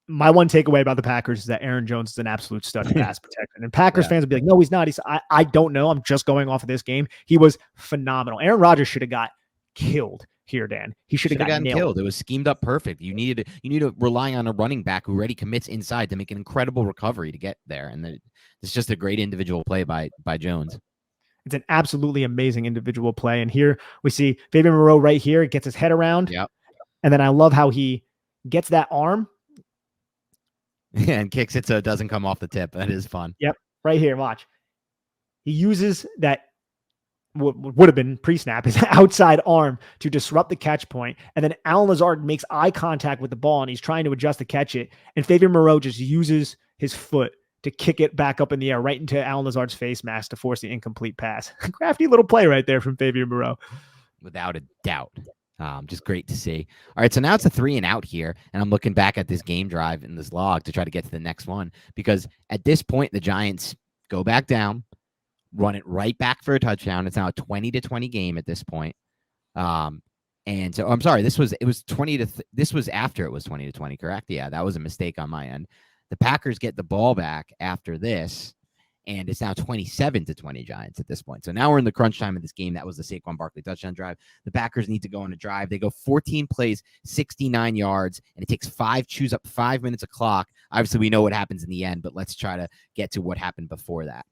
my one takeaway about the Packers is that Aaron Jones is an absolute stud pass protector. And Packers fans will be like, no, he's not. I don't know. I'm just going off of this game. He was phenomenal. Aaron Rodgers should have got killed here, Dan. He should have gotten killed. It was schemed up perfect. You need to rely on a running back who already commits inside to make an incredible recovery to get there. And it's just a great individual play by Jones. It's an absolutely amazing individual play. And here we see Fabian Moreau right here. Gets his head around. Yep. And then I love how he gets that arm. And kicks it so it doesn't come off the tip. That is fun. Yep. Right here. Watch. He uses that would have been pre-snap, his outside arm, to disrupt the catch point. And then Allen Lazard makes eye contact with the ball, and he's trying to adjust to catch it. And Fabian Moreau just uses his foot to kick it back up in the air right into Allen Lazard's face mask to force the incomplete pass. Crafty little play right there from Fabian Moreau. Without a doubt. Just great to see. All right, so now it's a 3 and out here, and I'm looking back at this game drive in this log to try to get to the next one, because at this point, the Giants go back down, run it right back for a touchdown. It's now a 20-20 game at this point. And so I'm sorry, this was after it was 20-20, correct? Yeah, that was a mistake on my end. The Packers get the ball back after this, and it's now 27-20 Giants at this point. So now we're in the crunch time of this game. That was the Saquon Barkley touchdown drive. The Packers need to go on a drive. They go 14 plays, 69 yards, and it takes chews up 5 minutes of clock. Obviously, we know what happens in the end, but let's try to get to what happened before that.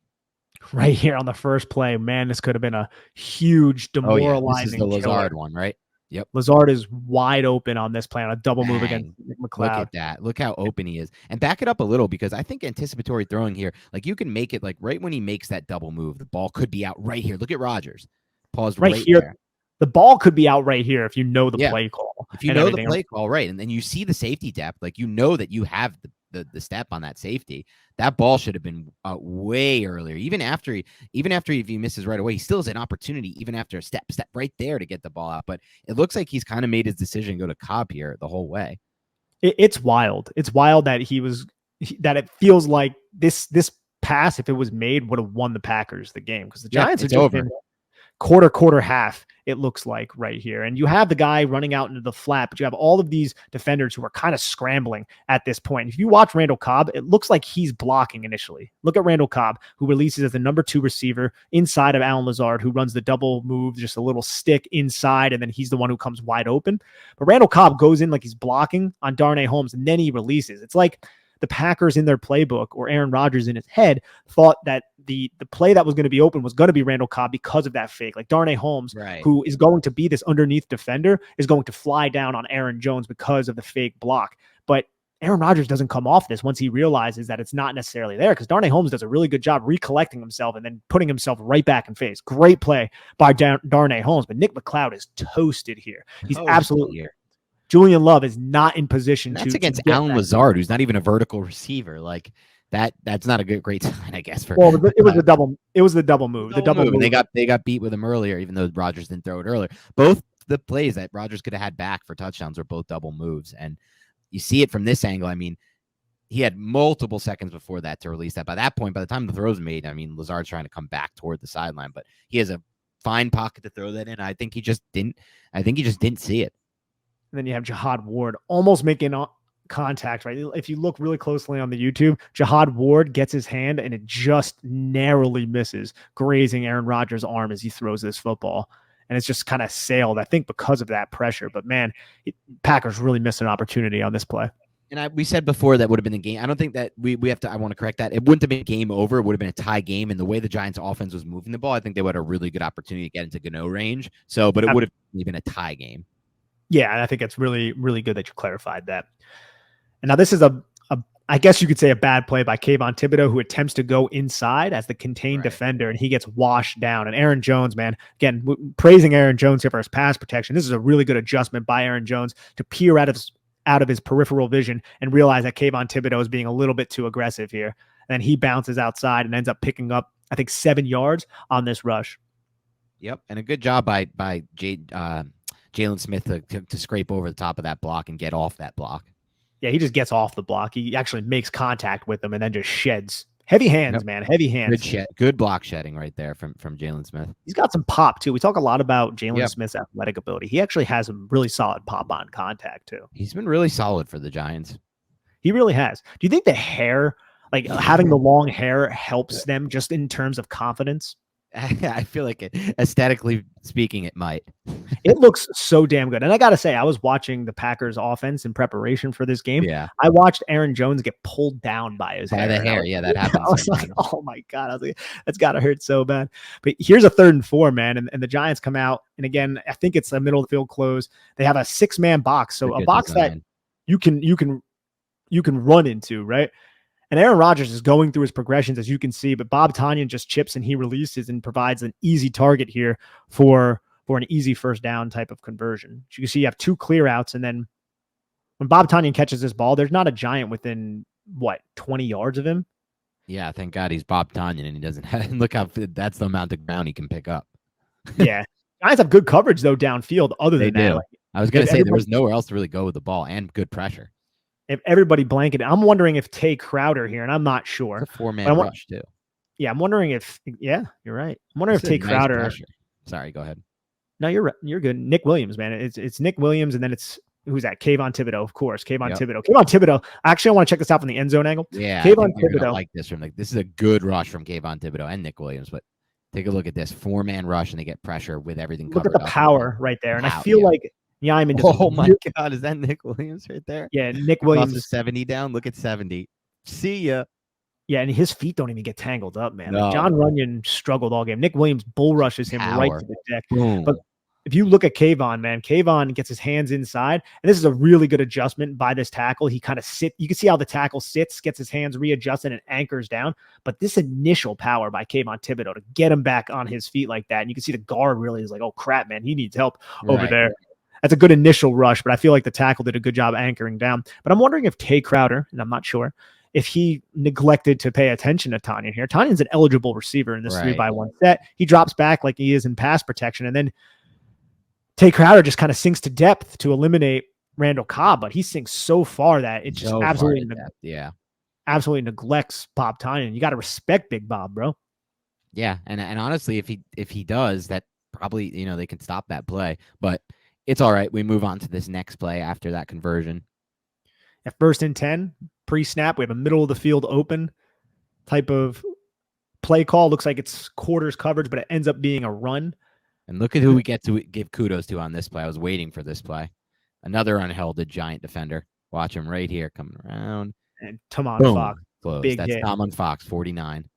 Right here on the first play, man, this could have been a huge demoralizing. This is the Lazard one, right? Yep. Lazard is wide open on this play on a double move against McLeod. Look at that. Look how open he is. And back it up a little, because I think anticipatory throwing here, like you can make it like right when he makes that double move, the ball could be out right here. Look at Rodgers. Paused right here. there. The ball could be out right here if you know the play call. If you know the play call, right, and then you see the safety depth, like you know that you have the step on that safety. That ball should have been way earlier. Even after if he misses right away, he still has an opportunity, even after a step right there, to get the ball out. But it looks like he's kind of made his decision to go to Cobb here the whole way. It's wild. It's wild that that it feels like this pass, if it was made, would have won the Packers the game, because the Giants are just over. Quarter, half, it looks like right here. And you have the guy running out into the flat, but you have all of these defenders who are kind of scrambling at this point. If you watch Randall Cobb, it looks like he's blocking initially. Look at Randall Cobb, who releases as the number 2 receiver inside of Allen Lazard, who runs the double move, just a little stick inside, and then he's the one who comes wide open. But Randall Cobb goes in like he's blocking on Darnay Holmes, and then he releases. It's like the Packers in their playbook, or Aaron Rodgers in his head, thought that the play that was going to be open was going to be Randall Cobb because of that fake. Like Darnay Holmes, who is going to be this underneath defender, is going to fly down on Aaron Jones because of the fake block. But Aaron Rodgers doesn't come off this once he realizes that it's not necessarily there, because Darnay Holmes does a really good job recollecting himself and then putting himself right back in phase. Great play by Darnay Holmes, but Nick McLeod is toasted here. He's absolutely here. Julian Love is not in position. That's against Allen Lazard, who's not even a vertical receiver. Like that's not a great sign, I guess. It was the double. It was the double move. The double move. They got beat with him earlier, even though Rodgers didn't throw it earlier. Both the plays that Rodgers could have had back for touchdowns were both double moves, and you see it from this angle. I mean, he had multiple seconds before that to release that. By that point, by the time the throw's made, I mean, Lazard's trying to come back toward the sideline, but he has a fine pocket to throw that in. I think he just didn't see it. And then you have Jihad Ward almost making contact, right? If you look really closely on the YouTube, Jihad Ward gets his hand and it just narrowly misses, grazing Aaron Rodgers' arm as he throws this football. And it's just kind of sailed, I think, because of that pressure. But man, Packers really missed an opportunity on this play. And we said before that would have been the game. I don't think that we have to. I want to correct that. It wouldn't have been game over. It would have been a tie game. And the way the Giants' offense was moving the ball, I think they would have a really good opportunity to get into Gano range. So, but it would have been a tie game. Yeah, and I think it's really, really good that you clarified that. And now this is I guess you could say a bad play by Kayvon Thibodeau, who attempts to go inside as the contained defender, and he gets washed down. And Aaron Jones, man, again, praising Aaron Jones here for his pass protection. This is a really good adjustment by Aaron Jones to peer out of his peripheral vision and realize that Kayvon Thibodeau is being a little bit too aggressive here. And then he bounces outside and ends up picking up, I think, 7 yards on this rush. Yep, and a good job by Jalen Smith to scrape over the top of that block and get off that block. Yeah, he just gets off the block. He actually makes contact with them and then just sheds. Heavy hands, man. Heavy hands. Good block shedding right there from Jalen Smith. He's got some pop, too. We talk a lot about Jalen Smith's athletic ability. He actually has some really solid pop on contact, too. He's been really solid for the Giants. He really has. Do you think the hair, like having the long hair, helps them just in terms of confidence? I feel like aesthetically speaking, it might. It looks so damn good. And I got to say, I was watching the Packers offense in preparation for this game. Yeah. I watched Aaron Jones get pulled down by his hair. By the hair. Yeah, that happens. I was like, oh my God. I was like, that's got to hurt so bad. But here's a 3rd and 4, man. And the Giants come out. And again, I think it's a middle of the field close. They have a 6-man box. So a box design that you can run into, right? And Aaron Rodgers is going through his progressions, as you can see, but Bob Tonyan just chips and he releases and provides an easy target here for an easy first down type of conversion. So you can see you have 2 clear outs, and then when Bob Tonyan catches this ball, there's not a Giant within, 20 yards of him? Yeah, thank God he's Bob Tonyan and he doesn't have, look how that's the amount of ground he can pick up. Yeah. Giants have good coverage, though, downfield, other than that. Like, I was going to say there was nowhere else to really go with the ball, and good pressure. If everybody blanketed, I'm wondering if Tay Crowder here, and I'm not sure. It's a 4-man rush too. Yeah, I'm wondering if. Yeah, you're right. I'm wondering if Tay Crowder. Pressure. Sorry, go ahead. No, you're right. You're good. Nick Williams, man. It's Nick Williams, and then it's who's that? Kayvon Thibodeau, of course. Kayvon Thibodeau. Actually, I want to check this out from the end zone angle. Yeah, Kayvon Thibodeau. Like this is a good rush from Kayvon Thibodeau and Nick Williams, but. Take a look at this 4-man rush, and they get pressure with everything covered. Look at the power right there, and I feel like Yaiman. Oh my God, is that Nick Williams right there? Yeah, Nick Williams is 70 down. Look at 70. See ya. Yeah, and his feet don't even get tangled up, man. No. Like John Runyon struggled all game. Nick Williams bull rushes him right to the deck. Boom. But if you look at Kayvon, man, Kayvon gets his hands inside, and this is a really good adjustment by this tackle. He kind of you can see how the tackle sits, gets his hands readjusted and anchors down. But this initial power by Kayvon Thibodeau to get him back on his feet like that, and you can see the guard really is like, oh crap, man, he needs help over there. That's a good initial rush, but I feel like the tackle did a good job anchoring down. But I'm wondering if Tay Crowder, and I'm not sure, if he neglected to pay attention to Tanyan here. Tanyan's an eligible receiver in this 3-by-1 set. He drops back like he is in pass protection, and then Tay Crowder just kind of sinks to depth to eliminate Randall Cobb, but he sinks so far that it just absolutely neglects Bob Tanyan. You got to respect Big Bob, bro. Yeah, and honestly, if he does, that probably, they can stop that play. But it's all right. We move on to this next play after that conversion. At 1st and 10, pre-snap, we have a middle of the field open type of play call. Looks like it's quarters coverage, but it ends up being a run. And look at who we get to give kudos to on this play. I was waiting for this play. Another unheralded Giant defender. Watch him right here coming around. And Tamon Fox. Close. That's Tamon Fox, 49.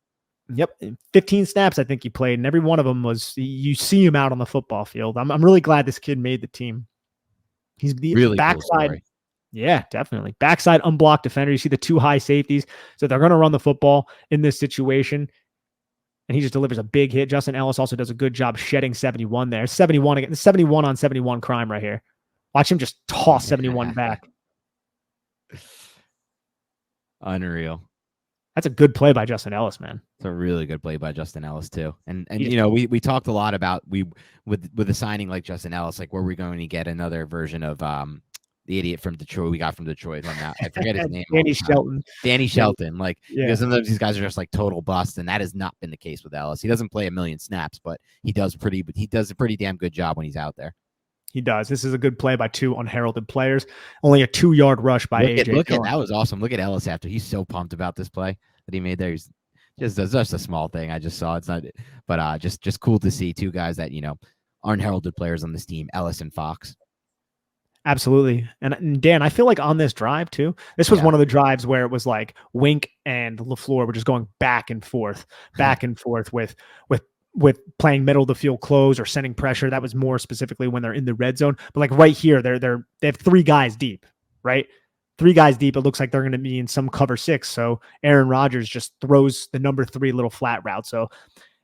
Yep. 15 snaps I think he played, and every one of them was, you see him out on the football field. I'm really glad this kid made the team. He's the really backside. Cool, yeah, definitely. Backside unblocked defender. You see the 2 high safeties. So they're going to run the football in this situation. And he just delivers a big hit. Justin Ellis also does a good job shedding 71 there. 71 again. 71 on 71 crime right here. Watch him just toss 71 back. Unreal. That's a good play by Justin Ellis, man. It's a really good play by Justin Ellis too. And we talked a lot about with a signing like Justin Ellis, like where we're going to get another version of the idiot from Detroit we got from Detroit. I forget his name. Danny Shelton. Because sometimes these guys are just like total busts, and that has not been the case with Ellis. He doesn't play a million snaps, but he does a pretty damn good job when he's out there. He does. This is a good play by 2 unheralded players. Only a 2-yard rush by AJ. That was awesome. Look at Ellis after. He's so pumped about this play that he made there. He's just a small thing. I just saw it's not, but just cool to see 2 guys that aren't heralded players on this team, Ellis and Fox. Absolutely. And Dan, I feel like on this drive too, this was one of the drives where it was like Wink and LaFleur were just going back and forth with playing middle of the field close or sending pressure. That was more specifically when they're in the red zone. But like right here, they have 3 guys deep, right? 3 guys deep. It looks like they're going to be in some cover 6. So Aaron Rodgers just throws the number 3 little flat route. So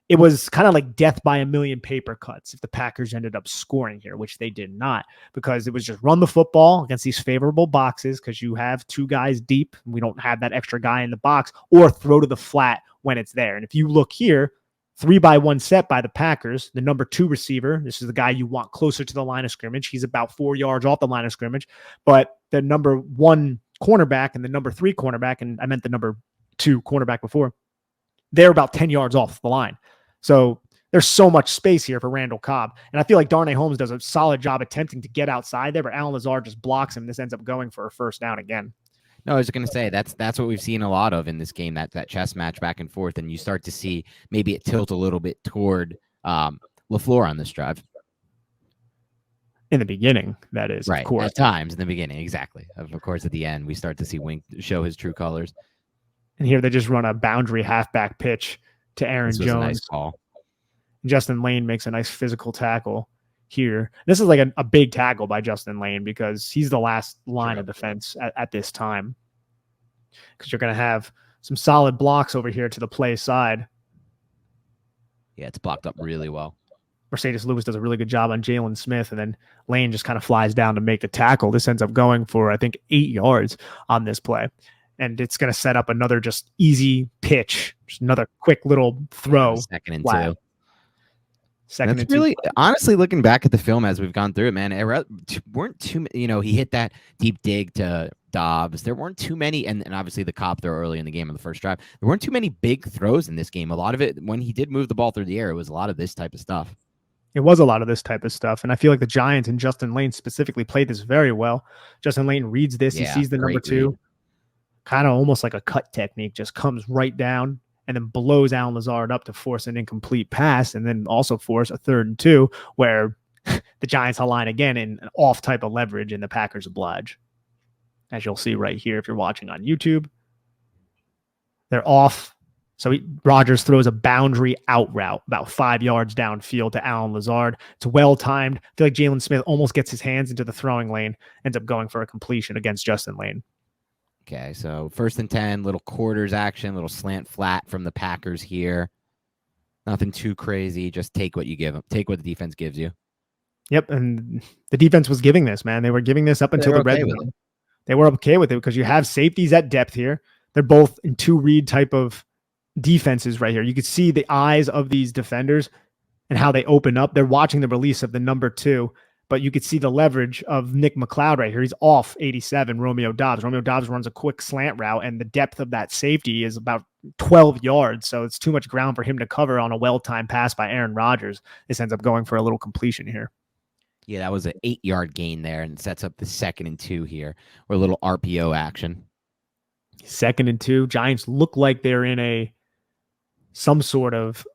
it was kind of like death by a million paper cuts if the Packers ended up scoring here, which they did not, because it was just run the football against these favorable boxes because you have 2 guys deep. And we don't have that extra guy in the box, or throw to the flat when it's there. And if you look here, 3-by-1 set by the Packers, the number 2 receiver, this is the guy you want closer to the line of scrimmage. He's about 4 yards off the line of scrimmage, but the number 1 cornerback and the number 3 cornerback, and I meant the number 2 cornerback before, they're about 10 yards off the line. So there's so much space here for Randall Cobb. And I feel like Darnay Holmes does a solid job attempting to get outside there, but Alan Lazard just blocks him. This ends up going for a first down again. No, I was going to say that's what we've seen a lot of in this game, that chess match back and forth, and you start to see maybe it tilt a little bit toward LaFleur on this drive. In the beginning, that is, right, of course. At times in the beginning, exactly. Of course, at the end, we start to see Wink show his true colors. And here they just run a boundary halfback pitch to Aaron Jones. A nice call. Justin Lane makes a nice physical tackle here. This is like a big tackle by Justin Lane because he's the last line of defense at this time. Because you're going to have some solid blocks over here to the play side. Yeah, it's blocked up really well. Mercedes Lewis does a really good job on Jalen Smith, and then Lane just kind of flies down to make the tackle. This ends up going for, I think, 8 yards on this play. And it's going to set up another just easy pitch, just another quick little throw. Second and 2. Second and really, 2. Honestly, looking back at the film as we've gone through it, man, it weren't too, he hit that deep dig to Dobbs. There weren't too many, and obviously the Cobb throw early in the game on the first drive. There weren't too many big throws in this game. A lot of it, when he did move the ball through the air, it was a lot of this type of stuff. It was a lot of this type of stuff, and I feel like the Giants and Justin Lane specifically played this very well. Justin Lane reads this. He sees the number 2. Kind of almost like a cut technique, just comes right down and then blows Alan Lazard up to force an incomplete pass, and then also force a 3rd and 2 where the Giants align again in an off type of leverage, and the Packers oblige. As you'll see right here if you're watching on YouTube. They're off So Rodgers throws a boundary out route about 5 yards downfield to Allen Lazard. It's well timed. I feel like Jalen Smith almost gets his hands into the throwing lane, ends up going for a completion against Justin Lane. Okay, so 1st and 10, little quarters action, little slant flat from the Packers here. Nothing too crazy. Just take what you give them. Take what the defense gives you. Yep, and the defense was giving this, man. They were giving this up until the red zone. They were okay with it because you have safeties at depth here. They're both in two read type of defenses right here. You can see the eyes of these defenders and how they open up. They're watching the release of the number 2, but you could see the leverage of Nick McLeod right here. He's off 87, Romeo Doubs. Romeo Doubs runs a quick slant route, and the depth of that safety is about 12 yards, so it's too much ground for him to cover on a well-timed pass by Aaron Rodgers. This ends up going for a little completion here. Yeah, that was an 8-yard gain there and sets up the 2nd and 2 here, or a little RPO action. 2nd and 2. Giants look like they're in some sort of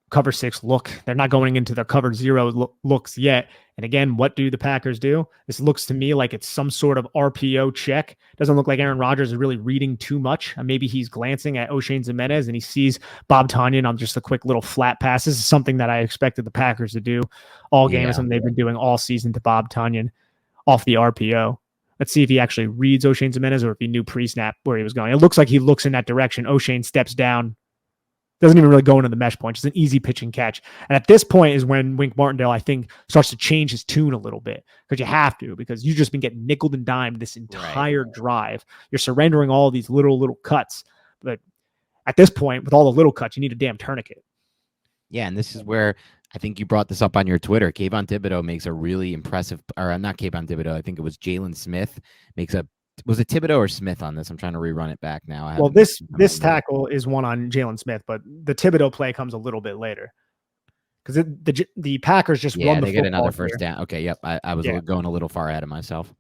cover 6 look. They're not going into their cover 0 looks yet. And again, what do the Packers do? This looks to me like it's some sort of RPO check. Doesn't look like Aaron Rodgers is really reading too much. Maybe he's glancing at Oshane Ximines and he sees Bob Tonyan on just a quick little flat pass. This is something that I expected the Packers to do all game. It's something they've been doing all season to Bob Tonyan off the RPO. Let's see if he actually reads Oshane Ximines or if he knew pre-snap where he was going. It looks like he looks in that direction. Oshane steps down. Doesn't even really go into the mesh point. Just an easy pitch and catch. And at this point is when Wink Martindale, I think, starts to change his tune a little bit because you have to, because you've just been getting nickeled and dimed this entire drive. You're surrendering all these little cuts. But at this point, with all the little cuts, you need a damn tourniquet. Yeah, and this is where I think you brought this up on your Twitter. Kayvon Thibodeau makes a really impressive, or not Kayvon Thibodeau, I think it was Jalen Smith makes a. Was it Thibodeau or Smith on this? I'm trying to rerun it back now. Well, this tackle is one on Jalen Smith, but the Thibodeau play comes a little bit later because the Packers just run the they get another first down. Okay, yep. I was going a little far ahead of myself.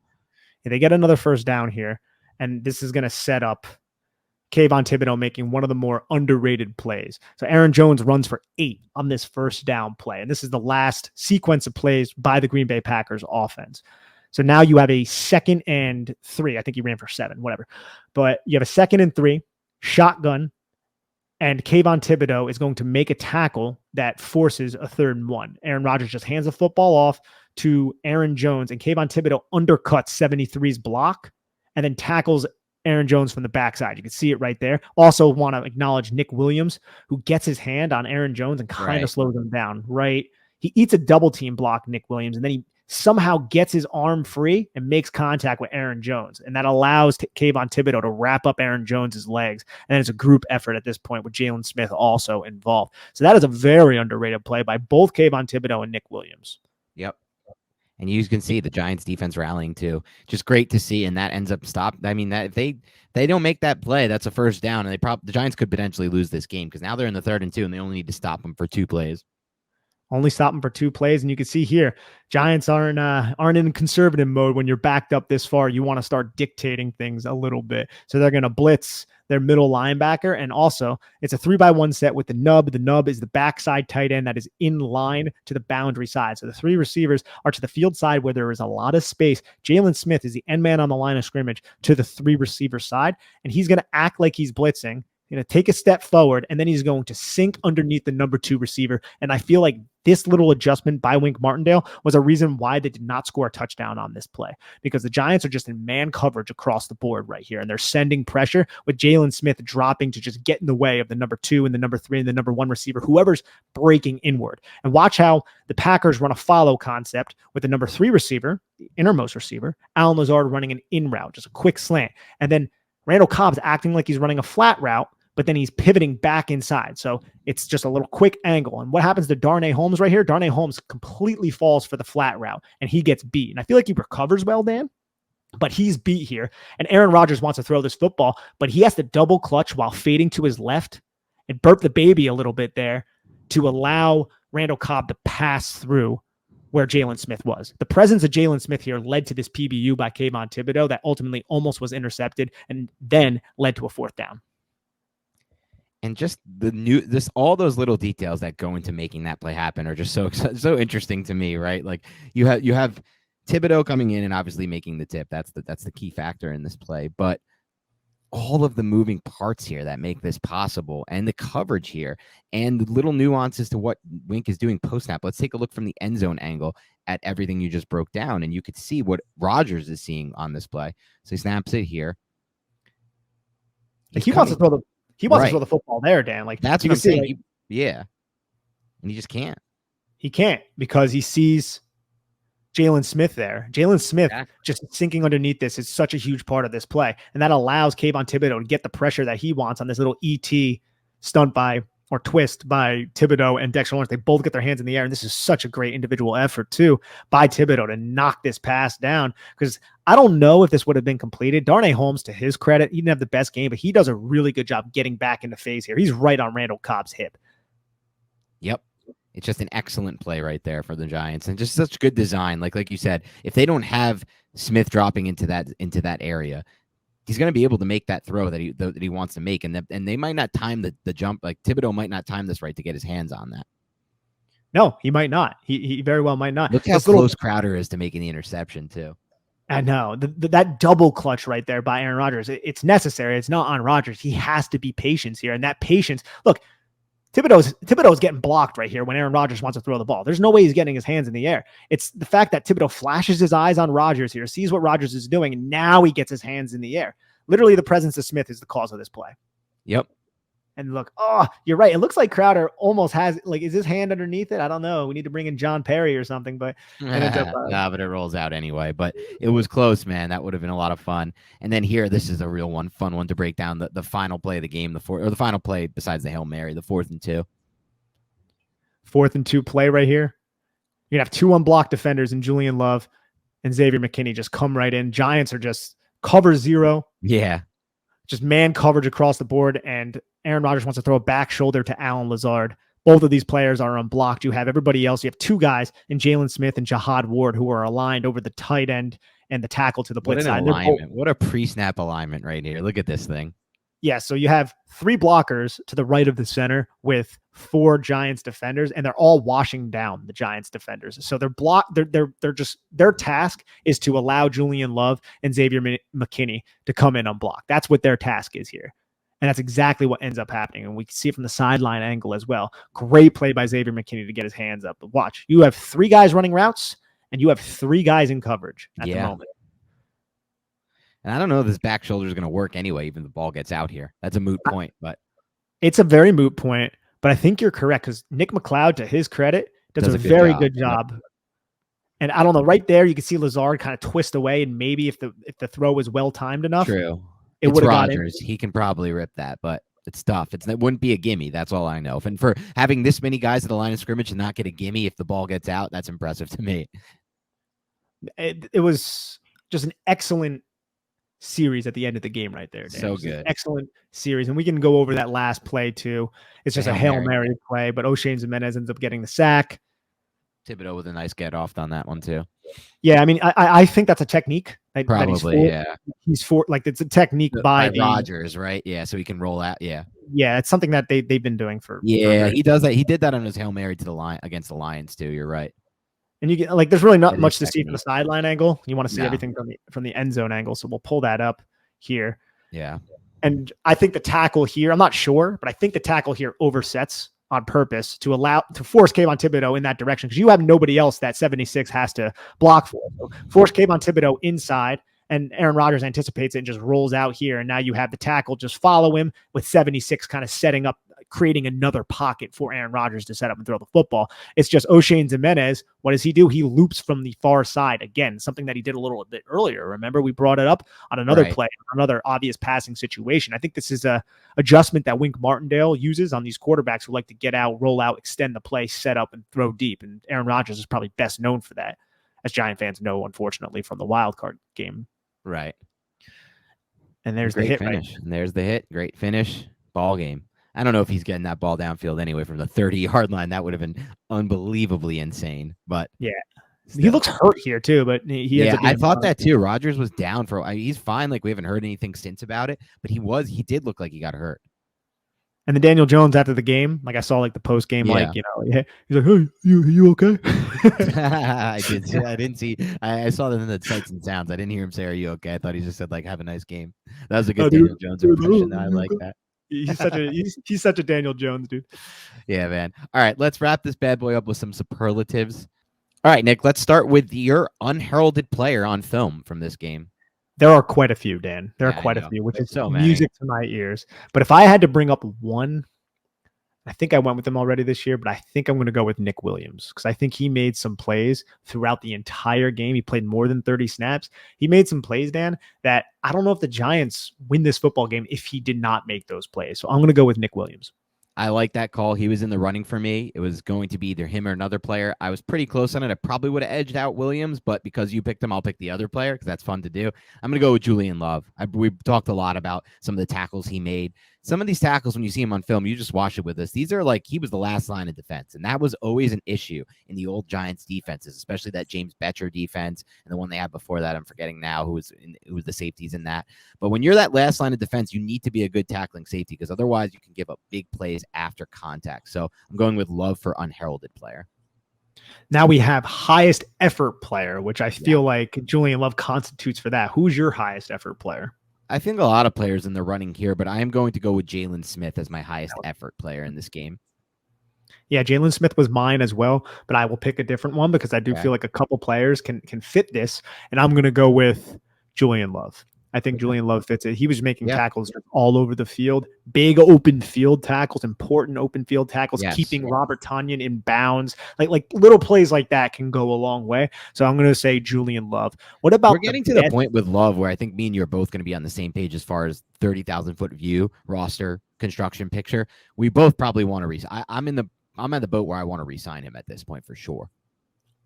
Yeah, they get another first down here, and this is going to set up Kayvon Thibodeau making one of the more underrated plays. So Aaron Jones runs for 8 on this first down play, and this is the last sequence of plays by the Green Bay Packers offense. So now you have a 2nd and 3. I think he ran for 7, whatever. But you have a 2nd and 3, shotgun, and Kayvon Thibodeau is going to make a tackle that forces a 3rd and 1. Aaron Rodgers just hands the football off to Aaron Jones, and Kayvon Thibodeau undercuts 73's block and then tackles Aaron Jones from the backside. You can see it right there. Also want to acknowledge Nick Williams, who gets his hand on Aaron Jones and kind of slows him down, right? He eats a double team block, Nick Williams, and then he somehow gets his arm free and makes contact with Aaron Jones. And that allows Kayvon Thibodeau to wrap up Aaron Jones's legs. And then it's a group effort at this point with Jalen Smith also involved. So that is a very underrated play by both Kayvon Thibodeau and Nick Williams. Yep. And you can see the Giants defense rallying too. Just great to see. And that ends up stopped. I mean, that if they don't make that play, that's a first down. And the Giants could potentially lose this game because now they're in the 3rd and 2 and they only need to stop them for 2 plays. Only stop them for 2 plays. And you can see here, Giants aren't in conservative mode. When you're backed up this far, you want to start dictating things a little bit. So they're going to blitz their middle linebacker. And also it's a 3-by-1 set with the nub. The nub is the backside tight end that is in line to the boundary side. So the 3 receivers are to the field side where there is a lot of space. Jalen Smith is the end man on the line of scrimmage to the 3 receiver side. And he's going to act like he's blitzing. Going to take a step forward, and then he's going to sink underneath the number 2 receiver. And I feel like this little adjustment by Wink Martindale was a reason why they did not score a touchdown on this play, because the Giants are just in man coverage across the board right here, and they're sending pressure with Jalen Smith dropping to just get in the way of the number 2 and the number 3 and the number 1 receiver, whoever's breaking inward. And watch how the Packers run a follow concept with the number 3 receiver, the innermost receiver, Allen Lazard running an in route, just a quick slant. And then Randall Cobb's acting like he's running a flat route, but then he's pivoting back inside. So it's just a little quick angle. And what happens to Darnay Holmes right here? Darnay Holmes completely falls for the flat route, and he gets beat. And I feel like he recovers well, Dan, but he's beat here. And Aaron Rodgers wants to throw this football, but he has to double clutch while fading to his left and burp the baby a little bit there to allow Randall Cobb to pass through where Jalen Smith was. The presence of Jalen Smith here led to this PBU by Kayvon Thibodeau that ultimately almost was intercepted and then led to a 4th down. And just all those little details that go into making that play happen are just so interesting to me, right? Like you have Thibodeau coming in and obviously making the tip. That's the key factor in this play. But all of the moving parts here that make this possible, and the coverage here, and the little nuances to what Wink is doing post snap. Let's take a look from the end zone angle at everything you just broke down, and you could see what Rodgers is seeing on this play. So he snaps it here. Like he wants to throw the football there, Dan. Like that's you what I'm saying. like, And he just can't. He can't because he sees Jalen Smith there. Jalen Smith just sinking underneath this is such a huge part of this play. And that allows Kayvon Thibodeaux to get the pressure that he wants on this little ET stunt by or twist by Thibodeaux and Dexter Lawrence. They both get their hands in the air. And this is such a great individual effort too by Thibodeaux to knock this pass down. Because I don't know if this would have been completed. Darnay Holmes, to his credit, he didn't have the best game, but he does a really good job getting back into phase here. He's right on Randall Cobb's hip. Yep. It's just an excellent play right there for the Giants, and just such good design. Like you said, if they don't have Smith dropping into that area, he's going to be able to make that throw that he wants to make, and they might not time the jump. Like Thibodeaux might not time this right to get his hands on that. No, he might not. He very well might not. Look how close Crowder is to making the interception too. I know that double clutch right there by Aaron Rodgers. It's necessary. It's not on Rodgers. He has to be patient here, and that patience. Look. Thibodeau's getting blocked right here when Aaron Rodgers wants to throw the ball. There's no way he's getting his hands in the air. It's the fact that Thibodeaux flashes his eyes on Rodgers here, sees what Rodgers is doing, and now he gets his hands in the air. Literally, the presence of Smith is the cause of this play. Yep. And look, you're right. It looks like Crowder almost has, is his hand underneath it? I don't know. We need to bring in John Perry or something, but but it rolls out anyway. But it was close, man. That would have been a lot of fun. And then here, this is a real fun one to break down the final play of the game, the final play besides the Hail Mary, the 4th and 2. 4th and 2 play right here. You're gonna have 2 unblocked defenders in Julian Love and Xavier McKinney just come right in. Giants are just cover 0. Yeah. Just man coverage across the board, and Aaron Rodgers wants to throw a back shoulder to Allen Lazard. Both of these players are unblocked. You have everybody else. You have 2 guys in Jalen Smith and Jihad Ward who are aligned over the tight end and the tackle to the blitz side. What a pre-snap alignment right here. Look at this thing. Yeah, so you have 3 blockers to the right of the center with 4 Giants defenders, and they're all washing down the Giants defenders. So their task is to allow Julian Love and Xavier McKinney to come in unblocked. That's what their task is here. And that's exactly what ends up happening. And we can see it from the sideline angle as well. Great play by Xavier McKinney to get his hands up. But watch, you have 3 guys running routes, and you have 3 guys in coverage at the moment. And I don't know if this back shoulder is going to work anyway, even if the ball gets out here. That's a moot point, but it's a very moot point. But I think you're correct because Nick McLeod, to his credit, does a very good job. Yep. And I don't know, right there, you can see Lazard kind of twist away, and maybe if the throw was well timed enough, true, it would have got in. He can probably rip that, but it's tough. It wouldn't be a gimme. That's all I know. And for having this many guys at the line of scrimmage and not get a gimme if the ball gets out, that's impressive to me. It was just an excellent series at the end of the game right there, Dan. So good. Excellent series. And we can go over that last play too. It's just a Hail Mary play, but O'Shane Jimenez ends up getting the sack. Thibodeaux with a nice get off on that one too. Yeah, I mean, I think that's a technique. Probably, He's for it's a technique by Rodgers, right? Yeah, so he can roll out. Yeah, it's something that they've been doing for. Yeah, he does that. He did that on his Hail Mary to the line against the Lions too. You're right. And you get there's really not much to see from the sideline angle. You want to see everything from the end zone angle. So we'll pull that up here. Yeah. And I think the tackle here, I'm not sure, but I think the tackle here oversets on purpose to force Kayvon Thibodeaux in that direction because you have nobody else that 76 has to block for. So force Kayvon Thibodeaux inside, and Aaron Rodgers anticipates it and just rolls out here. And now you have the tackle just follow him with 76 kind of setting up, creating another pocket for Aaron Rodgers to set up and throw the football. It's just O'Shane Jimenez. What does he do? He loops from the far side. Again, something that he did a little bit earlier. Remember, we brought it up on another play, another obvious passing situation. I think this is a adjustment that Wink Martindale uses on these quarterbacks who like to get out, roll out, extend the play, set up, and throw deep. And Aaron Rodgers is probably best known for that, as Giant fans know, unfortunately, from the wild card game. Right. And there's the hit. Finish. And there's the hit. Great finish. Ball game. I don't know if he's getting that ball downfield anyway from the 30-yard line. That would have been unbelievably insane. But yeah, he looks hurt here too. But I thought that too. Rodgers was down he's fine. Like we haven't heard anything since about it, but he did look like he got hurt. And then Daniel Jones after the game, I saw the post game, he's like, hey, you okay? I did. I didn't see. I saw them in the sights and sounds. I didn't hear him say, "Are you okay?" I thought he just said, "Like, have a nice game." That was a good Daniel Jones impression. I like that. He's such a Daniel Jones dude. Yeah, man. All right, let's wrap this bad boy up with some superlatives. All right, Nick. Let's start with your unheralded player on film from this game. There are quite a few, Dan. There are quite a few, which is so music to my ears. But if I had to bring up one, I think I went with him already this year, but I think I'm going to go with Nick Williams because I think he made some plays throughout the entire game. He played more than 30 snaps. He made some plays, Dan, that I don't know if the Giants win this football game if he did not make those plays. So I'm going to go with Nick Williams. I like that call. He was in the running for me. It was going to be either him or another player. I was pretty close on it. I probably would have edged out Williams, but because you picked him, I'll pick the other player because that's fun to do. I'm going to go with Julian Love. We've talked a lot about some of the tackles he made. Some of these tackles, when you see him on film, you just watch it with us. These are like he was the last line of defense, and that was always an issue in the old Giants defenses, especially that James Betcher defense and the one they had before that. I'm forgetting now who was the safeties in that. But when you're that last line of defense, you need to be a good tackling safety because otherwise you can give up big plays after contact. So I'm going with Love for unheralded player. Now we have highest effort player, which I feel like Julian Love constitutes for that. Who's your highest effort player? I think a lot of players in the running here, but I am going to go with Jalen Smith as my highest effort player in this game. Yeah, Jalen Smith was mine as well, but I will pick a different one because I do feel like a couple players can fit this, and I'm going to go with Julian Love. I think Julian Love fits it. He was making tackles all over the field, big open field tackles, important open field tackles, keeping Robert Tonyan in bounds. Like little plays like that can go a long way. So I'm going to say Julian Love. What about we're getting to the point with Love where I think me and you are both going to be on the same page as far as 30,000 foot view roster construction picture. We both probably want to I'm at the boat where I want to re-sign him at this point for sure.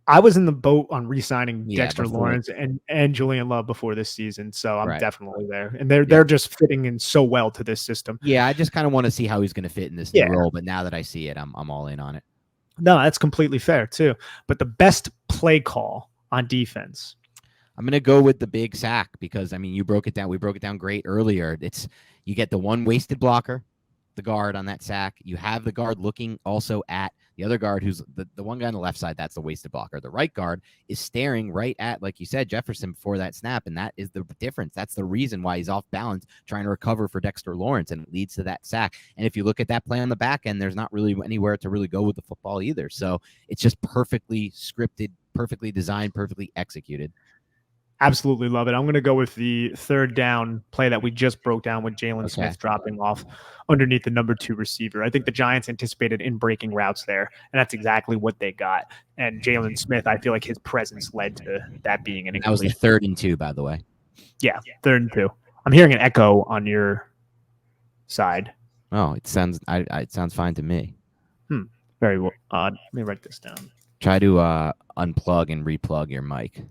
I was in the boat on re-signing Dexter Lawrence and Julian Love before this season, so I'm definitely there. And they're just fitting in so well to this system. Yeah, I just kind of want to see how he's going to fit in this new role, but now that I see it, I'm all in on it. No, that's completely fair too. But the best play call on defense, I'm going to go with the big sack because I mean you broke it down. We broke it down great earlier. You get the one wasted blocker, the guard on that sack. You have the guard looking also at the other guard, who's the one guy on the left side. That's the wasted blocker. The right guard is staring right at, like you said, Jefferson before that snap, and that is the difference. That's the reason why he's off balance trying to recover for Dexter Lawrence, and it leads to that sack. And if you look at that play on the back end, there's not really anywhere to really go with the football either. So it's just perfectly scripted, perfectly designed, perfectly executed. Absolutely love it. I'm going to go with the third down play that we just broke down with Jalen Smith dropping off underneath the number 2 receiver. I think the Giants anticipated in breaking routes there, and that's exactly what they got. And Jalen Smith, I feel like his presence led to that being an incomplete. That was the 3rd and 2, by the way. Yeah, 3rd and 2. I'm hearing an echo on your side. Oh, it sounds fine to me. Very odd. Let me write this down. Try to unplug and replug your mic.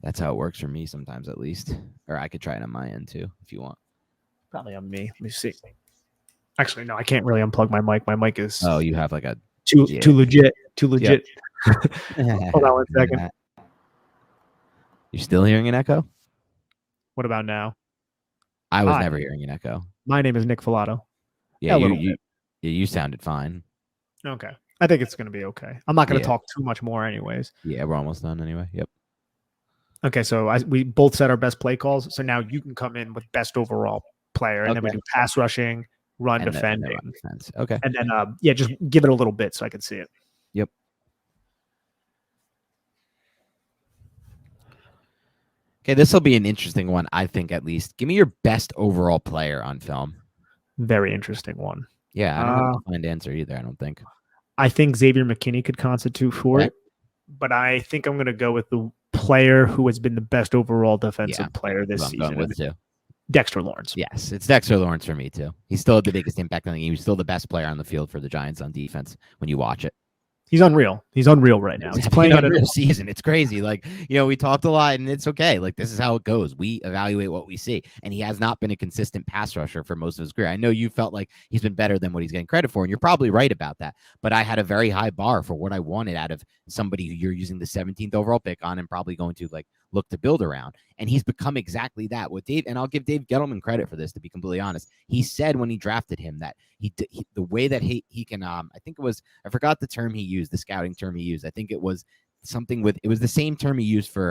That's how it works for me sometimes, at least. Or I could try it on my end too, if you want. Probably on me. Let me see. Actually, no, I can't really unplug my mic. My mic is. Oh, you have like a too legit. Too legit. Yep. Hold on 1 second. You're still hearing an echo? What about now? I was never hearing an echo. My name is Nick Filato. Yeah, you sounded fine. Okay. I think it's going to be okay. I'm not going to talk too much more anyways. Yeah, we're almost done anyway. Yep. Okay, so we both said our best play calls. So now you can come in with best overall player, and then we do pass rushing, run defending. Okay. And then, just give it a little bit so I can see it. Yep. Okay, this will be an interesting one, I think, at least. Give me your best overall player on film. Very interesting one. Yeah, I don't have a defined answer either, I don't think. I think Xavier Mckinney could constitute for it, but I think I'm going to go with the player who has been the best overall defensive player this season. Dexter Lawrence. Yes, it's Dexter Lawrence for me too. He's still had the biggest impact on the game. He's still the best player on the field for the Giants on defense when you watch it. He's unreal. He's unreal right now. He's playing on a real season. It's crazy. Like, we talked a lot and it's okay. Like, this is how it goes. We evaluate what we see. And he has not been a consistent pass rusher for most of his career. I know you felt like he's been better than what he's getting credit for, and you're probably right about that. But I had a very high bar for what I wanted out of somebody who you're using the 17th overall pick on and probably going to look to build around. And he's become exactly that with Dave. And I'll give Dave Gettleman credit for this, to be completely honest. He said when he drafted him that the way that he can, I think it was, I forgot the term he used, the scouting term he used. I think it was something with, it was the same term he used for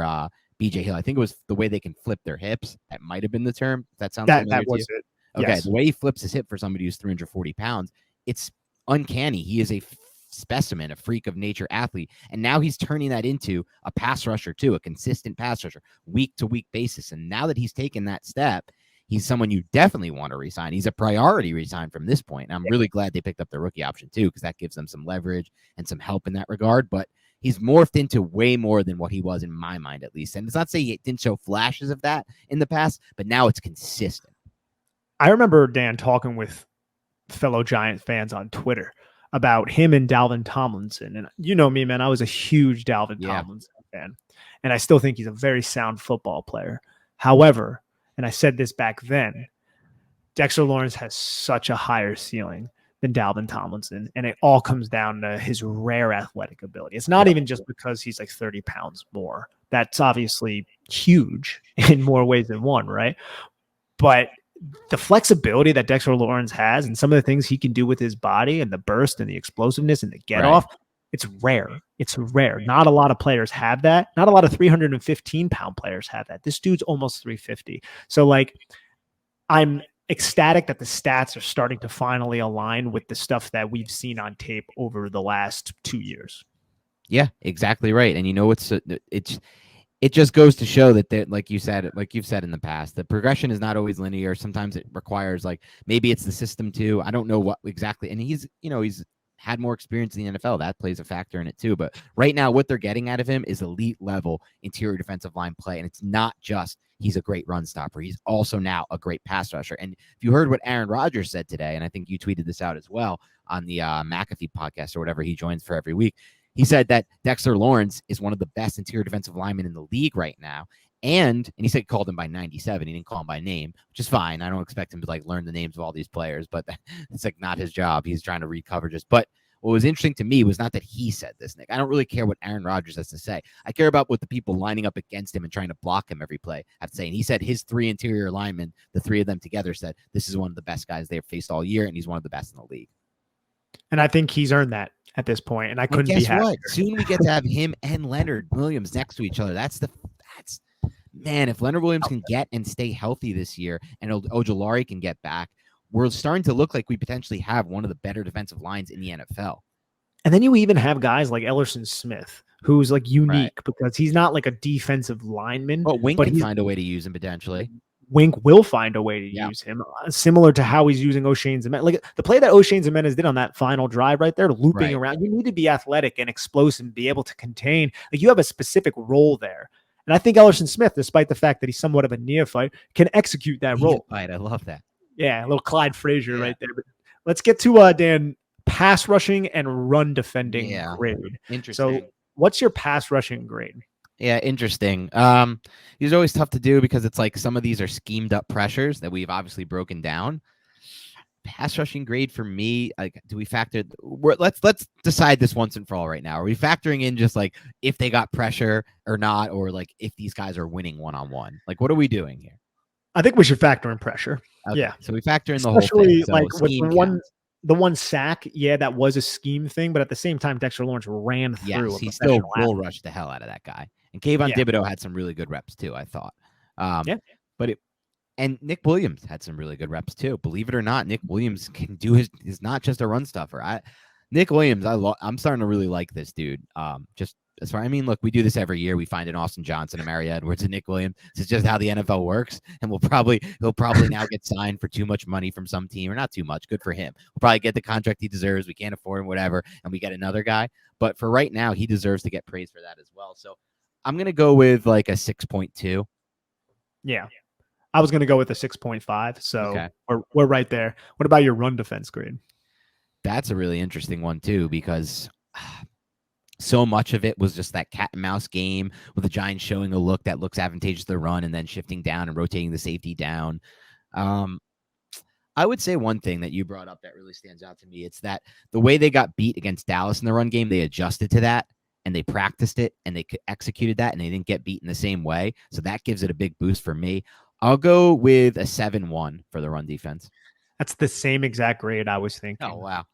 BJ Hill. I think it was the way they can flip their hips. That might have been the term. That sounds familiar that was to you? it. Okay, Yes. The way he flips his hip for somebody who's 340 pounds, it's uncanny. He is a specimen, a freak of nature athlete. And now he's turning that into a pass rusher too, a consistent pass rusher, week to week basis. And now that he's taken that step, he's someone you definitely want to resign. He's a priority resign from this point. And I'm really glad they picked up the rookie option too, because that gives them some leverage and some help in that regard. But he's morphed into way more than what he was in my mind, at least. And it's not saying he didn't show flashes of that in the past, but now it's consistent. I remember Dan talking with fellow Giant fans on Twitter about him and Dalvin Tomlinson. And you know me, man, I was a huge Dalvin Tomlinson fan. And I still think he's a very sound football player. However, and I said this back then, Dexter Lawrence has such a higher ceiling than Dalvin Tomlinson. And it all comes down to his rare athletic ability. It's not even just because he's like 30 pounds more. That's obviously huge in more ways than one, right? But the flexibility that Dexter Lawrence has and some of the things he can do with his body and the burst and the explosiveness and the get off, it's rare. It's rare. Not a lot of players have that. Not a lot of 315-pound players have that. This dude's almost 350. So, like, I'm ecstatic that the stats are starting to finally align with the stuff that we've seen on tape over the last 2 years. Yeah, exactly right. And you know, it just goes to show that, like you said, like you've said in the past, the progression is not always linear. Sometimes it requires, like, maybe it's the system too. I don't know what exactly. And he's had more experience in the NFL. That plays a factor in it too. But right now, what they're getting out of him is elite level interior defensive line play. And it's not just he's a great run stopper. He's also now a great pass rusher. And if you heard what Aaron Rodgers said today, and I think you tweeted this out as well on the McAfee podcast or whatever he joins for every week, he said that Dexter Lawrence is one of the best interior defensive linemen in the league right now. And he said called him by 97. He didn't call him by name, which is fine. I don't expect him to like learn the names of all these players, but it's like not his job. He's trying to read coverages. But what was interesting to me was not that he said this, Nick. I don't really care what Aaron Rodgers has to say. I care about what the people lining up against him and trying to block him every play have to say. And he said his three interior linemen, the three of them together, said this is one of the best guys they've faced all year, and he's one of the best in the league. And I think he's earned that at this point, and I couldn't be happier. What? Soon we get to have him and Leonard Williams next to each other. That's man. If Leonard Williams can get and stay healthy this year, and Ojulari can get back, we're starting to look like we potentially have one of the better defensive lines in the NFL. And then you even have guys like Ellerson Smith, who's like unique because he's not like a defensive lineman. But Wink can find a way to use him potentially. Wink will find a way to use him, similar to how he's using O'Shane Zimenez. Like the play that O'Shane Zimenez did on that final drive right there, looping around. You need to be athletic and explosive and be able to contain. Like you have a specific role there. And I think Ellerson Smith, despite the fact that he's somewhat of a neophyte, can execute that role. I love that. Yeah, a little Clyde Frazier right there. But let's get to Dan, pass rushing and run defending grade. Interesting. So what's your pass rushing grade? Yeah, interesting. These are always tough to do because it's like some of these are schemed up pressures that we've obviously broken down. Pass rushing grade for me, like, do we factor? Let's decide this once and for all right now. Are we factoring in just like if they got pressure or not, or like if these guys are winning one-on-one? Like, what are we doing here? I think we should factor in pressure. Okay. Yeah. So we factor in the especially whole thing. So like with the one sack, that was a scheme thing, but at the same time, Dexter Lawrence ran through. Yes, he still bull rushed the hell out of that guy. And Kayvon Thibodeau had some really good reps too, I thought. And Nick Williams had some really good reps too. Believe it or not, Nick Williams can do is not just a run stuffer. Nick Williams, I'm starting to really like this dude. Just as far, I mean, look, we do this every year. We find an Austin Johnson, a Mary Edwards, and Nick Williams. It's just how the NFL works. And he'll probably now get signed for too much money from some team, or not too much. Good for him. We'll probably get the contract he deserves. We can't afford him, whatever. And we get another guy. But for right now, he deserves to get praise for that as well. So I'm going to go with like a 6.2. Yeah. I was going to go with a 6.5. So we're right there. What about your run defense grade? That's a really interesting one too, because so much of it was just that cat and mouse game with the Giants showing a look that looks advantageous to the run and then shifting down and rotating the safety down. I would say one thing that you brought up that really stands out to me. It's that the way they got beat against Dallas in the run game, they adjusted to that. and they practiced it and they executed that and they didn't get beaten the same way. So that gives it a big boost for me. I'll go with a 7-1 for the run defense. That's the same exact grade I was thinking. Oh, wow.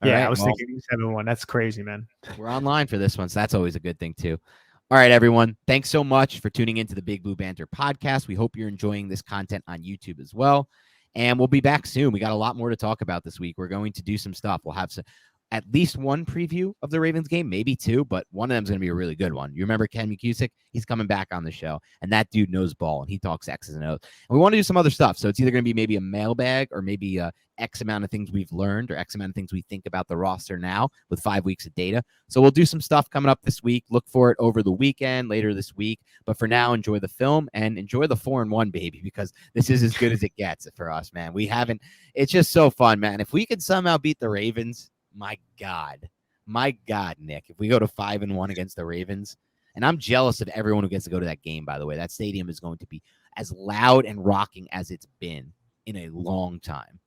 All right, I was thinking 7-1. That's crazy, man. We're online for this one, so that's always a good thing too. All right, everyone. Thanks so much for tuning into the Big Blue Banter podcast. We hope you're enjoying this content on YouTube as well. And we'll be back soon. We got a lot more to talk about this week. We're going to do some stuff. We'll have at least one preview of the Ravens game, maybe two, but one of them is going to be a really good one. You remember Ken McKusick? He's coming back on the show, and that dude knows ball, and he talks X's and O's. And we want to do some other stuff, so it's either going to be maybe a mailbag or maybe X amount of things we've learned or X amount of things we think about the roster now with 5 weeks of data. So we'll do some stuff coming up this week. Look for it over the weekend, later this week. But for now, enjoy the film and enjoy the 4-1, baby, because this is as good as it gets for us, man. It's just so fun, man. If we could somehow beat the Ravens, my God, Nick, if we go to 5-1 against the Ravens, and I'm jealous of everyone who gets to go to that game, by the way. That stadium is going to be as loud and rocking as it's been in a long time.